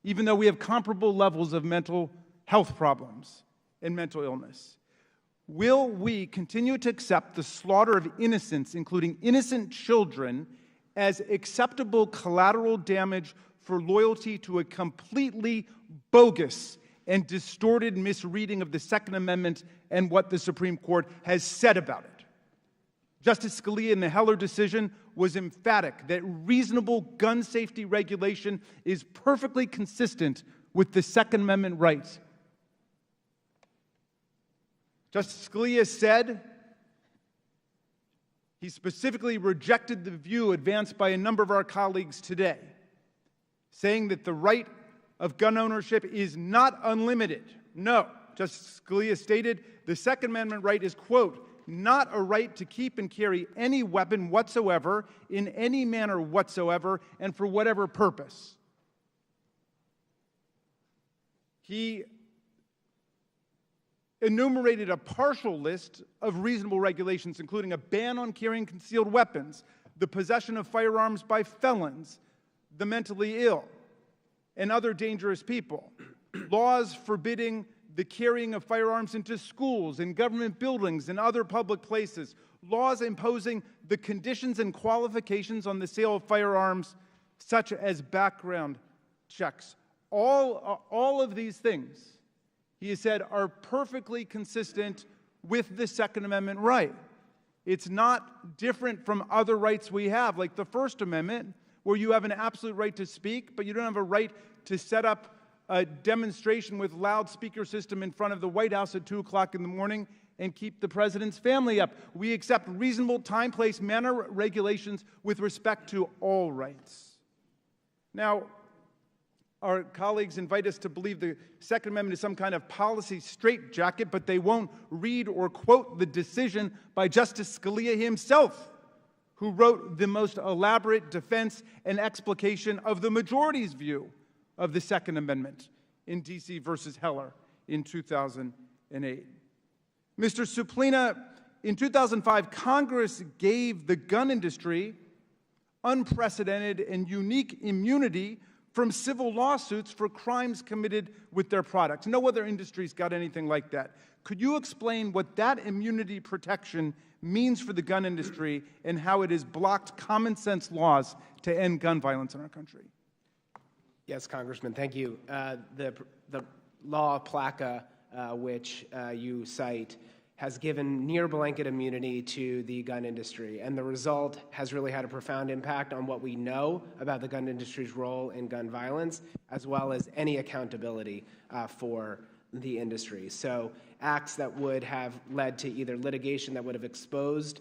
even though we have comparable levels of mental health problems and mental illness. Will we continue to accept the slaughter of innocents, including innocent children, as acceptable collateral damage for loyalty to a completely bogus and distorted misreading of the Second Amendment and what the Supreme Court has said about it? Justice Scalia in the Heller decision was emphatic that reasonable gun safety regulation is perfectly consistent with the Second Amendment right. Justice Scalia said he specifically rejected the view advanced by a number of our colleagues today, saying that the right of gun ownership is not unlimited. No, Justice Scalia stated the Second Amendment right is, quote, not a right to keep and carry any weapon whatsoever, in any manner whatsoever, and for whatever purpose. He enumerated a partial list of reasonable regulations, including a ban on carrying concealed weapons, the possession of firearms by felons, the mentally ill, and other dangerous people, laws forbidding the carrying of firearms into schools, in government buildings, and other public places, laws imposing the conditions and qualifications on the sale of firearms, such as background checks. All of these things, he has said, are perfectly consistent with the Second Amendment right. It's not different from other rights we have, like the First Amendment, where you have an absolute right to speak, but you don't have a right to set up a demonstration with loudspeaker system in front of the White House at 2 o'clock in the morning and keep the president's family up. We accept reasonable time, place, manner regulations with respect to all rights. Now, our colleagues invite us to believe the Second Amendment is some kind of policy straitjacket, but they won't read or quote the decision by Justice Scalia himself, who wrote the most elaborate defense and explication of the majority's view of the Second Amendment in D.C. versus Heller in 2008. Mr. Suplina, in 2005, Congress gave the gun industry unprecedented and unique immunity from civil lawsuits for crimes committed with their products. No other industry's got anything like that. Could you explain what that immunity protection means for the gun industry and how it has blocked common sense laws to end gun violence in our country? Yes, Congressman, thank you. The law of PLACA, which you cite, has given near blanket immunity to the gun industry, and the result has really had a profound impact on what we know about the gun industry's role in gun violence, as well as any accountability for the industry. So acts that would have led to either litigation that would have exposed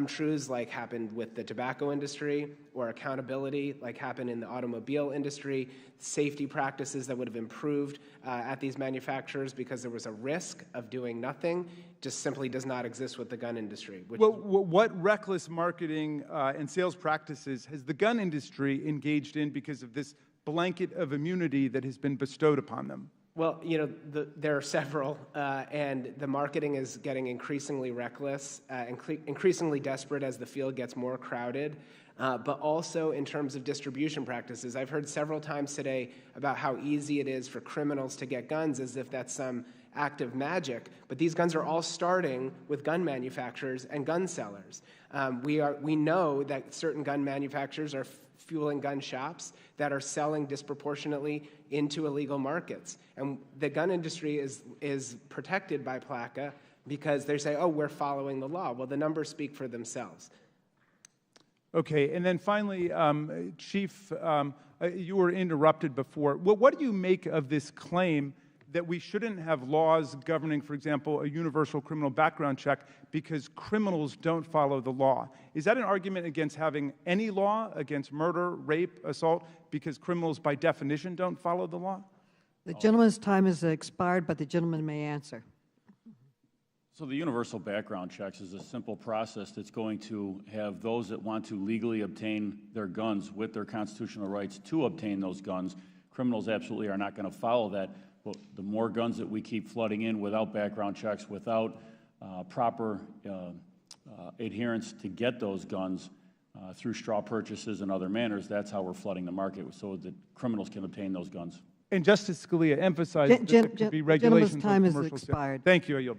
truths like happened with the tobacco industry, or accountability like happened in the automobile industry, safety practices that would have improved at these manufacturers because there was a risk of doing nothing, just simply does not exist with the gun industry. Well, what reckless marketing and sales practices has the gun industry engaged in because of this blanket of immunity that has been bestowed upon them? Well, you know, there are several, and the marketing is getting increasingly reckless, increasingly desperate as the field gets more crowded, but also in terms of distribution practices. I've heard several times today about how easy it is for criminals to get guns, as if that's some act of magic, but these guns are all starting with gun manufacturers and gun sellers. We know that certain gun manufacturers are fueling gun shops that are selling disproportionately into illegal markets. And the gun industry is protected by PLACA because they say, oh, we're following the law. Well, the numbers speak for themselves. Okay, and then finally, Chief, you were interrupted before. Well, what do you make of this claim that we shouldn't have laws governing, for example, a universal criminal background check because criminals don't follow the law? Is that an argument against having any law against murder, rape, assault, because criminals by definition don't follow the law? The gentleman's time has expired, but the gentleman may answer. So the universal background checks is a simple process that's going to have those that want to legally obtain their guns with their constitutional rights to obtain those guns. Criminals absolutely are not going to follow that. But the more guns that we keep flooding in without background checks, without proper adherence to get those guns through straw purchases and other manners, that's how we're flooding the market so that criminals can obtain those guns. And Justice Scalia emphasized that there could be regulations on gentleman's time commercial has expired. Thank you. I yield.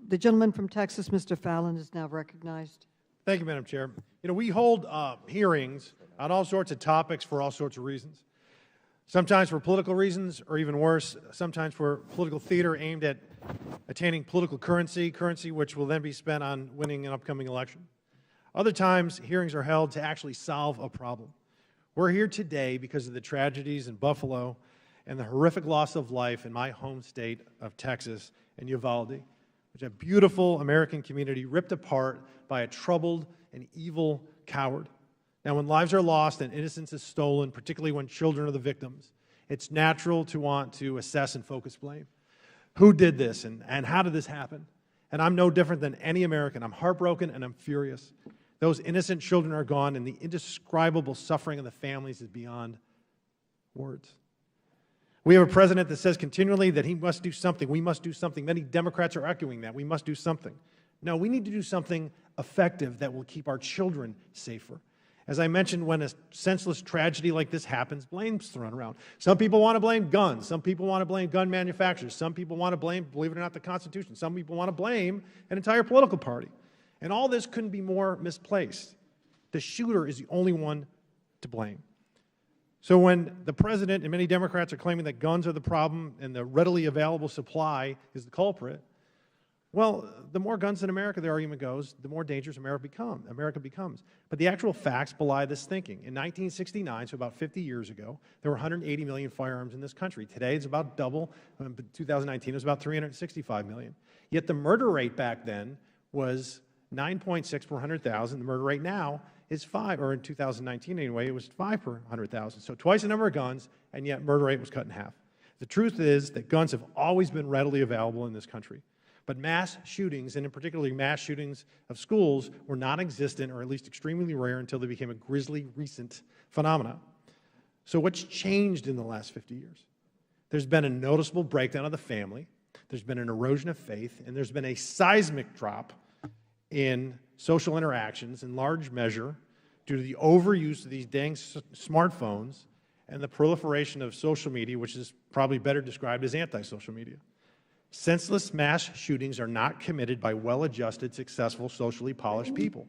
The gentleman from Texas, Mr. Fallon, is now recognized. Thank you, Madam Chair. You know, we hold hearings on all sorts of topics for all sorts of reasons. Sometimes for political reasons, or even worse, sometimes for political theater aimed at attaining political currency which will then be spent on winning an upcoming election. Other times, hearings are held to actually solve a problem. We're here today because of the tragedies in Buffalo and the horrific loss of life in my home state of Texas and Uvalde, which is a beautiful American community ripped apart by a troubled and evil coward. Now, when lives are lost and innocence is stolen, particularly when children are the victims, it's natural to want to assess and focus blame. Who did this and how did this happen? And I'm no different than any American. I'm heartbroken and I'm furious. Those innocent children are gone, and the indescribable suffering of the families is beyond words. We have a president that says continually that he must do something, we must do something. Many Democrats are echoing that, we must do something. No, we need to do something effective that will keep our children safer. As I mentioned, when a senseless tragedy like this happens, blame's thrown around. Some people want to blame guns. Some people want to blame gun manufacturers. Some people want to blame, believe it or not, the Constitution. Some people want to blame an entire political party. And all this couldn't be more misplaced. The shooter is the only one to blame. So when the president and many Democrats are claiming that guns are the problem and the readily available supply is the culprit, Well, the more guns in America, the argument goes, the more dangerous America becomes. But the actual facts belie this thinking. In 1969, so about 50 years ago, there were 180 million firearms in this country. Today, it's about double. In 2019, it was about 365 million. Yet the murder rate back then was 9.6 per 100,000. The murder rate now is 5, or in 2019 anyway, it was 5 per 100,000. So twice the number of guns, and yet murder rate was cut in half. The truth is that guns have always been readily available in this country. But mass shootings, and in particular mass shootings of schools, were non-existent or at least extremely rare until they became a grisly recent phenomenon. So what's changed in the last 50 years? There's been a noticeable breakdown of the family, there's been an erosion of faith, and there's been a seismic drop in social interactions in large measure due to the overuse of these dang smartphones and the proliferation of social media, which is probably better described as anti-social media. Senseless mass shootings are not committed by well-adjusted, successful, socially polished people.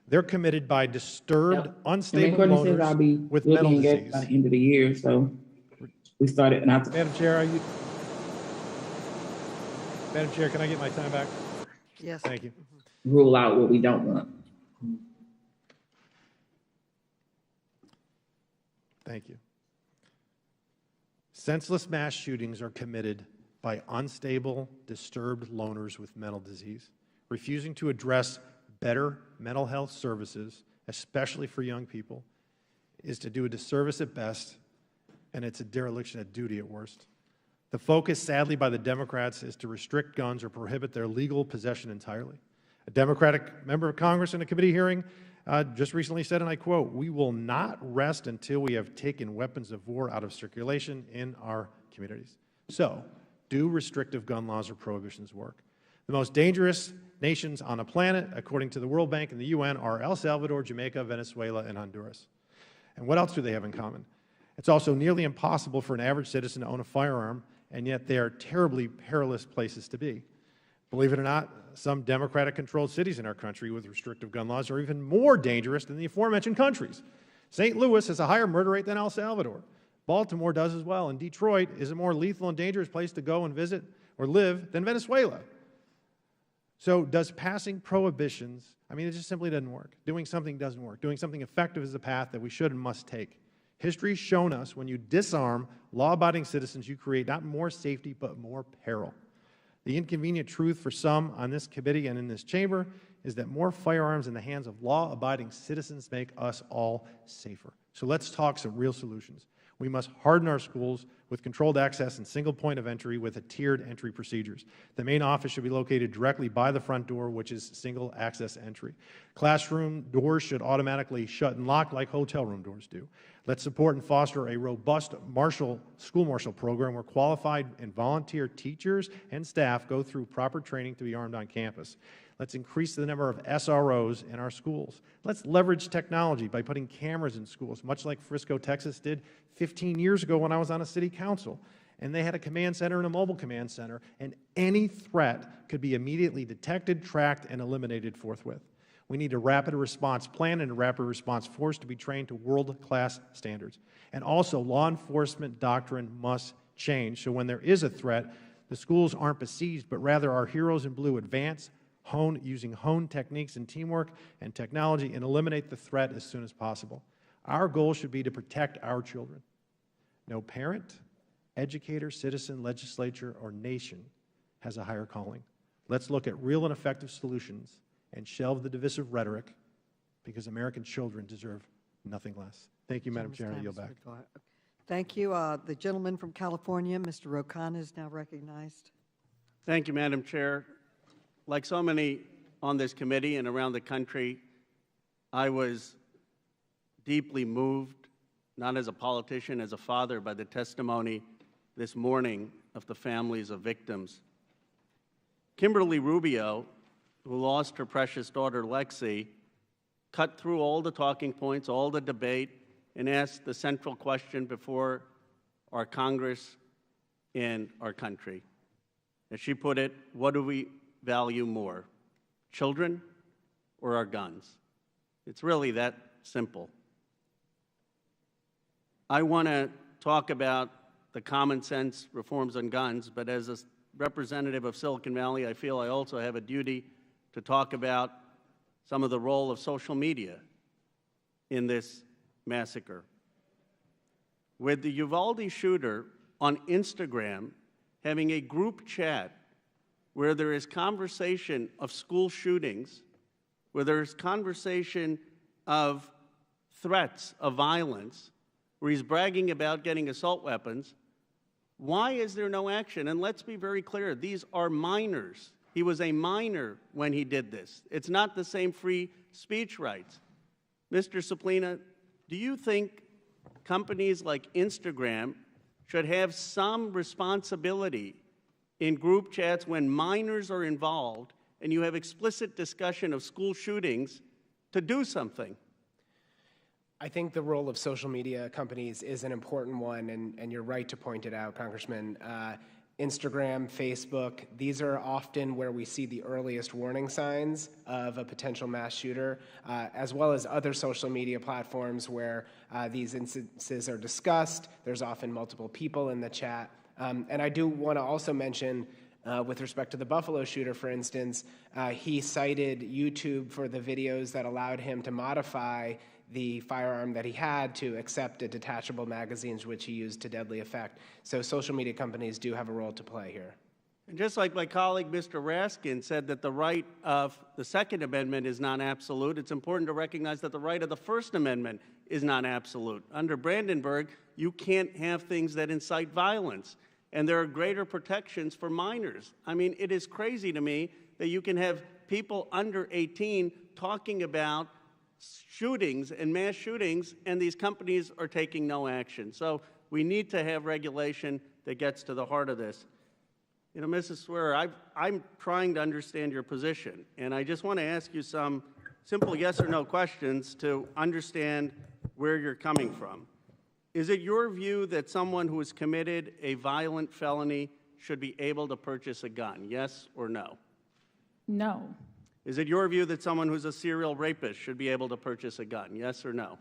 They're committed by disturbed, unstable loners I'll be with mental disease. By the end of the year, so we started in October. Madam Chair, can I get my time back? Yes. Thank you. Rule out what we don't want. Thank you. Senseless mass shootings are committed by unstable, disturbed loners with mental disease. Refusing to address better mental health services, especially for young people, is to do a disservice at best, and it's a dereliction at duty at worst. The focus, sadly, by the Democrats is to restrict guns or prohibit their legal possession entirely. A Democratic member of Congress in a committee hearing just recently said, and I quote, "We will not rest until we have taken weapons of war out of circulation in our communities." So, do restrictive gun laws or prohibitions work? The most dangerous nations on the planet, according to the World Bank and the UN, are El Salvador, Jamaica, Venezuela, and Honduras. And what else do they have in common? It's also nearly impossible for an average citizen to own a firearm, and yet they are terribly perilous places to be. Believe it or not, some Democratic-controlled cities in our country with restrictive gun laws are even more dangerous than the aforementioned countries. St. Louis has a higher murder rate than El Salvador. Baltimore does as well, and Detroit is a more lethal and dangerous place to go and visit or live than Venezuela. So does passing prohibitions, I mean, it just simply doesn't work. Doing something doesn't work. Doing something effective is the path that we should and must take. History's shown us when you disarm law-abiding citizens, you create not more safety, but more peril. The inconvenient truth for some on this committee and in this chamber is that more firearms in the hands of law-abiding citizens make us all safer. So let's talk some real solutions. We must harden our schools with controlled access and single point of entry with a tiered entry procedures. The main office should be located directly by the front door, which is single access entry. Classroom doors should automatically shut and lock like hotel room doors do. Let's support and foster a robust school marshal program where qualified and volunteer teachers and staff go through proper training to be armed on campus. Let's increase the number of SROs in our schools. Let's leverage technology by putting cameras in schools, much like Frisco, Texas did 15 years ago when I was on a city council. And they had a command center and a mobile command center, and any threat could be immediately detected, tracked, and eliminated forthwith. We need a rapid response plan and a rapid response force to be trained to world-class standards. And also, law enforcement doctrine must change, so when there is a threat, the schools aren't besieged, but rather our heroes in blue advance, using honed techniques and teamwork and technology, and eliminate the threat as soon as possible. Our goal should be to protect our children. No parent, educator, citizen, legislature, or nation has a higher calling. Let's look at real and effective solutions and shelve the divisive rhetoric, because American children deserve nothing less. Thank you, Madam Chair, and I yield back. Thank you. The gentleman from California, Mr. Rokan, is now recognized. Thank you, Madam Chair. Like so many on this committee and around the country, I was deeply moved, not as a politician, as a father, by the testimony this morning of the families of victims. Kimberly Rubio, who lost her precious daughter Lexi, cut through all the talking points, all the debate, and asked the central question before our Congress and our country. As she put it, what do we value more, children or our guns? It's really that simple. I want to talk about the common sense reforms on guns, but as a representative of Silicon Valley, I feel I also have a duty to talk about some of the role of social media in this massacre. With the Uvalde shooter on Instagram having a group chat where there is conversation of school shootings, where there is conversation of threats of violence, where he's bragging about getting assault weapons, why is there no action? And let's be very clear, these are minors. He was a minor when he did this. It's not the same free speech rights. Mr. Suplina, do you think companies like Instagram should have some responsibility in group chats when minors are involved and you have explicit discussion of school shootings to do something? I think the role of social media companies is an important one, and you're right to point it out, Congressman. Instagram, Facebook, these are often where we see the earliest warning signs of a potential mass shooter, as well as other social media platforms where these instances are discussed. There's often multiple people in the chat. And I do want to also mention, with respect to the Buffalo shooter, for instance, he cited YouTube for the videos that allowed him to modify the firearm that he had to accept a detachable magazines, which he used to deadly effect. So social media companies do have a role to play here. And just like my colleague, Mr. Raskin, said that the right of the Second Amendment is not absolute, it's important to recognize that the right of the First Amendment is not absolute. Under Brandenburg, you can't have things that incite violence, and there are greater protections for minors. I mean, it is crazy to me that you can have people under 18 talking about shootings and mass shootings, and these companies are taking no action. So we need to have regulation that gets to the heart of this. You know, Mrs. Swearer, I'm trying to understand your position, and I just want to ask you some simple yes or no questions to understand where you're coming from. Is it your view that someone who has committed a violent felony should be able to purchase a gun, yes or no? No. Is it your view that someone who's a serial rapist should be able to purchase a gun, yes or no?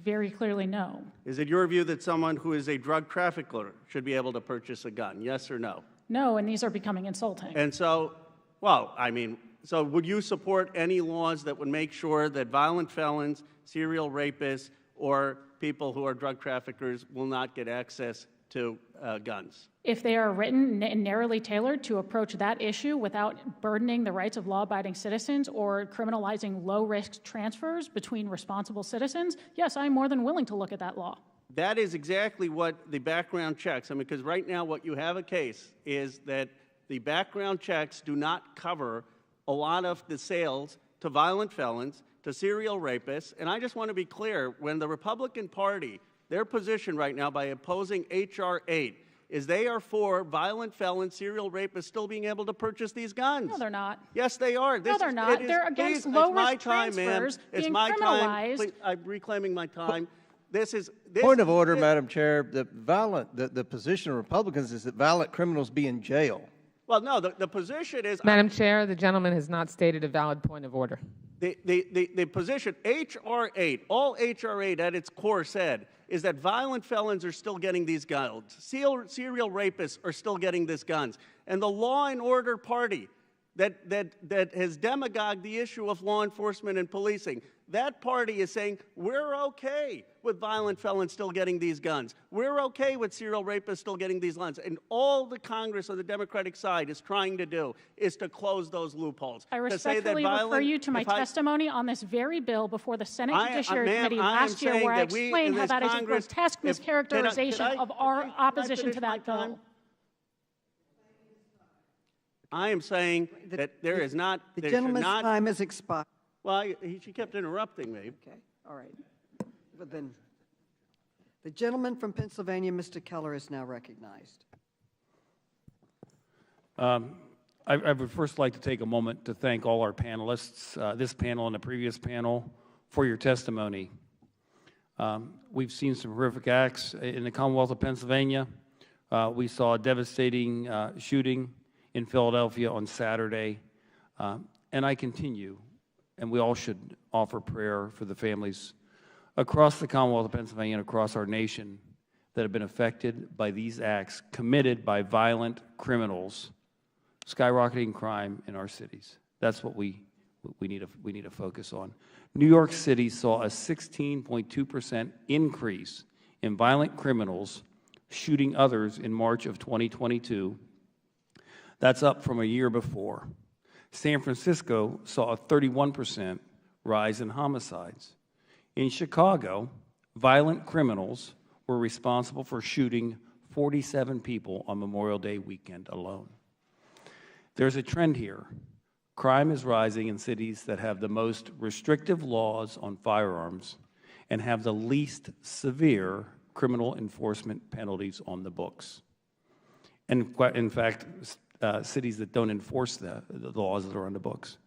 Very clearly, no. Is it your view that someone who is a drug trafficker should be able to purchase a gun, yes or no? No, and these are becoming insulting. And so, well, I mean, so would you support any laws that would make sure that violent felons, serial rapists, or people who are drug traffickers will not get access to guns? If they are written and narrowly tailored to approach that issue without burdening the rights of law-abiding citizens or criminalizing low-risk transfers between responsible citizens, yes, I'm more than willing to look at that law. That is exactly what the background checks, I mean, because right now what you have a case is that the background checks do not cover a lot of the sales to violent felons, to serial rapists, and I just want to be clear, when the Republican Party, their position right now by opposing H.R. 8 is they are for violent felons, serial rapists still being able to purchase these guns. No, they're not. Yes, they are. No, they're not. They're against low-risk transfers being criminalized. Please, I'm reclaiming my time. Point of order, Madam Chair. The position of Republicans is that violent criminals be in jail. Well, no, the position is... Madam Chair, the gentleman has not stated a valid point of order. The position, H.R. 8, all H.R. 8 at its core said is that violent felons are still getting these guns. Serial rapists are still getting these guns. And the law and order party that has demagogued the issue of law enforcement and policing, that party is saying, we're okay with violent felons still getting these guns. We're okay with serial rapists still getting these guns. And all the Congress on the Democratic side is trying to do is to close those loopholes. I respectfully refer you to my testimony on this very bill before the Senate Judiciary Committee last year, where I explained how that is a grotesque mischaracterization of our opposition to that bill. I am saying that there is not... The gentleman's time has expired. Well, she kept interrupting me. Okay, all right. But then, the gentleman from Pennsylvania, Mr. Keller, is now recognized. I would first like to take a moment to thank all our panelists, this panel and the previous panel, for your testimony. We've seen some horrific acts in the Commonwealth of Pennsylvania. We saw a devastating shooting in Philadelphia on Saturday, and I continue, and we all should offer prayer for the families across the Commonwealth of Pennsylvania and across our nation that have been affected by these acts committed by violent criminals skyrocketing crime in our cities. That's what we need to focus on. New York City saw a 16.2% increase in violent criminals shooting others in March of 2022. That's up from a year before. San Francisco saw a 31% rise in homicides. In Chicago, violent criminals were responsible for shooting 47 people on Memorial Day weekend alone. There's a trend here. Crime is rising in cities that have the most restrictive laws on firearms and have the least severe criminal enforcement penalties on the books. And in fact, cities that don't enforce the laws that are on the books.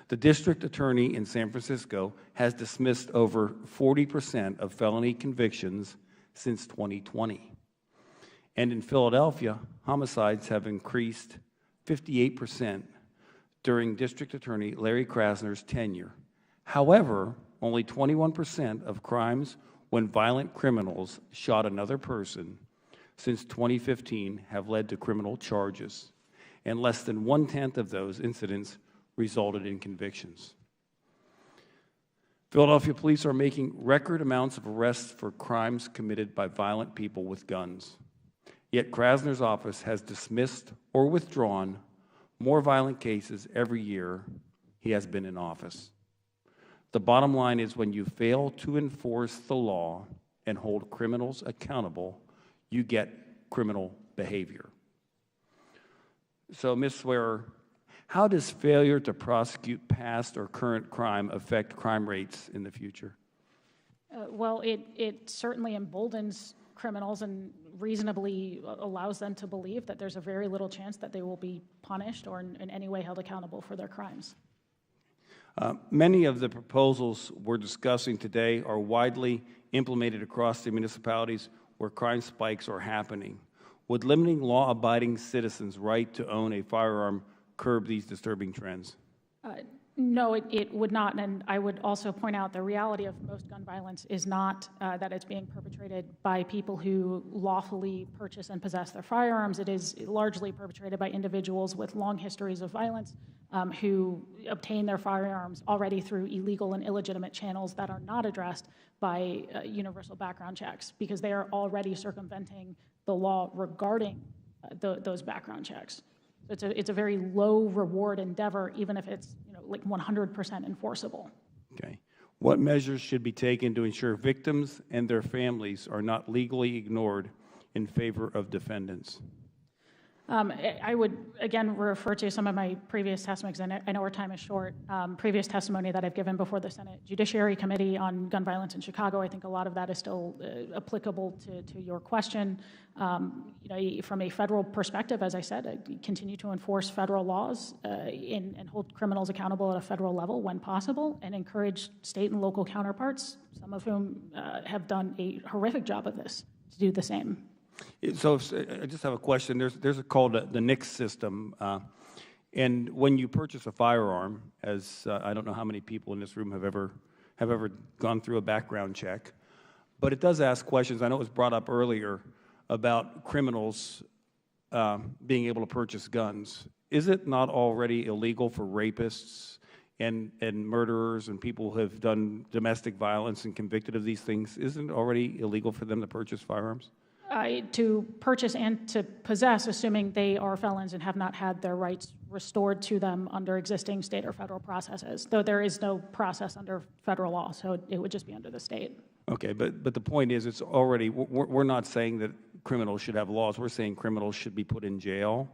The district attorney in San Francisco has dismissed over 40% of felony convictions since 2020. And in Philadelphia, homicides have increased 58% during District Attorney Larry Krasner's tenure. However, only 21% of crimes when violent criminals shot another person since 2015 have led to criminal charges, and less than 1/10 of those incidents resulted in convictions. Philadelphia police are making record amounts of arrests for crimes committed by violent people with guns. Yet Krasner's office has dismissed or withdrawn more violent cases every year he has been in office. The bottom line is when you fail to enforce the law and hold criminals accountable, you get criminal behavior. So, Ms. Swearer, how does failure to prosecute past or current crime affect crime rates in the future? Well, it certainly emboldens criminals and reasonably allows them to believe that there's a very little chance that they will be punished or in any way held accountable for their crimes. Many of the proposals we're discussing today are widely implemented across the municipalities where crime spikes are happening. Would limiting law-abiding citizens' right to own a firearm curb these disturbing trends? No, it would not, and I would also point out the reality of most gun violence is not that it's being perpetrated by people who lawfully purchase and possess their firearms. It is largely perpetrated by individuals with long histories of violence who obtain their firearms already through illegal and illegitimate channels that are not addressed by universal background checks because they are already circumventing the law regarding those background checks. It's a very low reward endeavor, even if it's like 100% enforceable. Okay. What measures should be taken to ensure victims and their families are not legally ignored in favor of defendants? I would, again, refer to some of my previous testimony, because I know our time is short, previous testimony that I've given before the Senate Judiciary Committee on gun violence in Chicago. I think a lot of that is still applicable to your question. From a federal perspective, as I said, continue to enforce federal laws and hold criminals accountable at a federal level when possible, and encourage state and local counterparts, some of whom have done a horrific job of this, to do the same. So I just have a question. There's a called the NICS system, and when you purchase a firearm, as I don't know how many people in this room have ever gone through a background check, but it does ask questions. I know it was brought up earlier about criminals being able to purchase guns. Is it not already illegal for rapists and murderers and people who have done domestic violence and convicted of these things? Isn't it already illegal for them to purchase firearms? To purchase and to possess, assuming they are felons and have not had their rights restored to them under existing state or federal processes, though there is no process under federal law, so it would just be under the state. Okay, but the point is, it's already, we're not saying that criminals should have laws. We're saying criminals should be put in jail,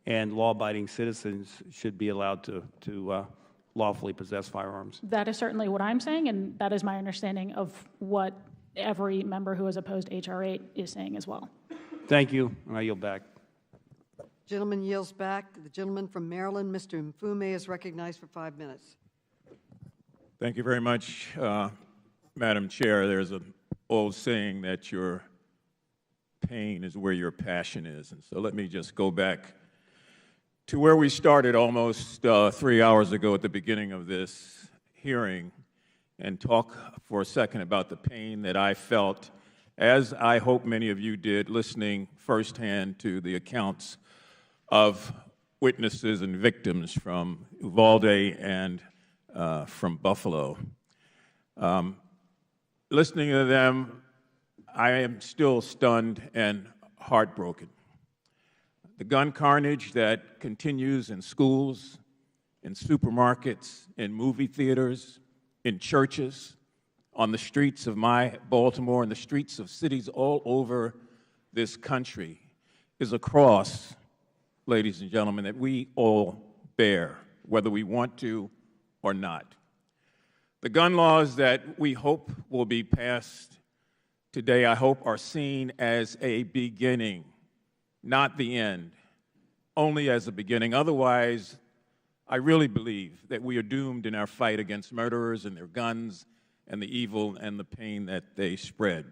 and law-abiding citizens should be allowed to lawfully possess firearms. That is certainly what I'm saying, and that is my understanding of what every member who has opposed H.R. 8 is saying as well. Thank you, and I yield back. Gentleman yields back. The gentleman from Maryland, Mr. Mfume, is recognized for 5 minutes. Thank you very much, Madam Chair. There's an old saying that your pain is where your passion is, and so let me just go back to where we started almost 3 hours ago at the beginning of this hearing, and talk for a second about the pain that I felt, as I hope many of you did, listening firsthand to the accounts of witnesses and victims from Uvalde and from Buffalo. Listening to them, I am still stunned and heartbroken. The gun carnage that continues in schools, in supermarkets, in movie theaters, in churches, on the streets of my Baltimore and the streets of cities all over this country is a cross, ladies and gentlemen, that we all bear, whether we want to or not. The gun laws that we hope will be passed today, I hope, are seen as a beginning, not the end, only as a beginning. Otherwise, I really believe that we are doomed in our fight against murderers and their guns and the evil and the pain that they spread.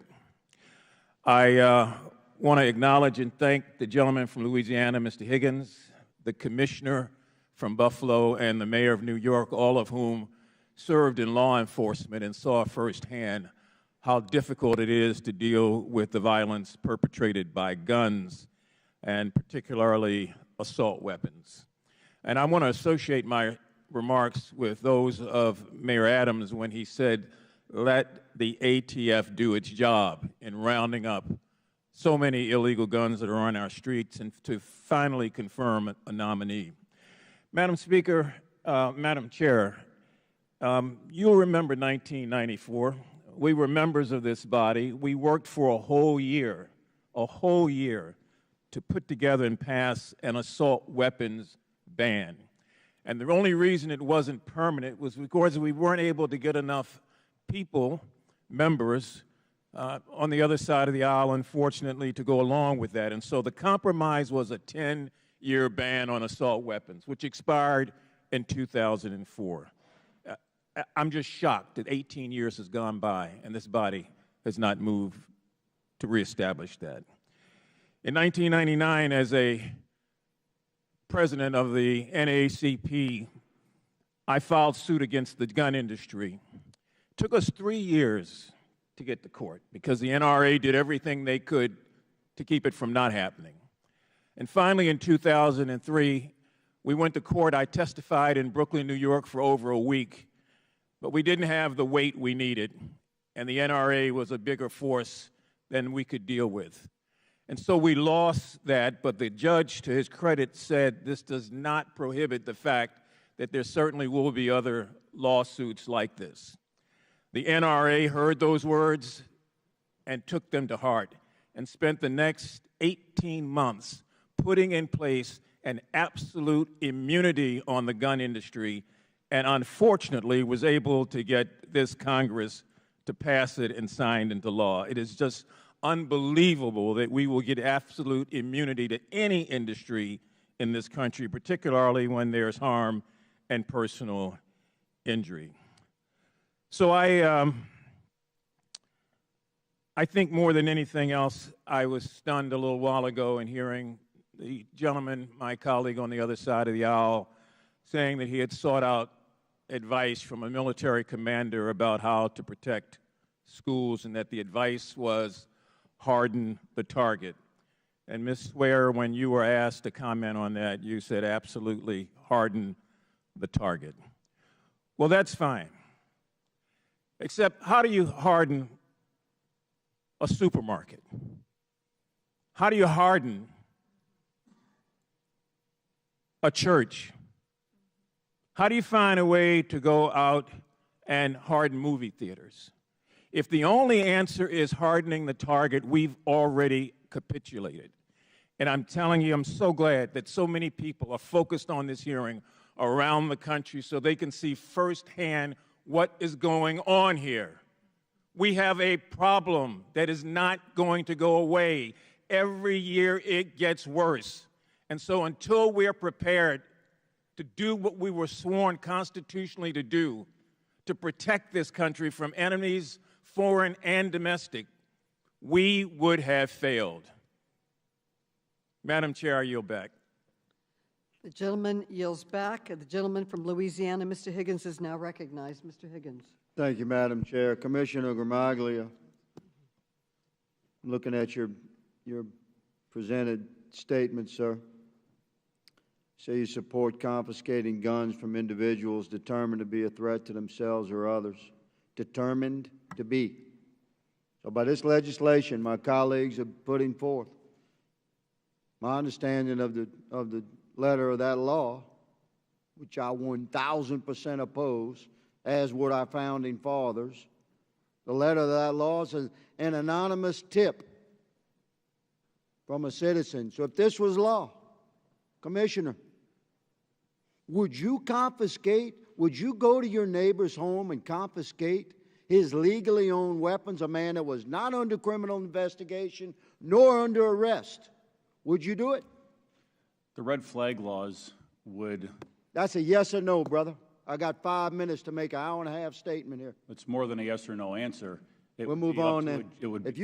I want to acknowledge and thank the gentleman from Louisiana, Mr. Higgins, the commissioner from Buffalo, and the mayor of New York, all of whom served in law enforcement and saw firsthand how difficult it is to deal with the violence perpetrated by guns, and particularly assault weapons. And I want to associate my remarks with those of Mayor Adams when he said, let the ATF do its job in rounding up so many illegal guns that are on our streets and to finally confirm a nominee. Madam Speaker, Madam Chair, you'll remember 1994. We were members of this body. We worked for a whole year to put together and pass an assault weapons ban. And the only reason it wasn't permanent was because we weren't able to get enough people, members, on the other side of the aisle, unfortunately, to go along with that. And so the compromise was a 10-year ban on assault weapons, which expired in 2004. I'm just shocked that 18 years has gone by and this body has not moved to reestablish that. In 1999, as a president of the NAACP, I filed suit against the gun industry. It took us 3 years to get to court because the NRA did everything they could to keep it from not happening. And finally, in 2003, we went to court. I testified in Brooklyn, New York for over a week, but we didn't have the weight we needed, and the NRA was a bigger force than we could deal with. And so we lost that, but the judge, to his credit, said this does not prohibit the fact that there certainly will be other lawsuits like this. The NRA heard those words and took them to heart and spent the next 18 months putting in place an absolute immunity on the gun industry, and unfortunately was able to get this Congress to pass it and sign into law. It is just unbelievable that we will get absolute immunity to any industry in this country, particularly when there's harm and personal injury. So I think more than anything else, I was stunned a little while ago in hearing the gentleman, my colleague on the other side of the aisle, saying that he had sought out advice from a military commander about how to protect schools and that the advice was harden the target. And Ms. Swear, when you were asked to comment on that, you said absolutely harden the target. Well, that's fine. Except, how do you harden a supermarket? How do you harden a church? How do you find a way to go out and harden movie theaters? If the only answer is hardening the target, we've already capitulated. And I'm telling you, I'm so glad that so many people are focused on this hearing around the country so they can see firsthand what is going on here. We have a problem that is not going to go away. Every year it gets worse. And so until we're prepared to do what we were sworn constitutionally to do, to protect this country from enemies, foreign and domestic, we would have failed. Madam Chair, I yield back. The gentleman yields back. The gentleman from Louisiana, Mr. Higgins, is now recognized. Mr. Higgins. Thank you, Madam Chair. Commissioner Gramaglia, looking at your presented statement, sir. Say you support confiscating guns from individuals determined to be a threat to themselves or others. Determined to be. So by this legislation my colleagues are putting forth, my understanding of the letter of that law, which I 1,000% oppose, as would our founding fathers, the letter of that law says an anonymous tip from a citizen. So if this was law, Commissioner, would you confiscate, would you go to your neighbor's home and confiscate his legally owned weapons, a man that was not under criminal investigation nor under arrest? Would you do it? The red flag laws would... That's a yes or no, brother. I got 5 minutes to make an hour-and-a-half statement here. It's more than a yes or no answer. We'll move on then. If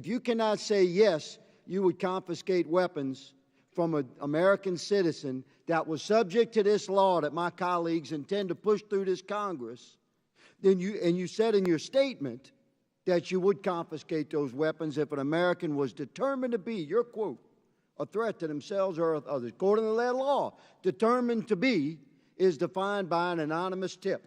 you cannot say yes, you would confiscate weapons from an American citizen that was subject to this law that my colleagues intend to push through this Congress, then you said in your statement that you would confiscate those weapons if an American was determined to be, your quote, a threat to themselves or others. According to that law, determined to be is defined by an anonymous tip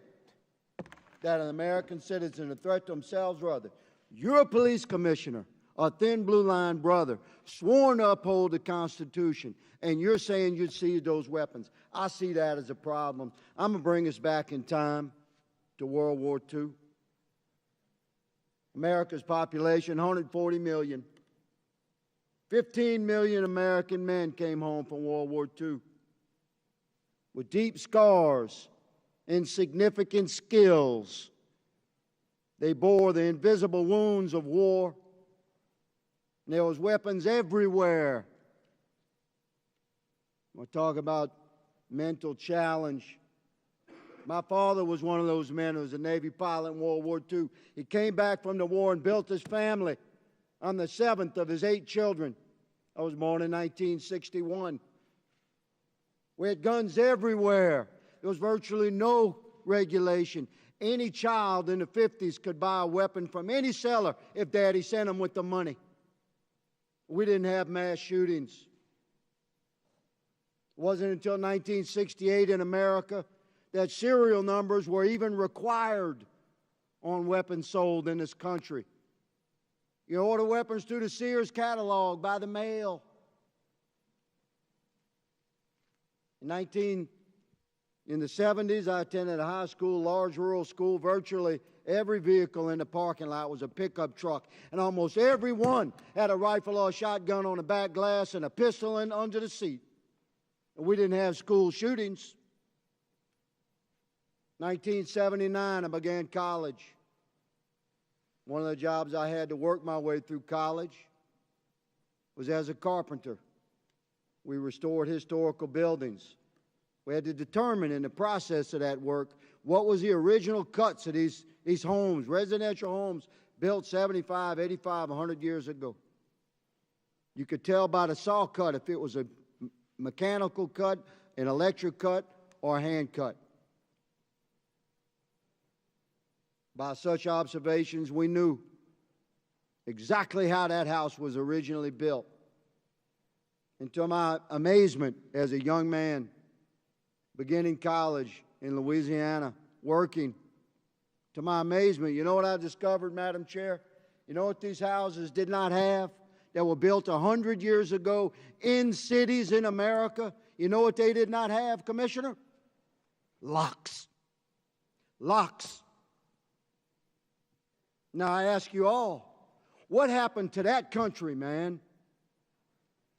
that an American citizen is a threat to themselves or others. You're a police commissioner, a thin blue line brother, sworn to uphold the Constitution, and you're saying you'd seize those weapons. I see that as a problem. I'm going to bring us back in time to World War II. America's population, 140 million. 15 million American men came home from World War II with deep scars and significant skills. They bore the invisible wounds of war. And there was weapons everywhere. We'll talk about mental challenge. My father was one of those men who was a Navy pilot in World War II. He came back from the war and built his family. I'm the 7th of his 8 children. I was born in 1961. We had guns everywhere. There was virtually no regulation. Any child in the 50s could buy a weapon from any seller if Daddy sent them with the money. We didn't have mass shootings. It wasn't until 1968 in America that serial numbers were even required on weapons sold in this country. You order weapons through the Sears catalog by the mail. In the 70s, I attended a high school, large rural school. Virtually every vehicle in the parking lot was a pickup truck, and almost every one had a rifle or a shotgun on the back glass and a pistol under the seat. And we didn't have school shootings. 1979, I began college. One of the jobs I had to work my way through college was as a carpenter. We restored historical buildings. We had to determine in the process of that work what was the original cuts of these homes, residential homes built 75, 85, 100 years ago. You could tell by the saw cut if it was a mechanical cut, an electric cut, or a hand cut. By such observations, we knew exactly how that house was originally built. And to my amazement as a young man, beginning college in Louisiana, working, to my amazement, you know what I discovered, Madam Chair? You know what these houses did not have that were built 100 years ago in cities in America? You know what they did not have, Commissioner? Locks. Locks. Now I ask you all, what happened to that country, man?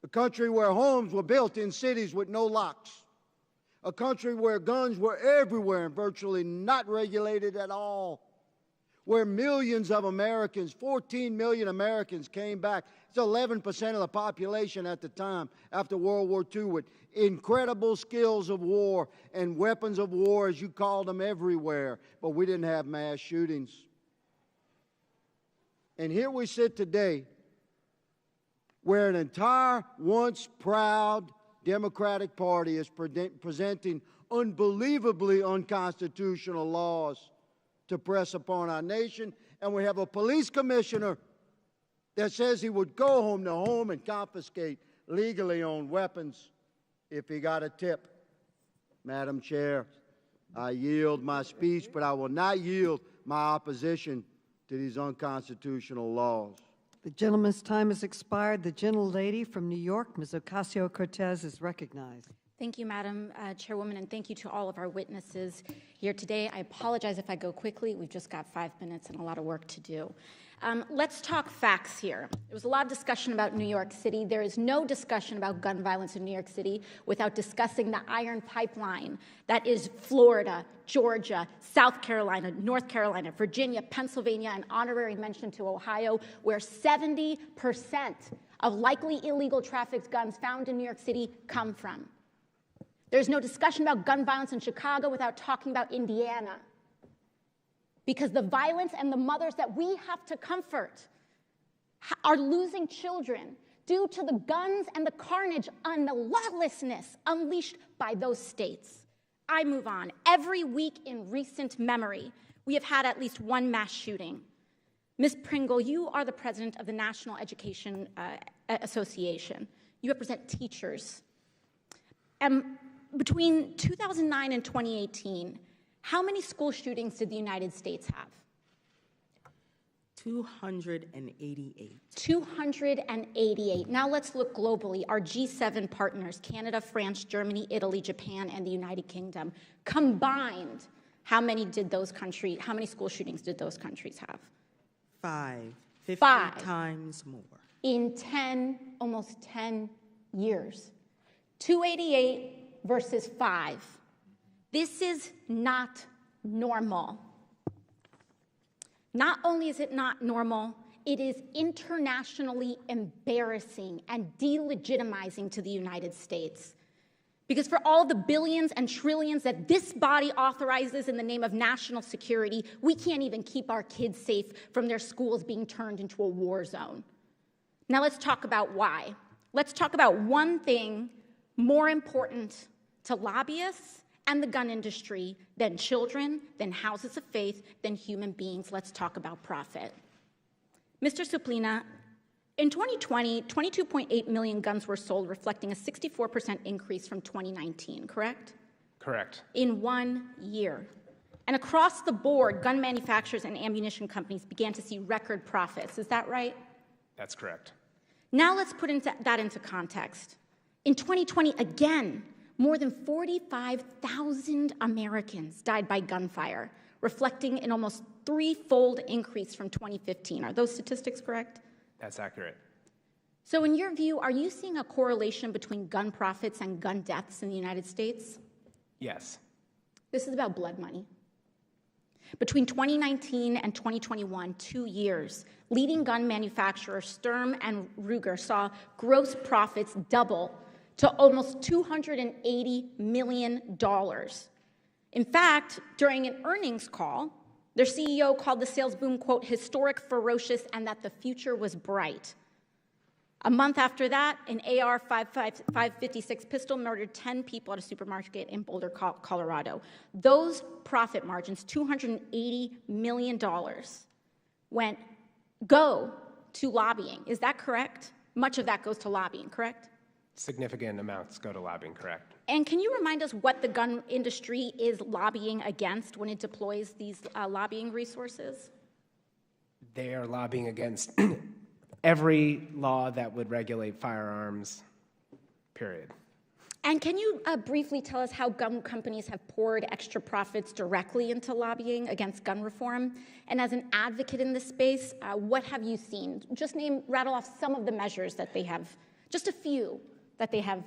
A country where homes were built in cities with no locks. A country where guns were everywhere and virtually not regulated at all. Where millions of Americans, 14 million Americans came back. It's 11% of the population at the time after World War II with incredible skills of war and weapons of war, as you called them, everywhere. But we didn't have mass shootings. And here we sit today where an entire once proud Democratic Party is presenting unbelievably unconstitutional laws to press upon our nation, and we have a police commissioner that says he would go home to home and confiscate legally owned weapons. if he got a tip. Madam Chair, I yield my speech, but I will not yield my opposition to these unconstitutional laws. The gentleman's time has expired. The gentlelady from New York, Ms. Ocasio-Cortez, is recognized. Thank you, Madam Chairwoman, and thank you to all of our witnesses here today. I apologize if I go quickly. We've just got 5 minutes and a lot of work to do. Let's talk facts here. There was a lot of discussion about New York City. There is no discussion about gun violence in New York City without discussing the iron pipeline that is Florida, Georgia, South Carolina, North Carolina, Virginia, Pennsylvania, and honorary mention to Ohio, where 70% of likely illegal trafficked guns found in New York City come from. There's no discussion about gun violence in Chicago without talking about Indiana, because the violence and the mothers that we have to comfort are losing children due to the guns and the carnage and the lawlessness unleashed by those states. I move on. Every week in recent memory, we have had at least one mass shooting. Ms. Pringle, you are the president of the National Education Association. You represent teachers. Between 2009 and 2018, how many school shootings did the United States have? 288. 288. Now let's look globally. Our G7 partners, Canada, France, Germany, Italy, Japan, and the United Kingdom, combined, how many school shootings did those countries have? 5. 50 5. times more. In almost 10 years. 288 versus 5. This is not normal. Not only is it not normal, it is internationally embarrassing and delegitimizing to the United States. Because for all the billions and trillions that this body authorizes in the name of national security, we can't even keep our kids safe from their schools being turned into a war zone. Now let's talk about why. Let's talk about one thing more important to lobbyists and the gun industry than children, than houses of faith, than human beings. Let's talk about profit. Mr. Suplina, in 2020, 22.8 million guns were sold, reflecting a 64% increase from 2019, correct? Correct. In 1 year. And across the board, gun manufacturers and ammunition companies began to see record profits. Is that right? That's correct. Now let's put that into context. In 2020, again, more than 45,000 Americans died by gunfire, reflecting an almost threefold increase from 2015. Are those statistics correct? That's accurate. So in your view, are you seeing a correlation between gun profits and gun deaths in the United States? Yes. This is about blood money. Between 2019 and 2021, 2 years, leading gun manufacturers Sturm and Ruger saw gross profits double to almost $280 million. In fact, during an earnings call, their CEO called the sales boom, quote, historic, ferocious, and that the future was bright. A month after that, an AR-556 pistol murdered 10 people at a supermarket in Boulder, Colorado. Those profit margins, $280 million, go to lobbying. Is that correct? Much of that goes to lobbying, correct? Significant amounts go to lobbying, correct. And can you remind us what the gun industry is lobbying against when it deploys these lobbying resources? They are lobbying against every law that would regulate firearms, period. And can you briefly tell us how gun companies have poured extra profits directly into lobbying against gun reform? And as an advocate in this space, what have you seen? Just rattle off some of the measures that they have, just a few that they have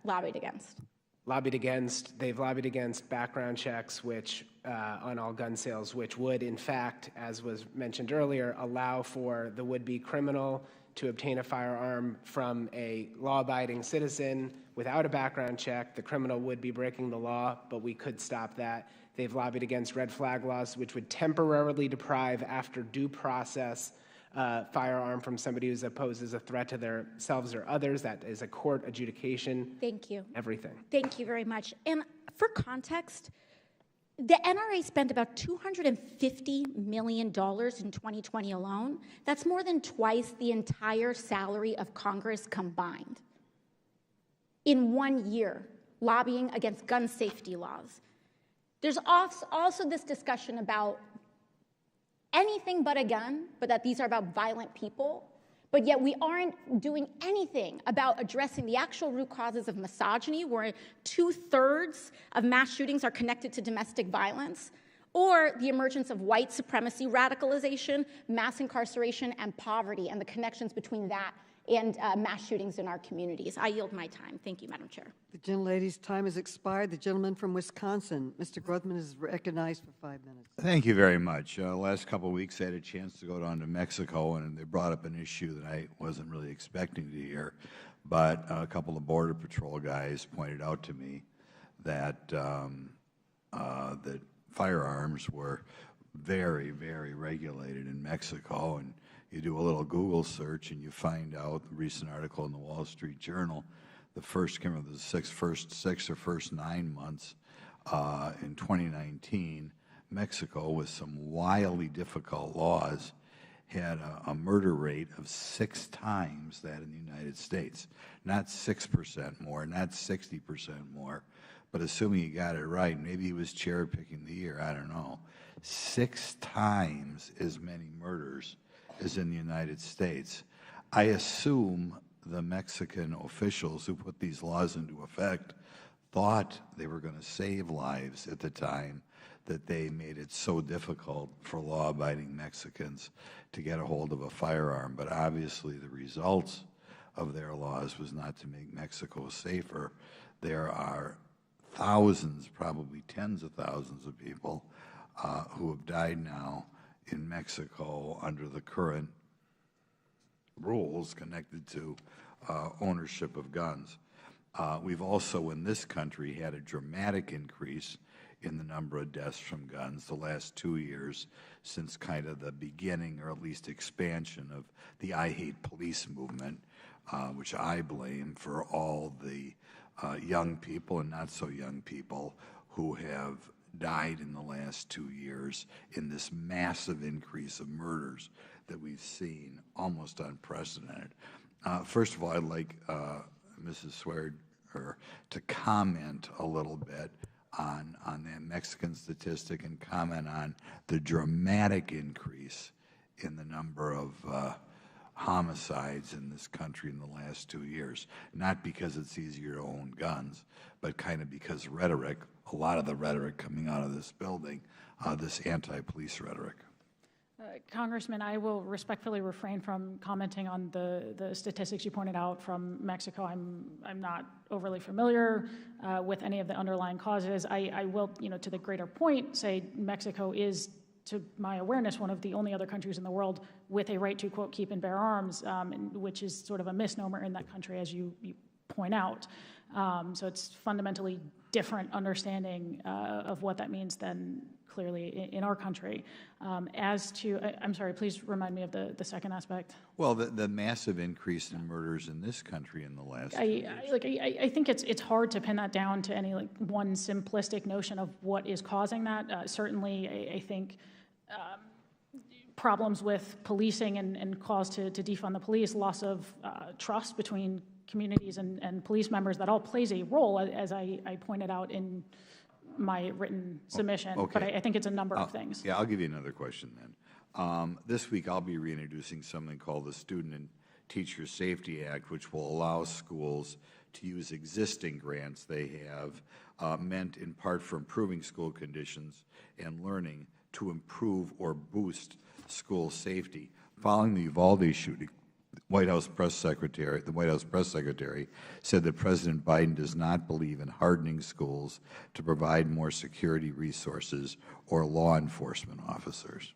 lobbied against. They've lobbied against background checks, which on all gun sales, which would, in fact, as was mentioned earlier, allow for the would-be criminal to obtain a firearm from a law-abiding citizen without a background check. The criminal would be breaking the law, but we could stop that. They've lobbied against red flag laws, which would temporarily deprive, after due process, firearm from somebody who poses a threat to themselves or others. That is a court adjudication. Thank you. Everything. Thank you very much. And for context, the NRA spent about $250 million in 2020 alone. That's more than twice the entire salary of Congress combined. in 1 year lobbying against gun safety laws. There's also this discussion about anything but a gun, but that these are about violent people, but yet we aren't doing anything about addressing the actual root causes of misogyny, where 2/3 of mass shootings are connected to domestic violence, or the emergence of white supremacy radicalization, mass incarceration, and poverty, and the connections between that and mass shootings in our communities. I yield my time. Thank you, Madam Chair. The gentlelady's time has expired. The gentleman from Wisconsin, Mr. Grothman, is recognized for 5 minutes. Thank you very much. Last couple of weeks, I had a chance to go down to Mexico, and they brought up an issue that I wasn't really expecting to hear. But a couple of Border Patrol guys pointed out to me that that firearms were very, very regulated in Mexico. And you do a little Google search, and you find out, a recent article in the Wall Street Journal, the first 9 months in 2019, Mexico, with some wildly difficult laws, had a murder rate of 6 times that in the United States. Not 6% more, not 60% more, but assuming you got it right, maybe he was cherry-picking the year, I don't know, 6 times as many murders as in the United States. I assume the Mexican officials who put these laws into effect thought they were going to save lives at the time that they made it so difficult for law-abiding Mexicans to get a hold of a firearm. But obviously the results of their laws was not to make Mexico safer. There are thousands, probably tens of thousands of people who have died now in Mexico under the current rules connected to ownership of guns. We've also in this country had a dramatic increase in the number of deaths from guns the last 2 years since kind of the beginning, or at least expansion, of the I Hate Police movement, which I blame for all the young people and not so young people who have died in the last 2 years in this massive increase of murders that we've seen, almost unprecedented. First of all, I'd like Mrs. Swear to comment a little bit on that Mexican statistic and comment on the dramatic increase in the number of homicides in this country in the last 2 years. Not because it's easier to own guns, but kind of because rhetoric, a lot of the rhetoric coming out of this building, this anti-police rhetoric. Congressman, I will respectfully refrain from commenting on the statistics you pointed out from Mexico. I'm not overly familiar with any of the underlying causes. I will, to the greater point, say Mexico is, to my awareness, one of the only other countries in the world with a right to, quote, keep and bear arms, which is sort of a misnomer in that country, as you point out. So it's fundamentally different understanding of what that means than clearly in our country. As to, I'm sorry, please remind me of the second aspect. Well, the massive increase in murders in this country in the last 2 years. I think it's hard to pin that down to any one simplistic notion of what is causing that. Certainly, I think problems with policing and calls to defund the police, loss of trust between communities and police members, that all plays a role, as I pointed out in my written submission. Okay. But I think it's a number of things. Yeah, I'll give you another question then. This week I'll be reintroducing something called the Student and Teacher Safety Act, which will allow schools to use existing grants they have, meant in part for improving school conditions and learning, to improve or boost school safety. Following the Uvalde shooting, the White House press secretary said that President Biden does not believe in hardening schools to provide more security resources or law enforcement officers.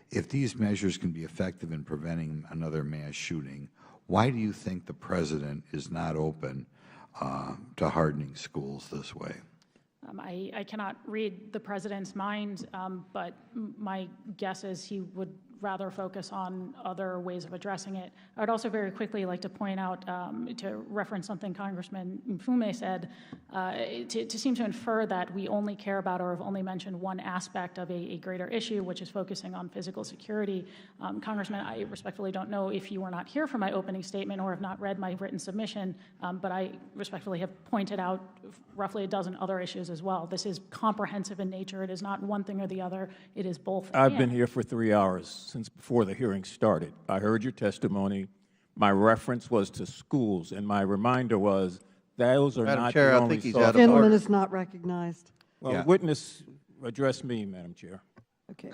If these measures can be effective in preventing another mass shooting, why do you think the President is not open to hardening schools this way? I cannot read the President's mind, but my guess is he would rather focus on other ways of addressing it. I would also very quickly like to point out, to reference something Congressman Mfume said, to seem to infer that we only care about or have only mentioned one aspect of a greater issue, which is focusing on physical security. Congressman, I respectfully don't know if you were not here for my opening statement or have not read my written submission, but I respectfully have pointed out roughly a dozen other issues as well. This is comprehensive in nature. It is not one thing or the other. It is both. I've been here for 3 hours since before the hearing started. I heard your testimony. My reference was to schools, and my reminder was those are Madam not Chair, the I only think he's sources. out of The gentleman order. is not recognized. Well, Yeah. witness, address me, Madam Chair. Okay.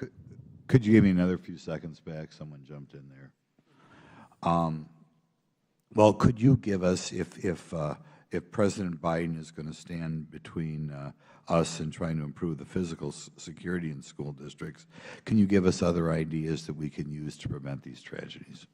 Could you give me another few seconds back? Someone jumped in there. Well, could you give us, if President Biden is going to stand between us and trying to improve the physical security in school districts, can you give us other ideas that we can use to prevent these tragedies?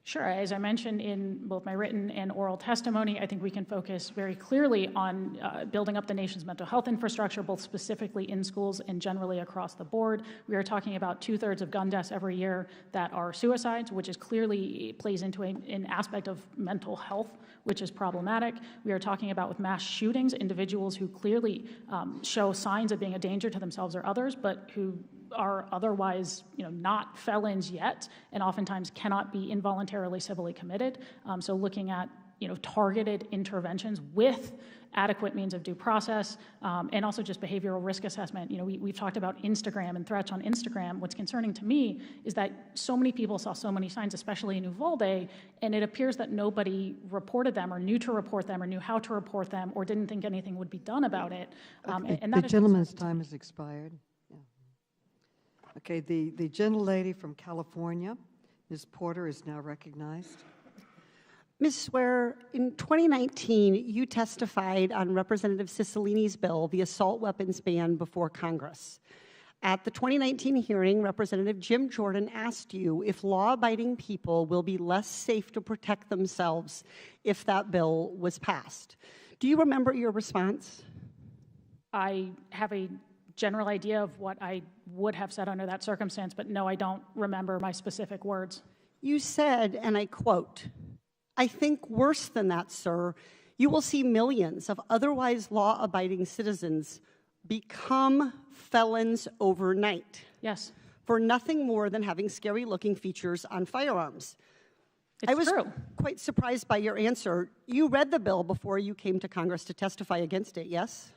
Sure. As I mentioned in both my written and oral testimony, I think we can focus very clearly on building up the nation's mental health infrastructure, both specifically in schools and generally across the board. We are talking about 2/3 of gun deaths every year that are suicides, which is clearly plays into an aspect of mental health, which is problematic. We are talking about with mass shootings, individuals who clearly show signs of being a danger to themselves or others, but who are otherwise, not felons yet, and oftentimes cannot be involuntarily civilly committed. So looking at, targeted interventions with adequate means of due process, and also just behavioral risk assessment. We've talked about Instagram and threats on Instagram. What's concerning to me is that so many people saw so many signs, especially in Uvalde, and it appears that nobody reported them or knew to report them or knew how to report them or didn't think anything would be done about it. And The that is gentleman's time has expired. Yeah. Okay, the gentlelady from California, Ms. Porter, is now recognized. Ms. Swear, in 2019, you testified on Representative Cicilline's bill, the assault weapons ban, before Congress. At the 2019 hearing, Representative Jim Jordan asked you if law-abiding people will be less safe to protect themselves if that bill was passed. Do you remember your response? I have a general idea of what I would have said under that circumstance, but no, I don't remember my specific words. You said, and I quote, "I think worse than that, sir, you will see millions of otherwise law-abiding citizens become felons overnight." Yes. For nothing more than having scary-looking features on firearms. I was quite surprised by your answer. You read the bill before you came to Congress to testify against it, yes?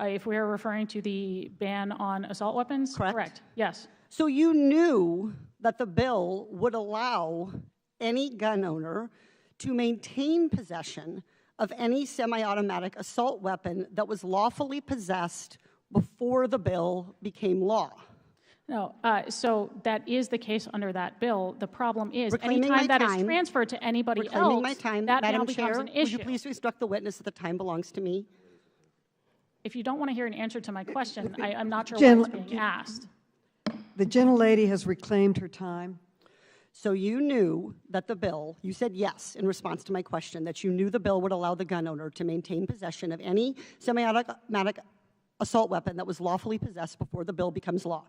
If we are referring to the ban on assault weapons? Correct. Yes. So you knew that the bill would allow any gun owner to maintain possession of any semi-automatic assault weapon that was lawfully possessed before the bill became law. No, so that is the case under that bill. The problem is Reclaiming anytime my that is time. transferred to anybody Reclaiming else, my time, that Madam now becomes Chair, an would issue. you please instruct the witness that the time belongs to me? If you don't want to hear an answer to my question, I'm not sure Gen- what's being asked. The gentlelady has reclaimed her time. So you knew that the bill, you said yes in response to my question, that you knew the bill would allow the gun owner to maintain possession of any semi-automatic assault weapon that was lawfully possessed before the bill becomes law.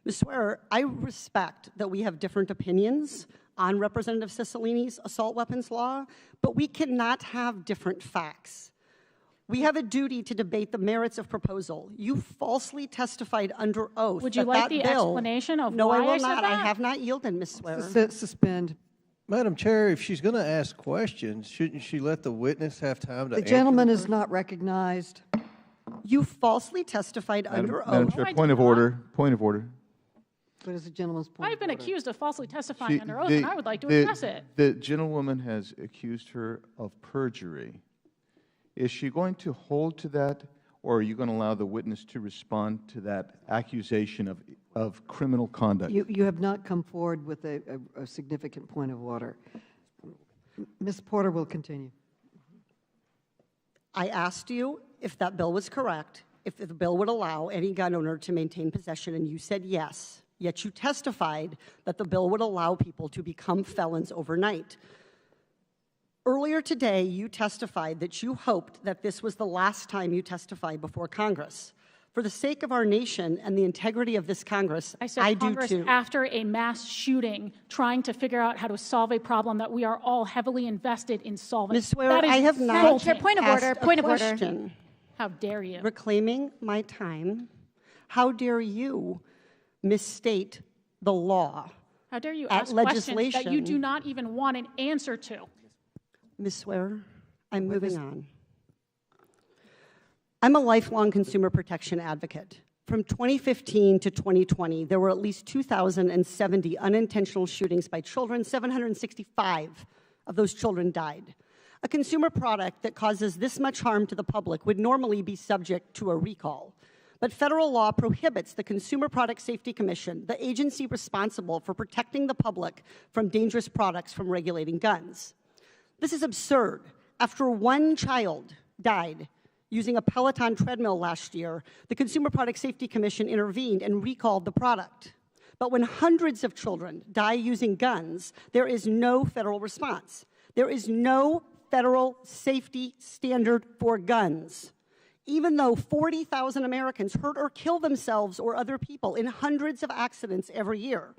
Ms. Swearer, I respect that we have different opinions on Representative Cicilline's assault weapons law, but we cannot have different facts. We have a duty to debate the merits of proposal. You falsely testified under oath. Would you that like that the bill, explanation of no, why I will I said not. that? I have not yielded, Ms. Swearer. Suspend. Madam Chair, if she's going to ask questions, shouldn't she let the witness have time to The answer? gentleman is not recognized. You falsely testified under oath. Madam Chair, point of order. Point of order. What is the gentleman's point? I've been accused of falsely testifying under oath, the- and I would like to the- address it. The gentlewoman has accused her of perjury. Is she going to hold to that, or are you going to allow the witness to respond to that accusation of criminal conduct? You have not come forward with a significant point of order. Ms. Porter will continue. I asked you if that bill was correct, if the bill would allow any gun owner to maintain possession, and you said yes. Yet you testified that the bill would allow people to become felons overnight. Earlier today, you testified that you hoped that this was the last time you testified before Congress. For the sake of our nation and the integrity of this Congress, I said Congress do too. after a mass shooting, trying to figure out how to solve a problem that we are all heavily invested in solving. Ms. Swear, That is I have not Madam Chair, point of asked order, a point of order. question. How dare you? Reclaiming my time. How dare you misstate the law? How dare you at ask questions legislation. that you do not even want an answer to? Ms. Swear, I'm moving on. I'm a lifelong consumer protection advocate. From 2015 to 2020, there were at least 2,070 unintentional shootings by children. 765 of those children died. A consumer product that causes this much harm to the public would normally be subject to a recall. But federal law prohibits the Consumer Product Safety Commission, the agency responsible for protecting the public from dangerous products, from regulating guns. This is absurd. After one child died using a Peloton treadmill last year, the Consumer Product Safety Commission intervened and recalled the product. But when hundreds of children die using guns, there is no federal response. There is no federal safety standard for guns. Even though 40,000 Americans hurt or kill themselves or other people in hundreds of accidents every year.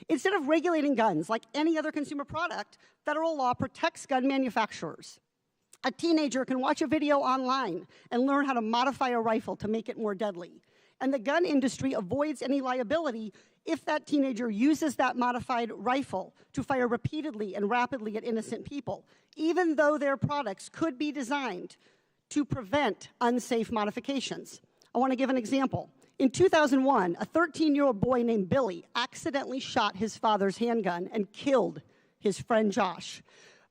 Instead of regulating guns like any other consumer product, federal law protects gun manufacturers. A teenager can watch a video online and learn how to modify a rifle to make it more deadly. And the gun industry avoids any liability if that teenager uses that modified rifle to fire repeatedly and rapidly at innocent people, even though their products could be designed to prevent unsafe modifications. I want to give an example. In 2001, a 13-year-old boy named Billy accidentally shot his father's handgun and killed his friend Josh.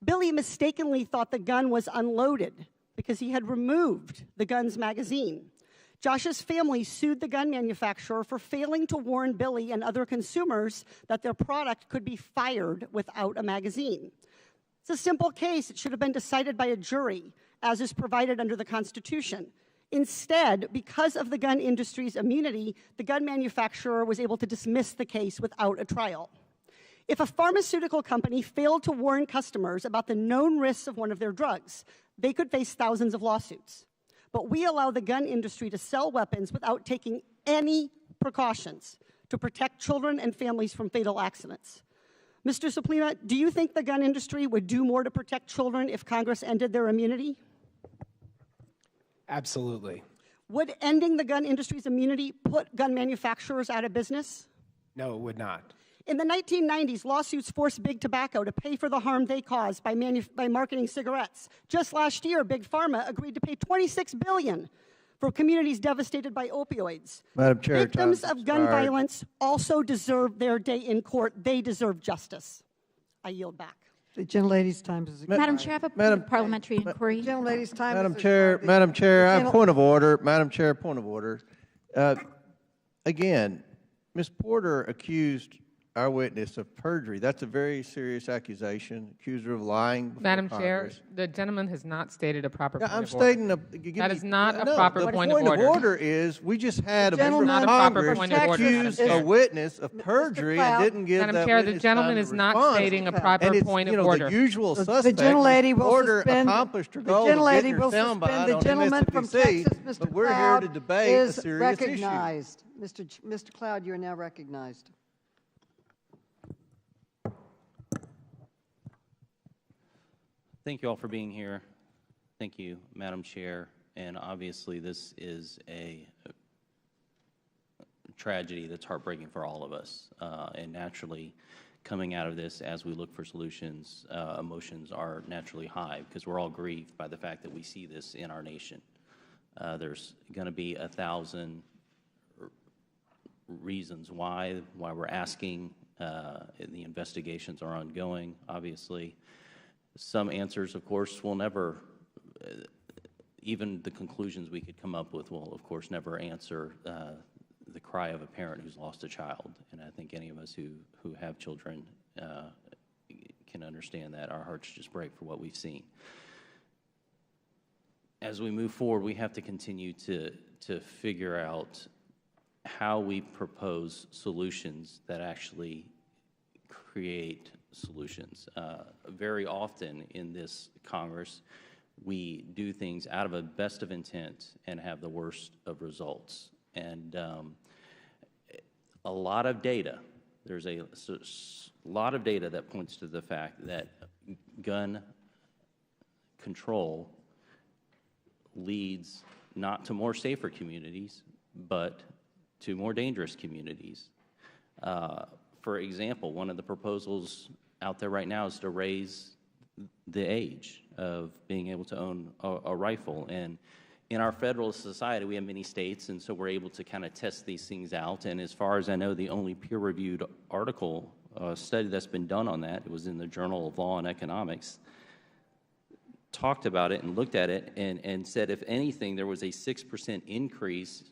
Billy mistakenly thought the gun was unloaded because he had removed the gun's magazine. Josh's family sued the gun manufacturer for failing to warn Billy and other consumers that their product could be fired without a magazine. It's a simple case. It should have been decided by a jury, as is provided under the Constitution. Instead, because of the gun industry's immunity, the gun manufacturer was able to dismiss the case without a trial. If a pharmaceutical company failed to warn customers about the known risks of one of their drugs, they could face thousands of lawsuits. But we allow the gun industry to sell weapons without taking any precautions to protect children and families from fatal accidents. Mr. Suplima, do you think the gun industry would do more to protect children if Congress ended their immunity? Absolutely. Would ending the gun industry's immunity put gun manufacturers out of business? No, it would not. In the 1990s, lawsuits forced Big Tobacco to pay for the harm they caused by marketing cigarettes. Just last year, Big Pharma agreed to pay $26 billion for communities devastated by opioids. Madam Chair, victims of gun violence also deserve their day in court. They deserve justice. I yield back. The gentlelady's time is expired. Madam Chair, I have a parliamentary inquiry. The gentlelady's time Madam is Chair, expired. Madam Chair, I have point of order. Madam Chair, point of order. Again, Ms. Porter accused our witness of perjury. That's a very serious accusation. Accused her of lying before Madam Congress. Chair, the gentleman has not stated a proper point I'm of order. stating That is not a proper point of order. The point order. of order is we just had a member Not of a proper Congress point of order, Madam accuse Chair. a witness of perjury and didn't give Madam that Chair, the witness gentleman time is to not respond. stating a proper And it's, point you of know, order. the usual The suspect. gentlelady will Order suspend. accomplished her The goal of getting gentlelady her will soundbite suspend. The on gentleman from MSNBC, Texas, but Mr. we're here Cloud, to debate a is serious issue. recognized. Mr. Cloud, you are now recognized. Thank you all for being here. Thank you, Madam Chair. And obviously, this is a tragedy that's heartbreaking for all of us. And naturally, coming out of this, as we look for solutions, emotions are naturally high because we're all grieved by the fact that we see this in our nation. There's going to be 1,000 reasons why we're asking. The investigations are ongoing, obviously. Some answers, of course, will never, even the conclusions we could come up with will, of course, never answer the cry of a parent who's lost a child. And I think any of us who have children can understand that. Our hearts just break for what we've seen. As we move forward, we have to continue to figure out how we propose solutions that actually create solutions. Very often in this Congress, we do things out of a best of intent and have the worst of results. And a lot of data, there's a lot of data that points to the fact that gun control leads not to more safer communities, but to more dangerous communities. For example, one of the proposals out there right now is to raise the age of being able to own a rifle. And in our federalist society, we have many states, and so we're able to kind of test these things out. And as far as I know, the only peer-reviewed article study that's been done on that, it was in the Journal of Law and Economics, talked about it and looked at it and said, if anything, there was a 6% increase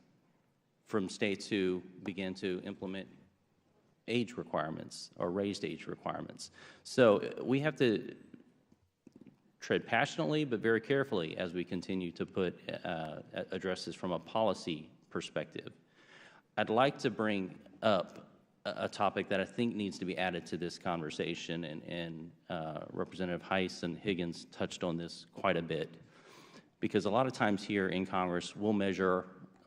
from states who began to implement age requirements or raised age requirements. So we have to tread passionately but very carefully as we continue to address this from a policy perspective. I'd like to bring up a topic that I think needs to be added to this conversation, and Representative Heiss and Higgins touched on this quite a bit, because a lot of times here in Congress,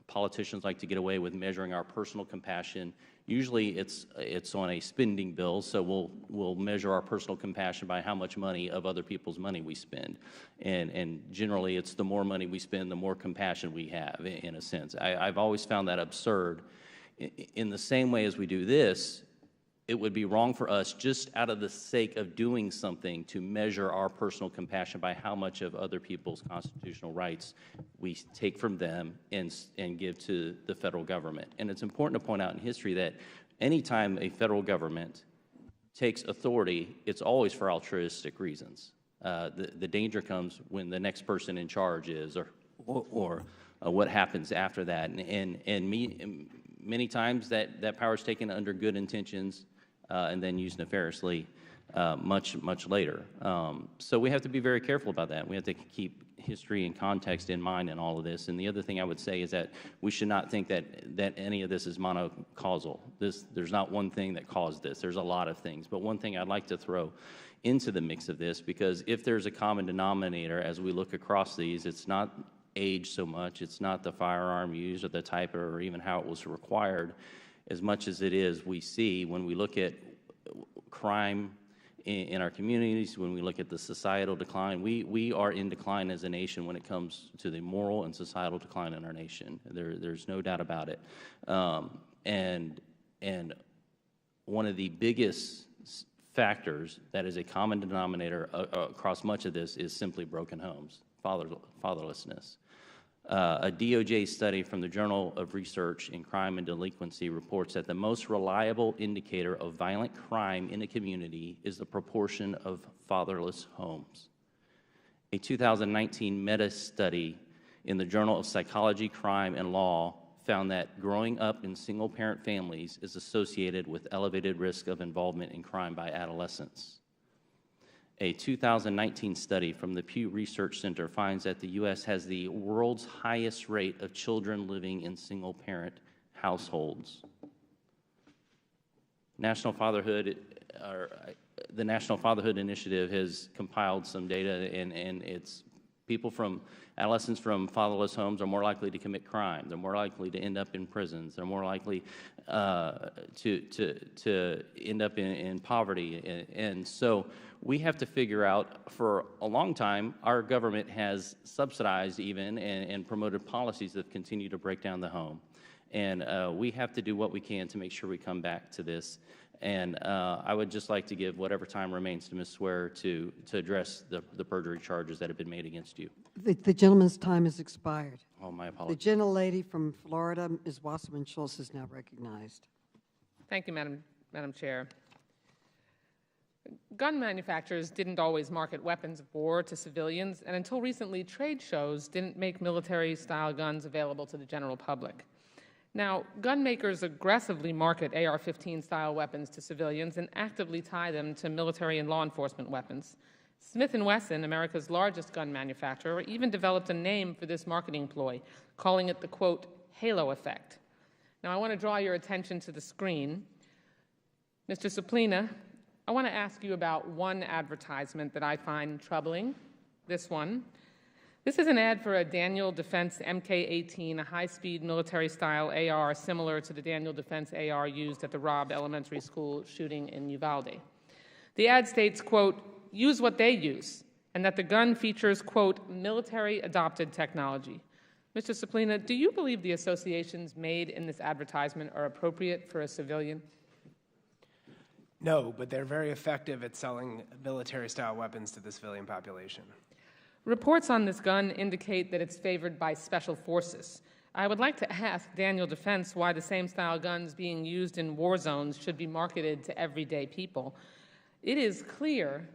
politicians like to get away with measuring our personal compassion. Usually it's on a spending bill, so we'll measure our personal compassion by how much money of other people's money we spend. And generally it's the more money we spend, the more compassion we have, in a sense. I've always found that absurd. In the same way as we do this, it would be wrong for us, just out of the sake of doing something, to measure our personal compassion by how much of other people's constitutional rights we take from them and give to the federal government. And it's important to point out in history that anytime a federal government takes authority, it's always for altruistic reasons. The danger comes when the next person in charge is, or what happens after that. And many times that power is taken under good intentions and then used nefariously much later. So we have to be very careful about that. We have to keep history and context in mind in all of this. And the other thing I would say is that we should not think that any of this is monocausal. There's not one thing that caused this. There's a lot of things. But one thing I'd like to throw into the mix of this, because if there's a common denominator as we look across these, it's not age so much, it's not the firearm used or the type or even how it was required, as much as it is we see when we look at crime in our communities, when we look at the societal decline. We are in decline as a nation when it comes to the moral and societal decline in our nation. There's no doubt about it. And one of the biggest factors that is a common denominator across much of this is simply broken homes, fatherlessness. A DOJ study from the Journal of Research in Crime and Delinquency reports that the most reliable indicator of violent crime in a community is the proportion of fatherless homes. A 2019 meta-study in the Journal of Psychology, Crime, and Law found that growing up in single-parent families is associated with elevated risk of involvement in crime by adolescents. A 2019 study from the Pew Research Center finds that the U.S. has the world's highest rate of children living in single-parent households. The National Fatherhood Initiative has compiled some data, and it's adolescents from fatherless homes are more likely to commit crime. They're more likely to end up in prisons. They're more likely to end up in poverty. And so we have to figure out, for a long time, our government has subsidized even and promoted policies that continue to break down the home. And we have to do what we can to make sure we come back to this. And I would just like to give whatever time remains to Ms. Swear to address the perjury charges that have been made against you. The gentleman's time has expired. Oh, my apologies. The gentlelady from Florida, Ms. Wasserman-Schultz, is now recognized. Thank you, Madam Chair. Gun manufacturers didn't always market weapons of war to civilians, and until recently, trade shows didn't make military-style guns available to the general public. Now, gun makers aggressively market AR-15-style weapons to civilians and actively tie them to military and law enforcement weapons. Smith & Wesson, America's largest gun manufacturer, even developed a name for this marketing ploy, calling it the, quote, halo effect. Now, I want to draw your attention to the screen. Mr. Suplina, I want to ask you about one advertisement that I find troubling, this one. This is an ad for a Daniel Defense MK-18, a high-speed military-style AR similar to the Daniel Defense AR used at the Robb Elementary School shooting in Uvalde. The ad states, quote, use what they use, and that the gun features, quote, military-adopted technology. Mr. Suplina, do you believe the associations made in this advertisement are appropriate for a civilian? No, but they're very effective at selling military-style weapons to the civilian population. Reports on this gun indicate that it's favored by special forces. I would like to ask Daniel Defense why the same style guns being used in war zones should be marketed to everyday people. It is clear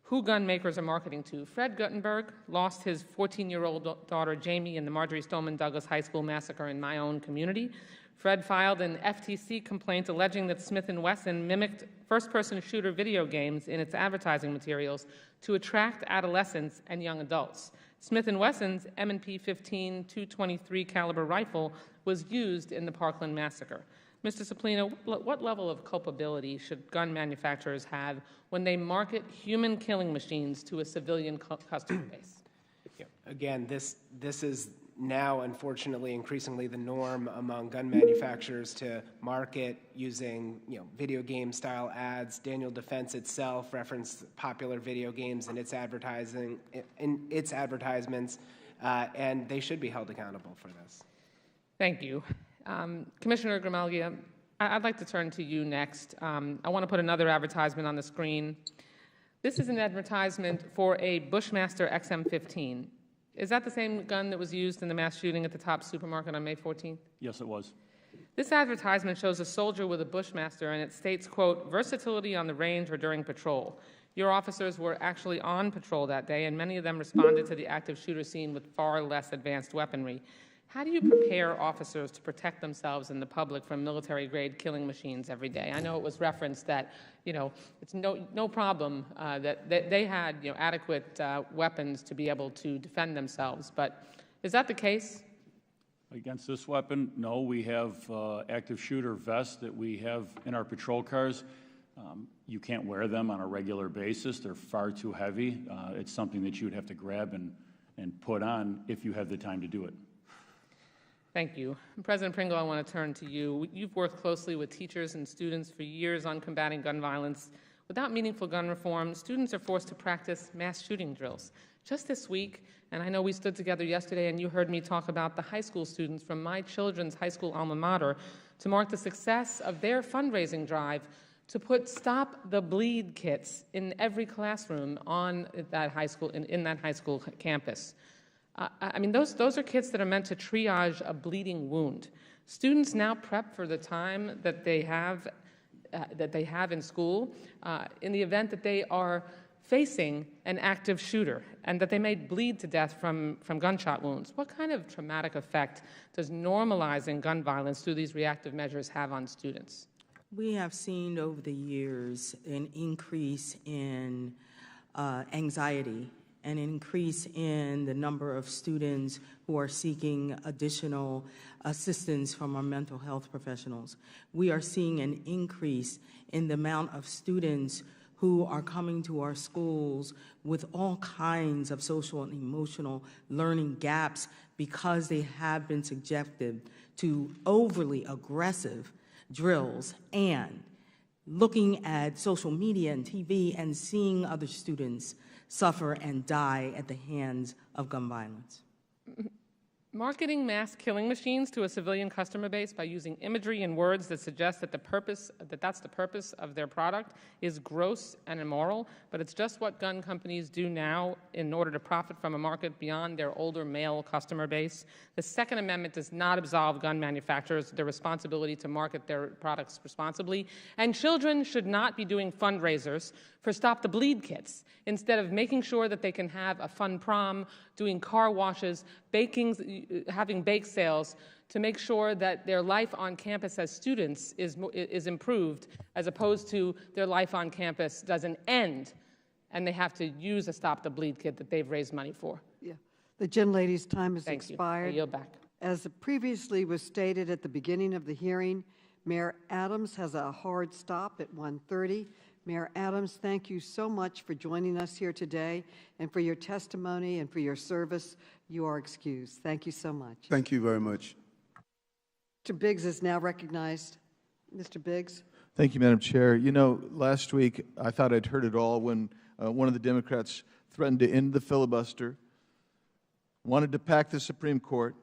who gun makers are marketing to. Fred Guttenberg lost his 14-year-old daughter Jamie in the Marjorie Stoneman Douglas High School massacre in my own community. Fred filed an FTC complaint alleging that Smith & Wesson mimicked first-person shooter video games in its advertising materials to attract adolescents and young adults. Smith & Wesson's M&P 15 .223 caliber rifle was used in the Parkland massacre. Mr. Suplina, what level of culpability should gun manufacturers have when they market human killing machines to a civilian customer base? Again, this is now, unfortunately, increasingly the norm among gun manufacturers to market using, video game style ads. Daniel Defense itself referenced popular video games in its advertising, in its advertisements, and they should be held accountable for this. Thank you. Commissioner Grimalgia, I'd like to turn to you next. I want to put another advertisement on the screen. This is an advertisement for a Bushmaster XM15. Is that the same gun that was used in the mass shooting at the Top supermarket on May 14th? Yes, it was. This advertisement shows a soldier with a Bushmaster, and it states, quote, versatility on the range or during patrol. Your officers were actually on patrol that day, and many of them responded to the active shooter scene with far less advanced weaponry. How do you prepare officers to protect themselves and the public from military-grade killing machines every day? I know it was referenced that, it's no problem that they had, adequate weapons to be able to defend themselves. But is that the case? Against this weapon, no. We have active shooter vests that we have in our patrol cars. You can't wear them on a regular basis. They're far too heavy. It's something that you would have to grab and put on if you have the time to do it. Thank you. President Pringle, I want to turn to you. You've worked closely with teachers and students for years on combating gun violence. Without meaningful gun reform, students are forced to practice mass shooting drills. Just this week, and I know we stood together yesterday and you heard me talk about the high school students from my children's high school alma mater to mark the success of their fundraising drive to put Stop the Bleed kits in every classroom on that high school, in that high school campus. I mean, those are kits that are meant to triage a bleeding wound. Students now prep for the time that they have in school in the event that they are facing an active shooter and that they may bleed to death from gunshot wounds. What kind of traumatic effect does normalizing gun violence through these reactive measures have on students? We have seen over the years an increase in anxiety, an increase in the number of students who are seeking additional assistance from our mental health professionals. We are seeing an increase in the amount of students who are coming to our schools with all kinds of social and emotional learning gaps because they have been subjected to overly aggressive drills and looking at social media and TV and seeing other students suffer and die at the hands of gun violence. Marketing mass killing machines to a civilian customer base by using imagery and words that suggest that that's the purpose of their product is gross and immoral, but it's just what gun companies do now in order to profit from a market beyond their older male customer base. The Second Amendment does not absolve gun manufacturers their responsibility to market their products responsibly, and children should not be doing fundraisers for Stop the Bleed kits instead of making sure that they can have a fun prom, doing car washes, having bake sales to make sure that their life on campus as students is improved, as opposed to their life on campus doesn't end and they have to use a Stop the Bleed kit that they've raised money for. Yeah. The gentlelady's time has Thank expired. You. I yield back. As previously was stated at the beginning of the hearing, Mayor Adams has a hard stop at 1:30. Mayor Adams, thank you so much for joining us here today and for your testimony and for your service. You are excused. Thank you so much. Thank you very much. Mr. Biggs is now recognized. Mr. Biggs. Thank you, Madam Chair. You know, last week I thought I'd heard it all when one of the Democrats threatened to end the filibuster, wanted to pack the Supreme Court,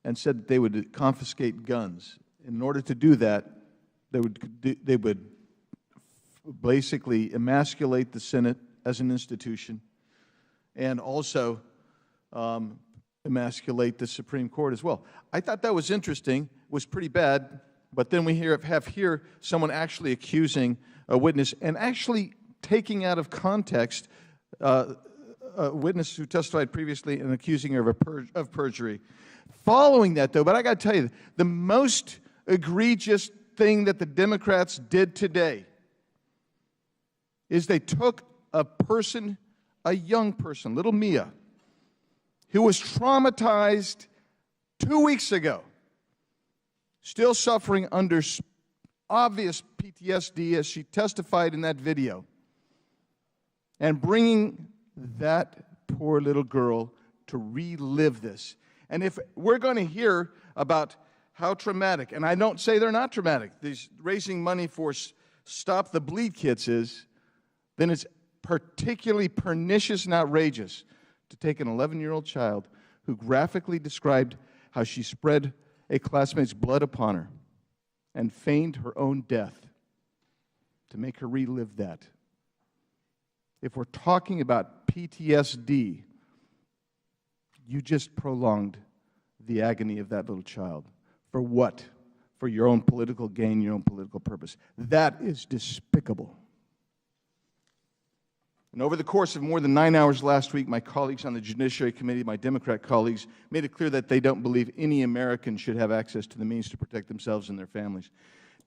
and said that they would confiscate guns. In order to do that, they would basically emasculate the Senate as an institution and also emasculate the Supreme Court as well. I thought that was interesting, was pretty bad, but then we have here someone actually accusing a witness and actually taking out of context a witness who testified previously and accusing her of perjury. Following that, though, but I got to tell you, the most egregious thing that the Democrats did today is they took a person, a young person, little Mia, who was traumatized 2 weeks ago, still suffering under obvious PTSD as she testified in that video, and bringing that poor little girl to relive this. And if we're going to hear about how traumatic, and I don't say they're not traumatic, these raising money for Stop the Bleed kits is, then it's particularly pernicious and outrageous to take an 11-year-old child who graphically described how she spread a classmate's blood upon her and feigned her own death to make her relive that. If we're talking about PTSD, you just prolonged the agony of that little child. For what? For your own political gain, your own political purpose. That is despicable. And over the course of more than 9 hours last week, my colleagues on the Judiciary Committee, my Democrat colleagues, made it clear that they don't believe any American should have access to the means to protect themselves and their families.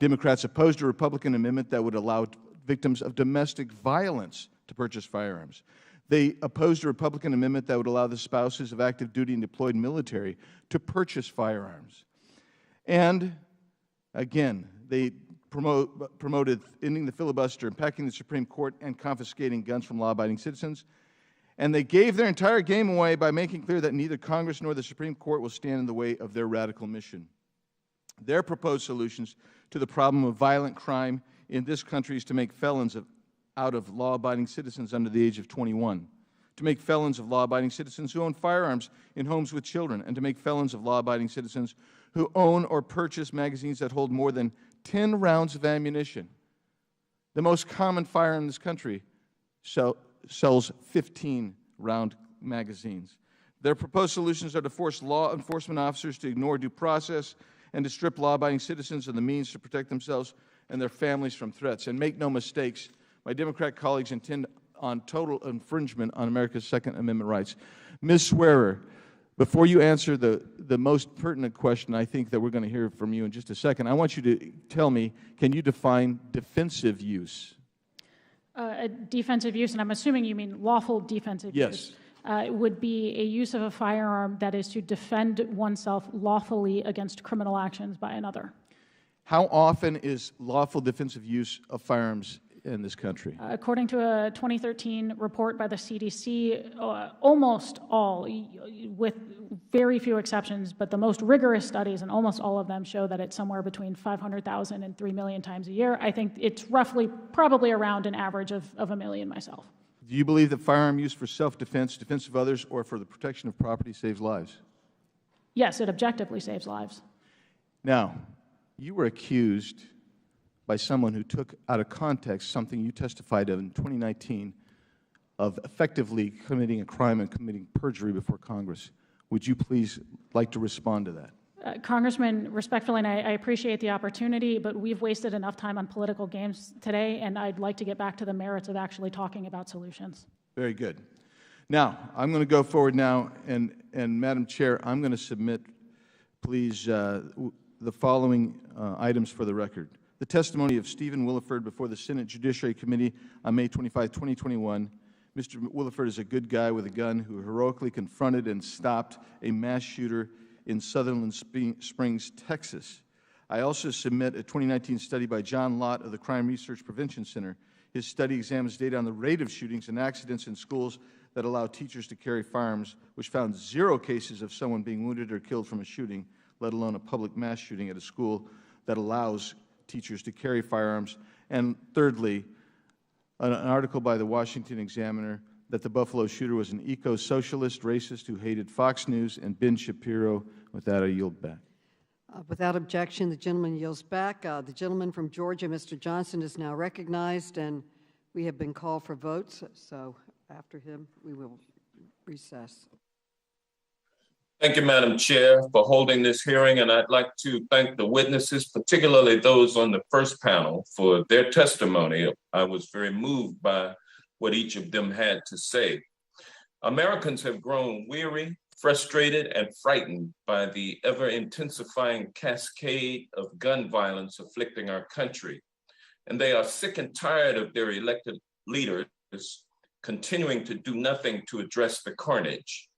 Democrats opposed a Republican amendment that would allow victims of domestic violence to purchase firearms. They opposed a Republican amendment that would allow the spouses of active duty and deployed military to purchase firearms. And, again, they promoted ending the filibuster, impacting the Supreme Court, and confiscating guns from law-abiding citizens. And they gave their entire game away by making clear that neither Congress nor the Supreme Court will stand in the way of their radical mission. Their proposed solutions to the problem of violent crime in this country is to make felons out of law-abiding citizens under the age of 21, to make felons of law-abiding citizens who own firearms in homes with children, and to make felons of law-abiding citizens who own or purchase magazines that hold more than 10 rounds of ammunition. The most common firearm in this country sells 15-round magazines. Their proposed solutions are to force law enforcement officers to ignore due process and to strip law-abiding citizens of the means to protect themselves and their families from threats. And make no mistakes, my Democrat colleagues intend on total infringement on America's Second Amendment rights. Ms. Swearer, before you answer the most pertinent question I think that we're going to hear from you in just a second, I want you to tell me, can you define defensive use? Defensive use, and I'm assuming you mean lawful defensive use. Yes. Would be a use of a firearm that is to defend oneself lawfully against criminal actions by another. How often is lawful defensive use of firearms in this country? According to a 2013 report by the CDC, almost all, with very few exceptions, but the most rigorous studies, and almost all of them show that it's somewhere between 500,000 and 3 million times a year. I think it's roughly, probably around an average of 1 million myself. Do you believe that firearm use for self-defense, defense of others, or for the protection of property saves lives? Yes, it objectively saves lives. Now, you were accused by someone who took out of context something you testified of in 2019 of effectively committing a crime and committing perjury before Congress. Would you please like to respond to that? Congressman, respectfully, and I appreciate the opportunity, but we've wasted enough time on political games today, and I'd like to get back to the merits of actually talking about solutions. Very good. Now, I'm going to go forward now, and Madam Chair, I'm going to submit, please, the following items for the record. The testimony of Stephen Williford before the Senate Judiciary Committee on May 25, 2021. Mr. Williford is a good guy with a gun who heroically confronted and stopped a mass shooter in Sutherland Springs, Texas. I also submit a 2019 study by John Lott of the Crime Research Prevention Center. His study examines data on the rate of shootings and accidents in schools that allow teachers to carry firearms, which found 0 cases of someone being wounded or killed from a shooting, let alone a public mass shooting at a school that allows teachers to carry firearms. And thirdly, an article by the Washington Examiner that the Buffalo shooter was an eco-socialist racist who hated Fox News and Ben Shapiro. With that, I yield back. Without objection, the gentleman yields back. The gentleman from Georgia, Mr. Johnson, is now recognized, and we have been called for votes, so after him, we will recess. Thank you, Madam Chair, for holding this hearing, and I'd like to thank the witnesses, particularly those on the first panel, for their testimony. I was very moved by what each of them had to say. Americans have grown weary, frustrated, and frightened by the ever-intensifying cascade of gun violence afflicting our country. And they are sick and tired of their elected leaders continuing to do nothing to address the carnage.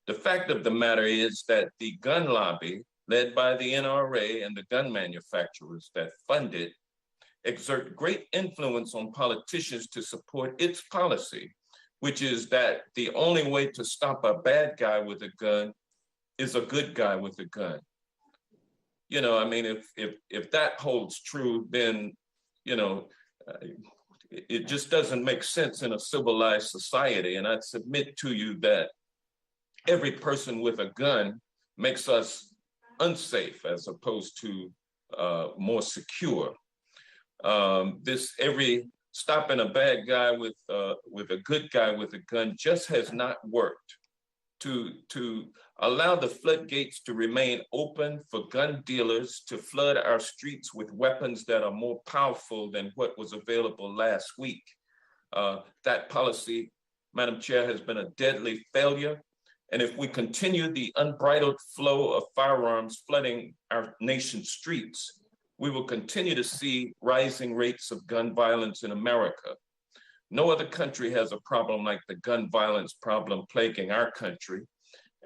The fact of the matter is that the gun lobby, led by the NRA and the gun manufacturers that fund it, exert great influence on politicians to support its policy, which is that the only way to stop a bad guy with a gun is a good guy with a gun. You know, I mean, if that holds true, then, you know, it just doesn't make sense in a civilized society. And I'd submit to you that every person with a gun makes us unsafe as opposed to more secure. Every stopping a bad guy with a good guy with a gun just has not worked. To allow the floodgates to remain open for gun dealers to flood our streets with weapons that are more powerful than what was available last week. That policy, Madam Chair, has been a deadly failure. And if we continue the unbridled flow of firearms flooding our nation's streets, we will continue to see rising rates of gun violence in America. No other country has a problem like the gun violence problem plaguing our country.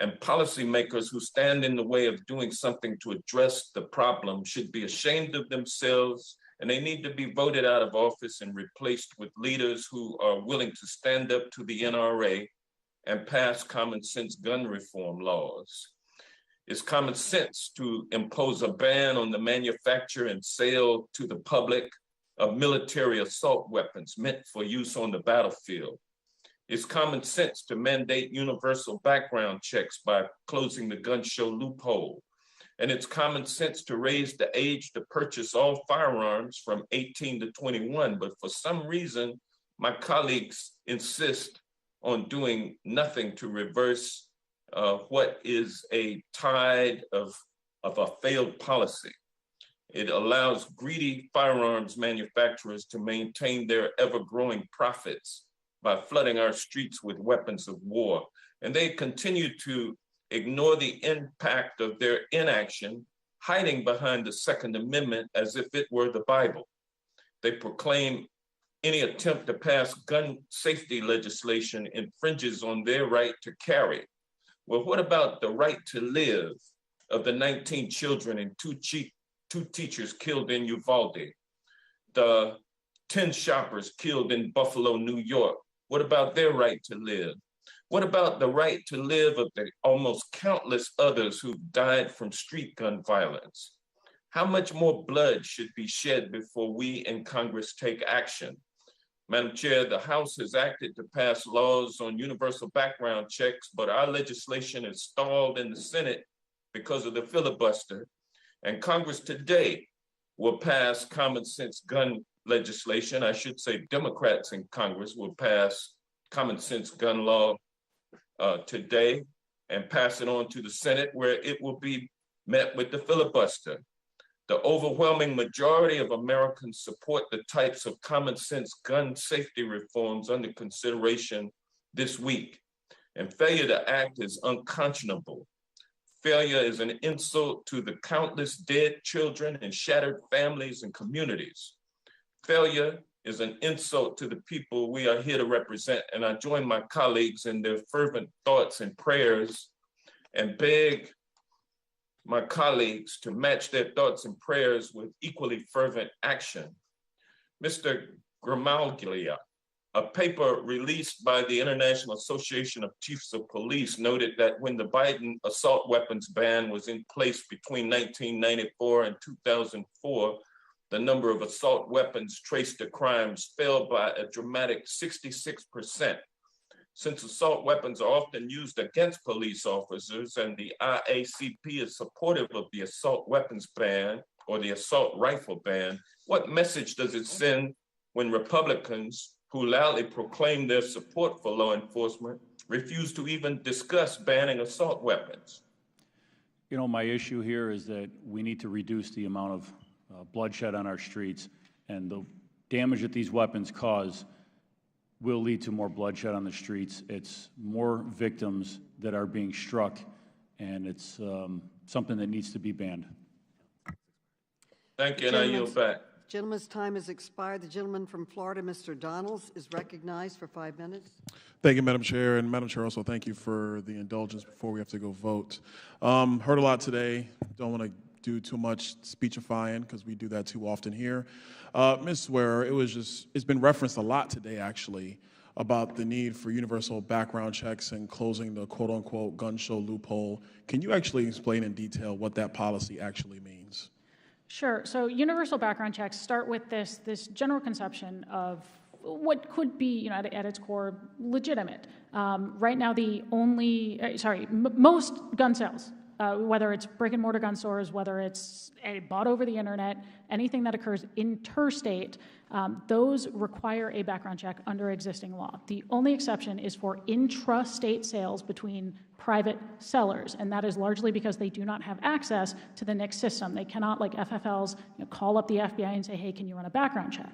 And policymakers who stand in the way of doing something to address the problem should be ashamed of themselves, and they need to be voted out of office and replaced with leaders who are willing to stand up to the NRA and pass common sense gun reform laws. It's common sense to impose a ban on the manufacture and sale to the public of military assault weapons meant for use on the battlefield. It's common sense to mandate universal background checks by closing the gun show loophole. And it's common sense to raise the age to purchase all firearms from 18 to 21. But for some reason, my colleagues insist on doing nothing to reverse what is a tide of a failed policy. It allows greedy firearms manufacturers to maintain their ever-growing profits by flooding our streets with weapons of war. And they continue to ignore the impact of their inaction, hiding behind the Second Amendment as if it were the Bible. They proclaim any attempt to pass gun safety legislation infringes on their right to carry. Well, what about the right to live of the 19 children and two teachers killed in Uvalde, the 10 shoppers killed in Buffalo, New York? What about their right to live? What about the right to live of the almost countless others who've died from street gun violence? How much more blood should be shed before we in Congress take action? Madam Chair, the House has acted to pass laws on universal background checks, but our legislation is stalled in the Senate because of the filibuster. And Congress today will pass common sense gun legislation. I should say Democrats in Congress will pass common sense gun law today and pass it on to the Senate, where it will be met with the filibuster. The overwhelming majority of Americans support the types of common sense gun safety reforms under consideration this week. And failure to act is unconscionable. Failure is an insult to the countless dead children and shattered families and communities. Failure is an insult to the people we are here to represent. And I join my colleagues in their fervent thoughts and prayers and beg my colleagues to match their thoughts and prayers with equally fervent action. Mr. Gramaglia. A paper released by the International Association of Chiefs of Police noted that when the Biden assault weapons ban was in place between 1994 and 2004, the number of assault weapons traced to crimes fell by a dramatic 66%. Since assault weapons are often used against police officers and the IACP is supportive of the assault weapons ban or the assault rifle ban, what message does it send when Republicans who loudly proclaim their support for law enforcement refuse to even discuss banning assault weapons? You know, my issue here is that we need to reduce the amount of bloodshed on our streets, and the damage that these weapons cause will lead to more bloodshed on the streets. It's more victims that are being struck, and it's something that needs to be banned. Thank you, and I yield back. Gentleman's time has expired. The gentleman from Florida, Mr. Donalds, is recognized for 5 minutes. Thank you, Madam Chair. And Madam Chair, also thank you for the indulgence before we have to go vote. Heard a lot today. Don't want to do too much speechifying because we do that too often here. Ms. Swearer, it's been referenced a lot today, actually, about the need for universal background checks and closing the quote-unquote gun show loophole. Can you actually explain in detail what that policy actually means? Sure. So universal background checks start with this general conception of what could be, you know, at its core, legitimate. Right now, most gun sales, whether it's brick and mortar gun stores, whether it's bought over the internet, anything that occurs interstate, those require a background check under existing law. The only exception is for intrastate sales between private sellers, and that is largely because they do not have access to the NICS system. They cannot, like FFLs, call up the FBI and say, hey, can you run a background check?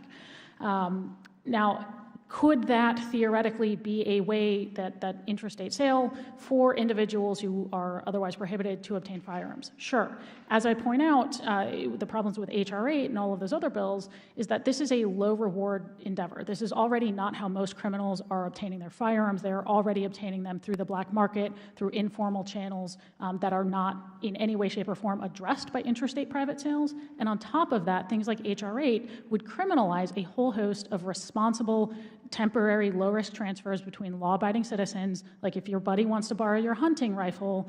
Now, could that theoretically be a way that interstate sale for individuals who are otherwise prohibited to obtain firearms? Sure. As I point out, the problems with H.R. 8 and all of those other bills is that this is a low-reward endeavor. This is already not how most criminals are obtaining their firearms. They are already obtaining them through the black market, through informal channels that are not in any way, shape, or form addressed by interstate private sales. And on top of that, things like H.R. 8 would criminalize a whole host of responsible temporary low-risk transfers between law-abiding citizens, like if your buddy wants to borrow your hunting rifle,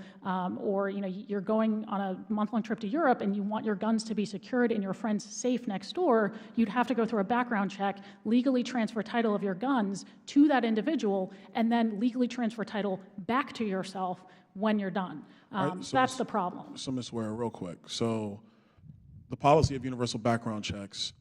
or you're going on a month-long trip to Europe and you want your guns to be secured in your friend's safe next door, you'd have to go through a background check, legally transfer title of your guns to that individual, and then legally transfer title back to yourself when you're done. That's the problem. So, Ms. Ware, real quick. So, the policy of universal background checks,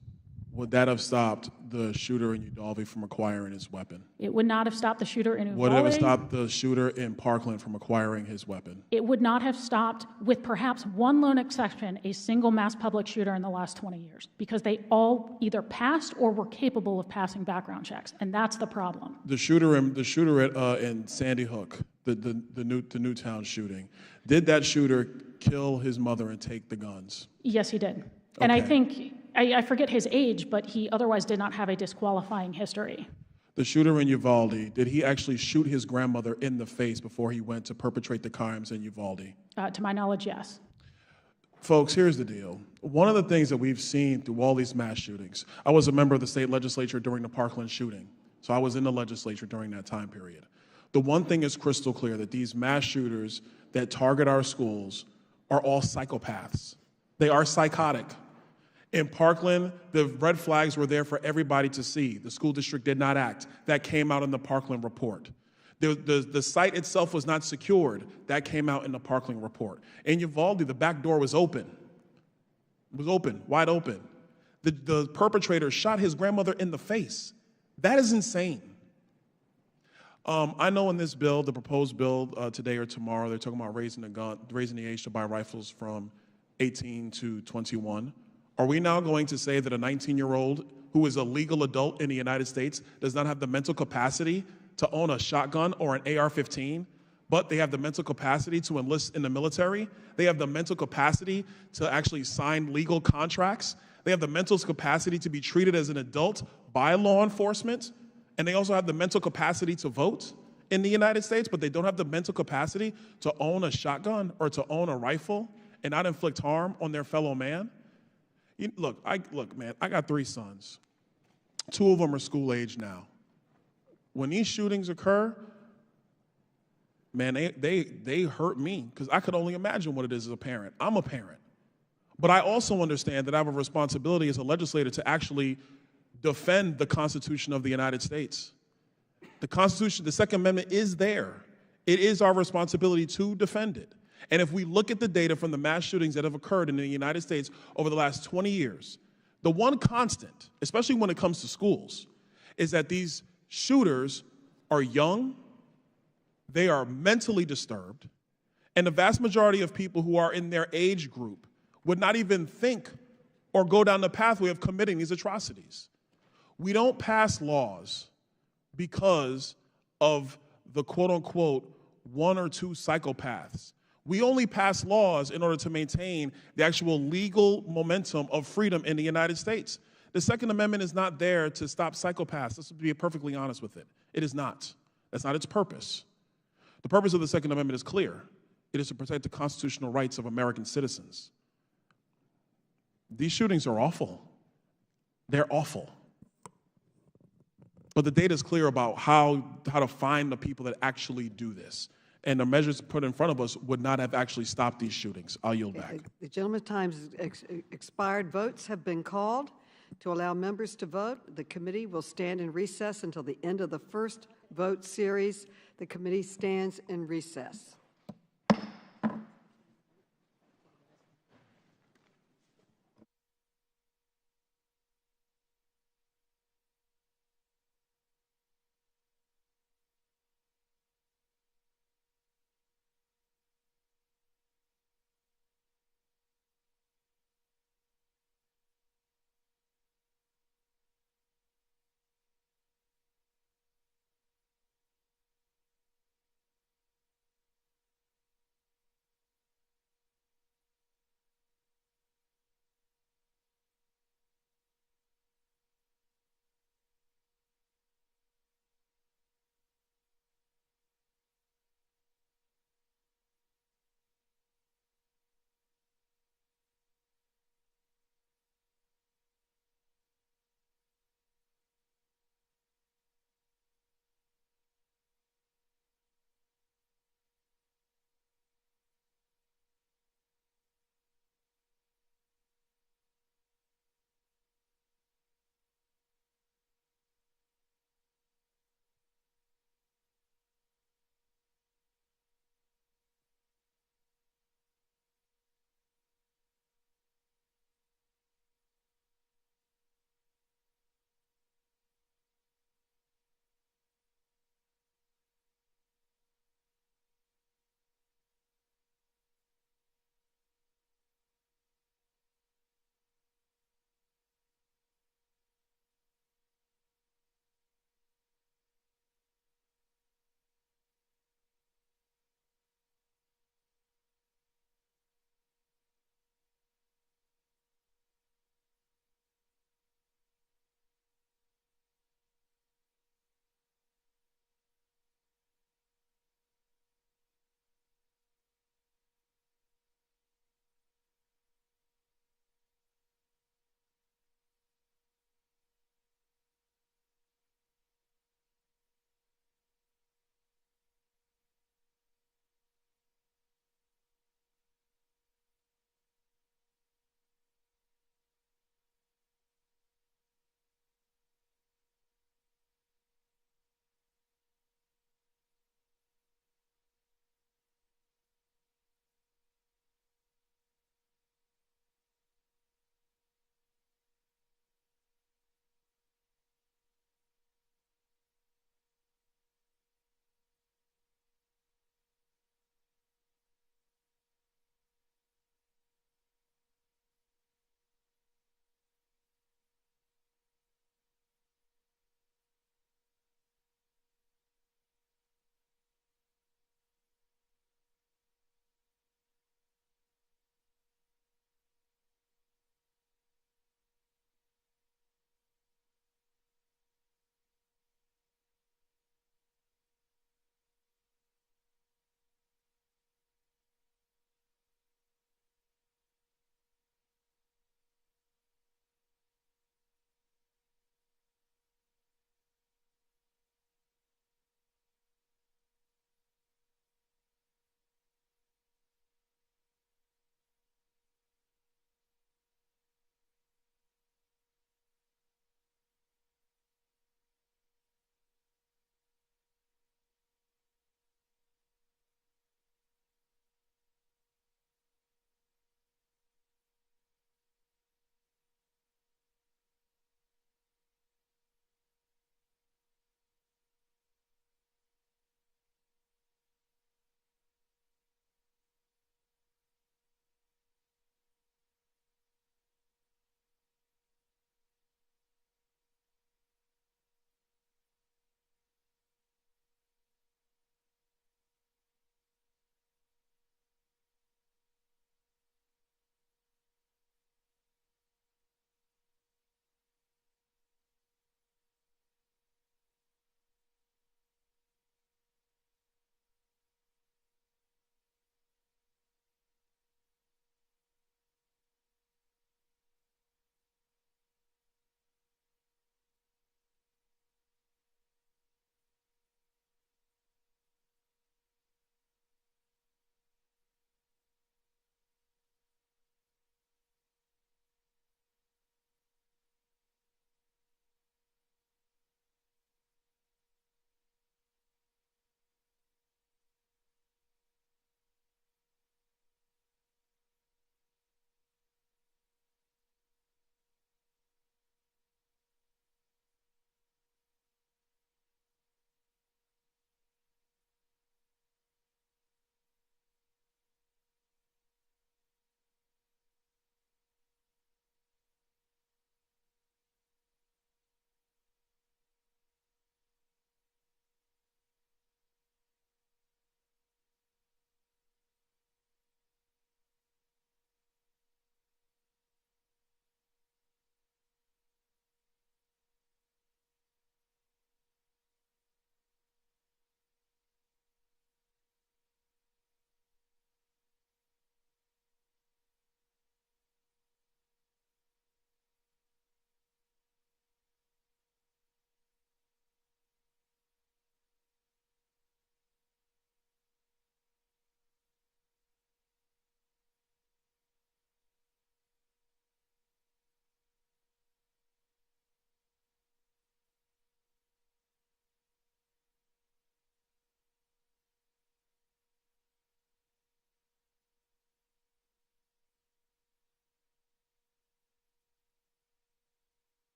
would that have stopped the shooter in Uvalde from acquiring his weapon? It would not have stopped the shooter in Uvalde. Would it have stopped the shooter in Parkland from acquiring his weapon? It would not have stopped, with perhaps one lone exception, a single mass public shooter in the last 20 years, because they all either passed or were capable of passing background checks, and that's the problem. The shooter in Sandy Hook, the Newtown shooting, did that shooter kill his mother and take the guns? Yes, he did. And I think, I forget his age, but he otherwise did not have a disqualifying history. The shooter in Uvalde, did he actually shoot his grandmother in the face before he went to perpetrate the crimes in Uvalde? To my knowledge, yes. Folks, here's the deal. One of the things that we've seen through all these mass shootings, I was a member of the state legislature during the Parkland shooting, so I was in the legislature during that time period. The one thing is crystal clear, that these mass shooters that target our schools are all psychopaths. They are psychotic. In Parkland, the red flags were there for everybody to see. The school district did not act. That came out in the Parkland report. The site itself was not secured. That came out in the Parkland report. In Uvalde, the back door was open. It was open, wide open. The perpetrator shot his grandmother in the face. That is insane. I know in this bill, the proposed bill today or tomorrow, they're talking about raising the age to buy rifles from 18 to 21. Are we now going to say that a 19-year-old who is a legal adult in the United States does not have the mental capacity to own a shotgun or an AR-15, but they have the mental capacity to enlist in the military? They have the mental capacity to actually sign legal contracts? They have the mental capacity to be treated as an adult by law enforcement? And they also have the mental capacity to vote in the United States, but they don't have the mental capacity to own a shotgun or to own a rifle and not inflict harm on their fellow man? Look, man, I got 3 sons. 2 of them are school age now. When these shootings occur, man, they hurt me because I could only imagine what it is as a parent. I'm a parent. But I also understand that I have a responsibility as a legislator to actually defend the Constitution of the United States. The Constitution, the Second Amendment is there. It is our responsibility to defend it. And if we look at the data from the mass shootings that have occurred in the United States over the last 20 years, the one constant, especially when it comes to schools, is that these shooters are young, they are mentally disturbed, and the vast majority of people who are in their age group would not even think or go down the pathway of committing these atrocities. We don't pass laws because of the quote-unquote 1 or 2 psychopaths. We only pass laws in order to maintain the actual legal momentum of freedom in the United States. The Second Amendment is not there to stop psychopaths. Let's be perfectly honest with it. It is not. That's not its purpose. The purpose of the Second Amendment is clear. It is to protect the constitutional rights of American citizens. These shootings are awful. They're awful. But the data is clear about how to find the people that actually do this. And the measures put in front of us would not have actually stopped these shootings. I'll yield back. The gentleman's time has expired. Votes have been called. To allow members to vote, the committee will stand in recess until the end of the first vote series. The committee stands in recess.